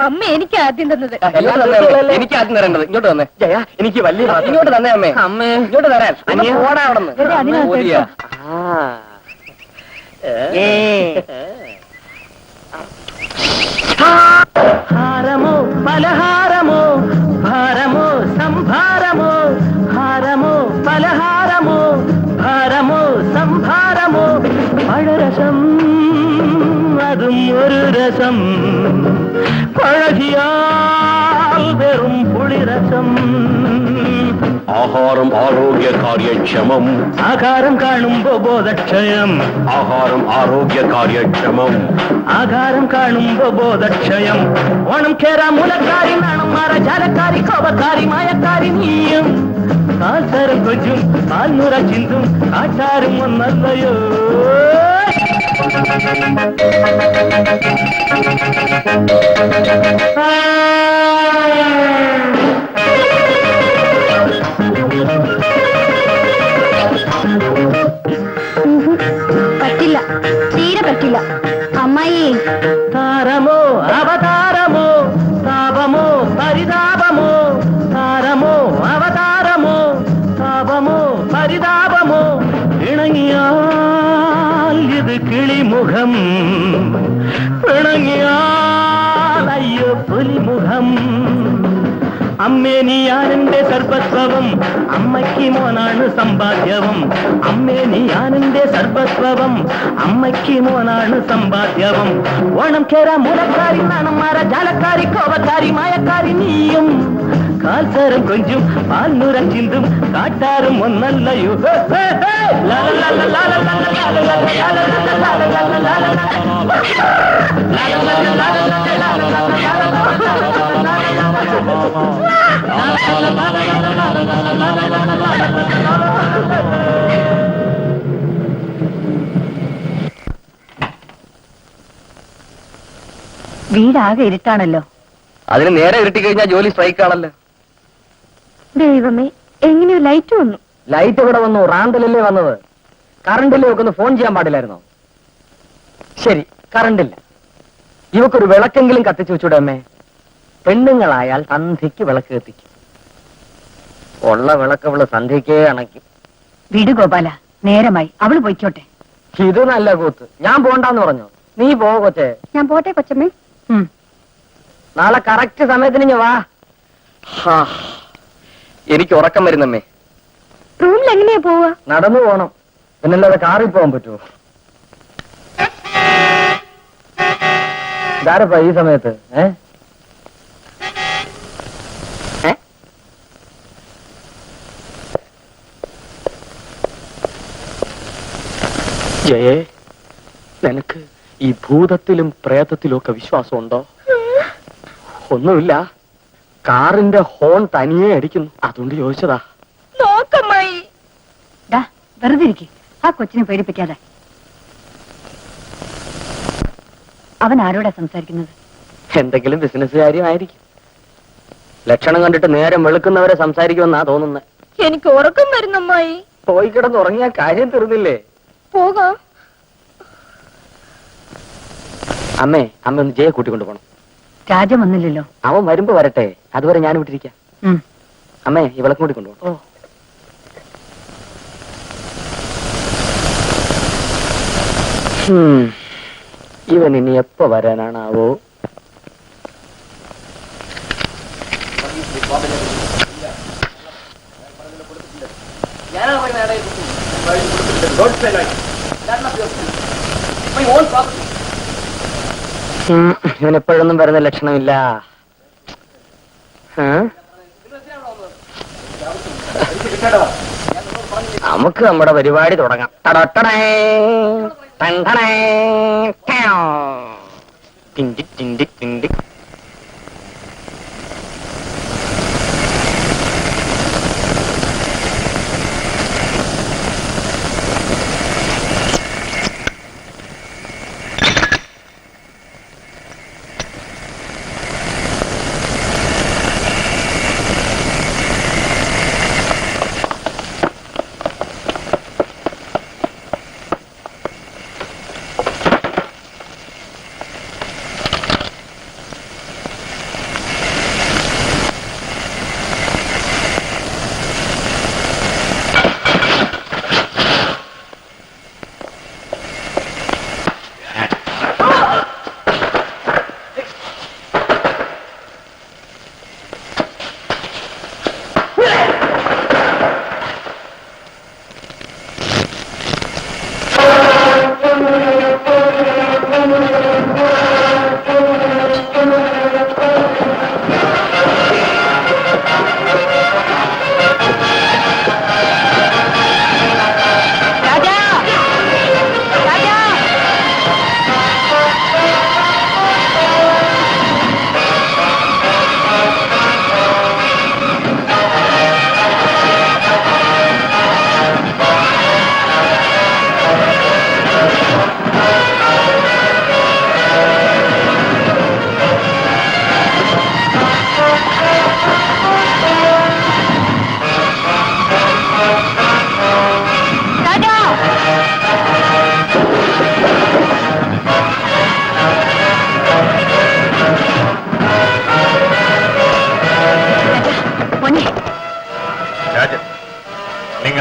Speaker 9: അമ്മ എനിക്ക് ആദ്യം തന്നത്.
Speaker 4: എനിക്ക് ആദ്യം തരേണ്ടത്. ഇങ്ങോട്ട് തന്നെ
Speaker 1: ജയ, എനിക്ക് വലിയ
Speaker 4: ഇങ്ങോട്ട് തന്നെ അമ്മേ.
Speaker 1: അമ്മേ
Speaker 4: ഇങ്ങോട്ട് തരാൻ.
Speaker 1: അനിയ.
Speaker 4: ഓടാ അവിടെ നിന്ന്.
Speaker 8: ഹാരമോ പലഹാരമോ, ഭാരമോ സംഭാരമോ. ഹാരമോ പലഹാരമോ, ഭാരമോ സംഭാരമോ. പഴരസം അതും ഒരു രസം, പഴകിയാൽ വെറും പുളിരസം. ആഹാരം ആരോഗ്യകാര്യക്ഷമം, ആഹാരം കാണുമ്പോ ബോധക്ഷയം. ആഹാരം ആരോഗ്യകാര്യക്ഷമം, ആഹാരം കാണുമ്പോ ബോധക്ഷയം. ഓണം കേറാ മൂലക്കാരി നാണം മാറ ജാലക്കാരി കോപക്കാരി മായക്കാരി നീയും. കാൽത്തരം കൊഞ്ചും പാൽനൂര ചിന്തും കാട്ടാരും ഒന്നല്ലയോ.
Speaker 9: പറ്റില്ല, തീരെ പറ്റില്ല അമ്മായി.
Speaker 8: താരമോ അവതാരമോ, താപമോ പരിതാപമോ. താരമോ അവതാരമോ, താപമോ പരിതാപമോ. ഇണങ്ങിയാൽ ഇത് കിളിമുഖം, ഇണങ്ങിയാൽ അയ്യോ പുലിമുഖം. അമ്മേ നീയാണെന്റെ സർവസ്വവും അമ്മയ്ക്ക് മോനാണ് സമ്പാദ്യവും അമ്മേ നീയാണെന്റെ സർവസ്വവും അമ്മയ്ക്ക് മോനാണ് സമ്പാദ്യവും ഓണം കേര മൂലക്കാരി നാണന്മാര ജാലക്കാരി കോവക്കാരി മായക്കാരി നീയും കാൽസരം കൊഞ്ചും പാൽനുരം ചിന്തും കാട്ടാറും ഒന്നല്ലയോ
Speaker 3: വീടാകെ ഇരുട്ടാണല്ലോ.
Speaker 4: അതിന് നേരെ ഇരുട്ടി കഴിഞ്ഞാൽ ജോലി സ്ട്രൈക്ക് ആണല്ലോ.
Speaker 9: ദൈവമേ, എങ്ങനെയോ ലൈറ്റ് വന്നു.
Speaker 1: ലൈറ്റ് ഇവിടെ വന്നു, റാന്തലല്ലേ വന്നത്. കറണ്ടില്ലേ ഒക്കെ ഒന്ന് ഫോൺ ചെയ്യാൻ പാടില്ലായിരുന്നോ? ശരി, കറണ്ടില്ല. ഇവക്കൊരു വിളക്കെങ്കിലും കത്തിച്ചു വെച്ചൂടെ അമ്മേ? പെണ്ണുങ്ങളായാൽ സന്ധ്യക്ക് വിളക്ക് കത്തിക്കും. ഉള്ള വിളക്ക് അവള് സന്ധ്യക്കേ അണയ്ക്കും.
Speaker 3: വീട് ഗോപാല, നേരമായി, അവള് പൊയ്ക്കോട്ടെ.
Speaker 1: ഇത് നല്ല കൂത്ത്. ഞാൻ പോണ്ടാന്ന് പറഞ്ഞു. നീ പോ കൊച്ചേ.
Speaker 9: ഞാൻ പോട്ടെ കൊച്ചമ്മേ.
Speaker 1: നാളെ കറക്റ്റ് സമയത്തിന് ഞാൻ വാ.
Speaker 4: എനിക്ക് ഉറക്കം വരുന്നമ്മേ.
Speaker 9: റൂമിൽ എങ്ങനെയാ പോവാ?
Speaker 1: നടന്നു പോണം, പിന്നല്ലാതെ കാറിൽ പോകാൻ പറ്റുമോ? ഇതാരപ്പാ ഈ സമയത്ത്?
Speaker 2: ജയേ, നിനക്ക് ഈ ഭൂതത്തിലും പ്രേതത്തിലും ഒക്കെ വിശ്വാസമുണ്ടോ? ഒന്നുമില്ല, കാറിന്റെ ഹോൺ തനിയെ അടിക്കുന്നു, അതുകൊണ്ട് ചോദിച്ചതാ.
Speaker 9: നോക്കമ്മായി.
Speaker 3: വെറുതെ ഇരിക്കെ, ആ കൊച്ചിനെ പേടിപ്പിക്കാതെ. അവൻ ആരോടാ സംസാരിക്കുന്നത്?
Speaker 1: എന്തെങ്കിലും ബിസിനസ് കാര്യമായിരിക്കും. ലക്ഷണം കണ്ടിട്ട് നേരം വെളുക്കുന്നവരെ സംസാരിക്കുമെന്നാ തോന്നുന്നത്.
Speaker 9: എനിക്ക് ഉറക്കം വരുന്നമ്മായി.
Speaker 1: പോയി കിടന്ന് ഉറങ്ങിയ കാര്യം തീർന്നില്ലേ?
Speaker 9: പോകാം.
Speaker 1: അമ്മേ, അമ്മ ഒന്ന് ജയെ കൂട്ടിക്കൊണ്ടു പോണം.
Speaker 3: രാജ വന്നില്ലല്ലോ.
Speaker 1: അവൻ വരുമ്പോ വരട്ടെ, അതുവരെ ഞാൻ വിട്ടിരിക്കാം. അമ്മേ, ഇവളെ കൂട്ടിക്കൊണ്ടു പോണം. ഇവൻ ഇനി എപ്പോ വരാനാണാവോ? ഇവനെപ്പോഴൊന്നും വരുന്ന ലക്ഷണമില്ല. നമുക്ക് നമ്മുടെ പരിപാടി തുടങ്ങാം.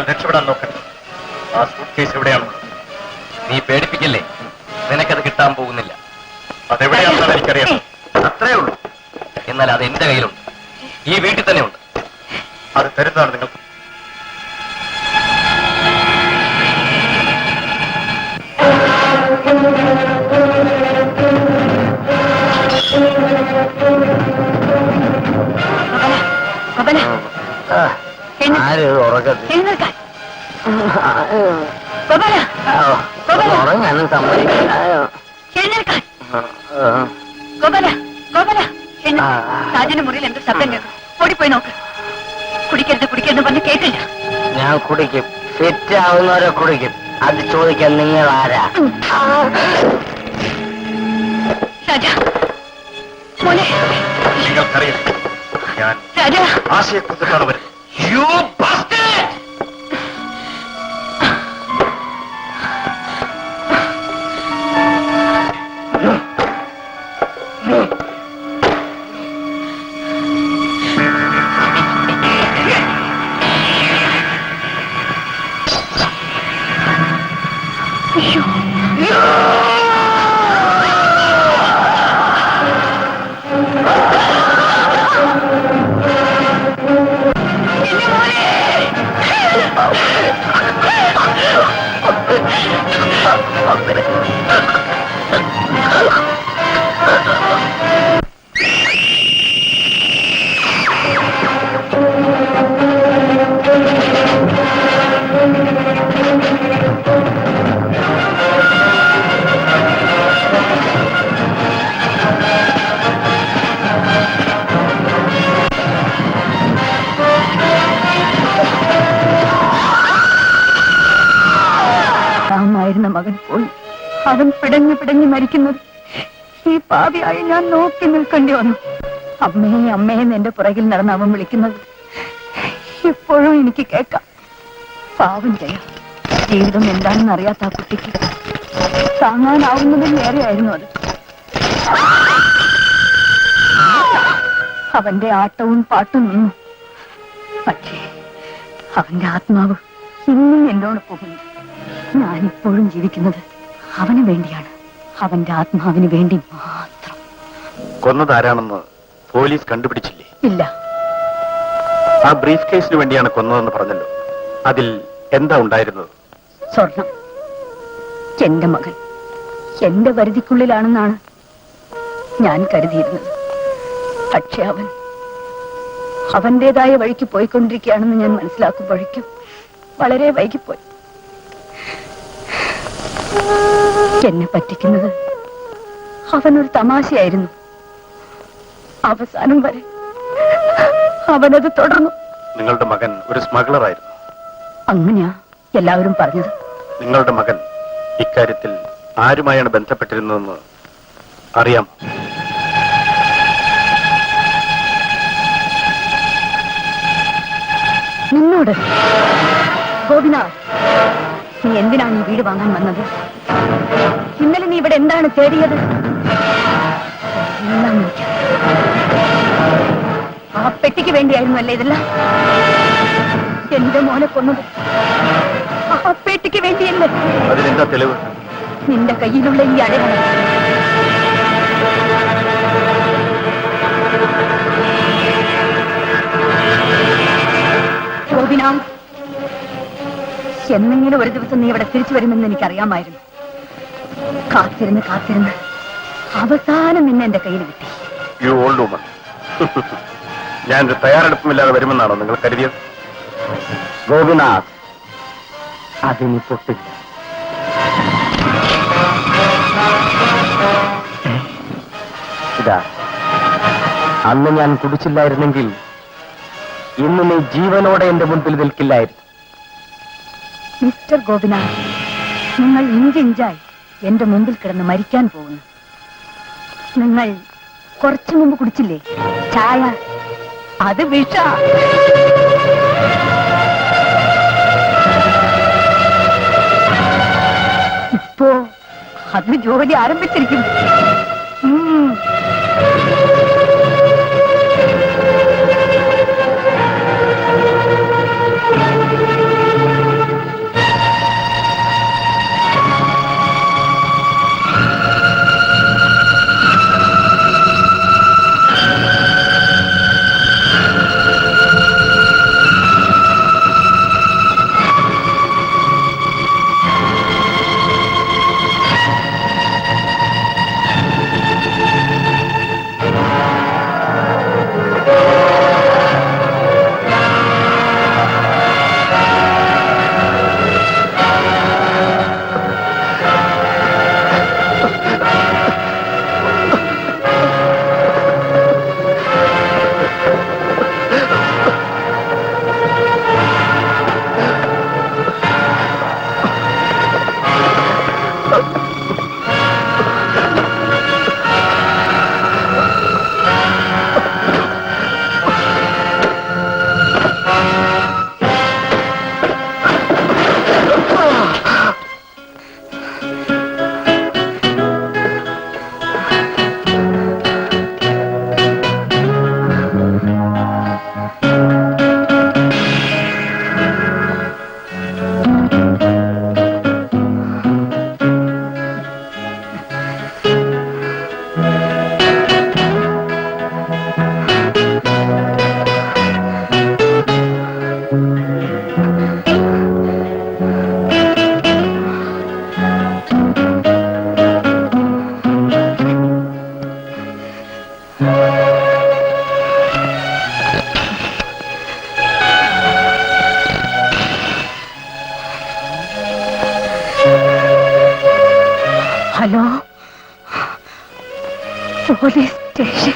Speaker 2: രക്ഷപ്പെടാൻ നോക്കട്ടെ. ആ സൂട്ട് കേസ് എവിടെയാണ്?
Speaker 4: നീ പേടിപ്പിക്കല്ലേ, നിനക്കത് കിട്ടാൻ പോകുന്നില്ല.
Speaker 2: അതെവിടെയാണെന്നാണ് എനിക്കറിയാം.
Speaker 4: അത്രേ ഉള്ളൂ. എന്നാൽ അത് എന്റെ കയ്യിലുണ്ട്. ഈ വീട്ടിൽ തന്നെ ഉണ്ട്.
Speaker 2: അത് തരുന്നതാണ് നിങ്ങൾക്ക്.
Speaker 3: ഗോപാല,
Speaker 1: ആരും ഉറക്കത്തിൽ
Speaker 3: എഴുന്നേൽക്കാൻ. ഗോപാല, ഗോപാല,
Speaker 1: ഉറങ്ങാനും സമ്മതിക്കില്ല.
Speaker 3: എഴുന്നേൽക്കാൻ. ഗോപാല, ഗോപാല, രാജന്റെ മുറിയിൽ എന്തോ ശബ്ദം കേൾക്കും. ഓടിപ്പോയി നോക്ക്. കുടിക്കരുത് പറഞ്ഞ് കേട്ടില്ല.
Speaker 1: ഞാൻ കുടിക്കും, ഫിറ്റ് ആവുന്നവരെ കുടിക്കും. അത് ചോദിക്കാൻ നിങ്ങൾ ആരാ?
Speaker 3: രാജ മോനെ,
Speaker 2: നിങ്ങൾക്കറിയാം ഞാൻ
Speaker 3: രാജ,
Speaker 2: ആശയെ കൊന്നിട്ടാണ് വരുന്നത്.
Speaker 3: ആയിരുന്ന മകൻ പോയി. അവൻ പിടഞ്ഞു മരിക്കുന്നത് ഈ പാപിയായി ഞാൻ നോക്കി നിൽക്കേണ്ടി വന്നു. അമ്മയെ അമ്മയെന്ന് എന്റെ പുറകിൽ നടന്ന് അവൻ വിളിക്കുന്നത് ഇപ്പോഴും എനിക്ക് കേൾക്കാം. പാവം ചെയ്യാം. ജീവിതം എന്താണെന്ന് അറിയാത്ത ആ കുട്ടിക്ക് താങ്ങാനാവുന്നതിൽ ഏറെയായിരുന്നു അത്. അവന്റെ ആട്ടവും പാട്ടും നിന്നു. പക്ഷേ അവന്റെ ആത്മാവ് ഇന്നും എന്നോട് പോകുന്നു. ഞാനിപ്പോഴും ജീവിക്കുന്നത് അവന് വേണ്ടിയാണ്, അവന്റെ ആത്മാവിന് വേണ്ടി മാത്രം.
Speaker 2: കൊന്നത് ആരാണെന്ന് പോലീസ് കണ്ടുപിടിച്ചില്ലേ?
Speaker 3: ഇല്ല.
Speaker 2: ആ ബ്രീഫ് കേസിന് വേണ്ടിയാണ് കൊന്നതെന്ന് പറഞ്ഞല്ലോ. അതിൽ എന്താ ഉണ്ടായിരുന്നത്?
Speaker 3: സ്വർണം. എന്റെ മകൻ എന്റെ പരിധിക്കുള്ളിലാണെന്നാണ് ഞാൻ കരുതിയിരുന്നത്. പക്ഷെ അവന്റേതായ വഴിക്ക് പോയിക്കൊണ്ടിരിക്കുകയാണെന്ന് ഞാൻ മനസ്സിലാക്കുമ്പോഴേക്കും വളരെ വൈകിപ്പോയി. എന്നെ പറ്റിക്കുന്നത് അവനൊരു തമാശയായിരുന്നു. അവസാനം വരെ അവനത് തുടർന്നു.
Speaker 2: നിങ്ങളുടെ മകൻ ഒരു സ്മഗ്ലറായിരുന്നു.
Speaker 3: അങ്ങനെയാ എല്ലാവരും പറഞ്ഞത്.
Speaker 2: നിങ്ങളുടെ മകൻ ഇക്കാര്യത്തിൽ ആരുമായാണ് ബന്ധപ്പെട്ടിരുന്നതെന്ന് അറിയാം?
Speaker 3: നിന്നോട്? ഗോപിനാഥ്, നീ എന്തിനാണ് ഈ വീട് വാങ്ങാൻ വന്നത്? ഇന്നലെ നീ ഇവിടെ എന്താണ് തേടിയത്? എല്ലാം എനിക്കറിയാം. ആ പെട്ടിക്ക് വേണ്ടിയായിരുന്നു അല്ലേ ഇതെല്ലാം? എന്റെ മോനെ കൊന്നത് ആ പെട്ടിക്ക് വേണ്ടിയല്ലേ?
Speaker 2: അതിനെന്താ തെളിവ്?
Speaker 3: നിന്റെ കയ്യിലുള്ള ഈ അടയാളം. ഗോപിനാഥ്, എന്നെങ്കിലും ഒരു ദിവസം നീ ഇവിടെ തിരിച്ചു വരുമെന്ന് എനിക്കറിയാമായിരുന്നു. കാത്തിരുന്ന് അവസാനം നിന്നെ എന്റെ കയ്യിൽ കിട്ടി.
Speaker 2: You old woman. ഞാനൊരു തയ്യാറെടുപ്പുമില്ലാതെ വരുമെന്നാണോ നിങ്ങൾ കരുതിയത്?
Speaker 1: ഗോപിനാഥ്, അതിനി പൊട്ടില്ല. ഇതാ, അന്ന് ഞാൻ കുടിച്ചില്ലായിരുന്നെങ്കിൽ ഇന്ന് നീ ജീവനോടെ എന്റെ മുൻപിൽ നിൽക്കില്ലായിരുന്നു.
Speaker 3: മിസ്റ്റർ ഗോപിനാഥ്, നിങ്ങൾ ഇഞ്ചിഞ്ചായി എന്റെ മുമ്പിൽ കിടന്ന് മരിക്കാൻ പോകുന്നു. നിങ്ങൾ കുറച്ചു മുമ്പ് കുടിച്ചില്ലേ ചായ? അത് വിഷ. ഇപ്പോ അത് ജോലി ആരംഭിച്ചിരിക്കും.
Speaker 9: Hello police station.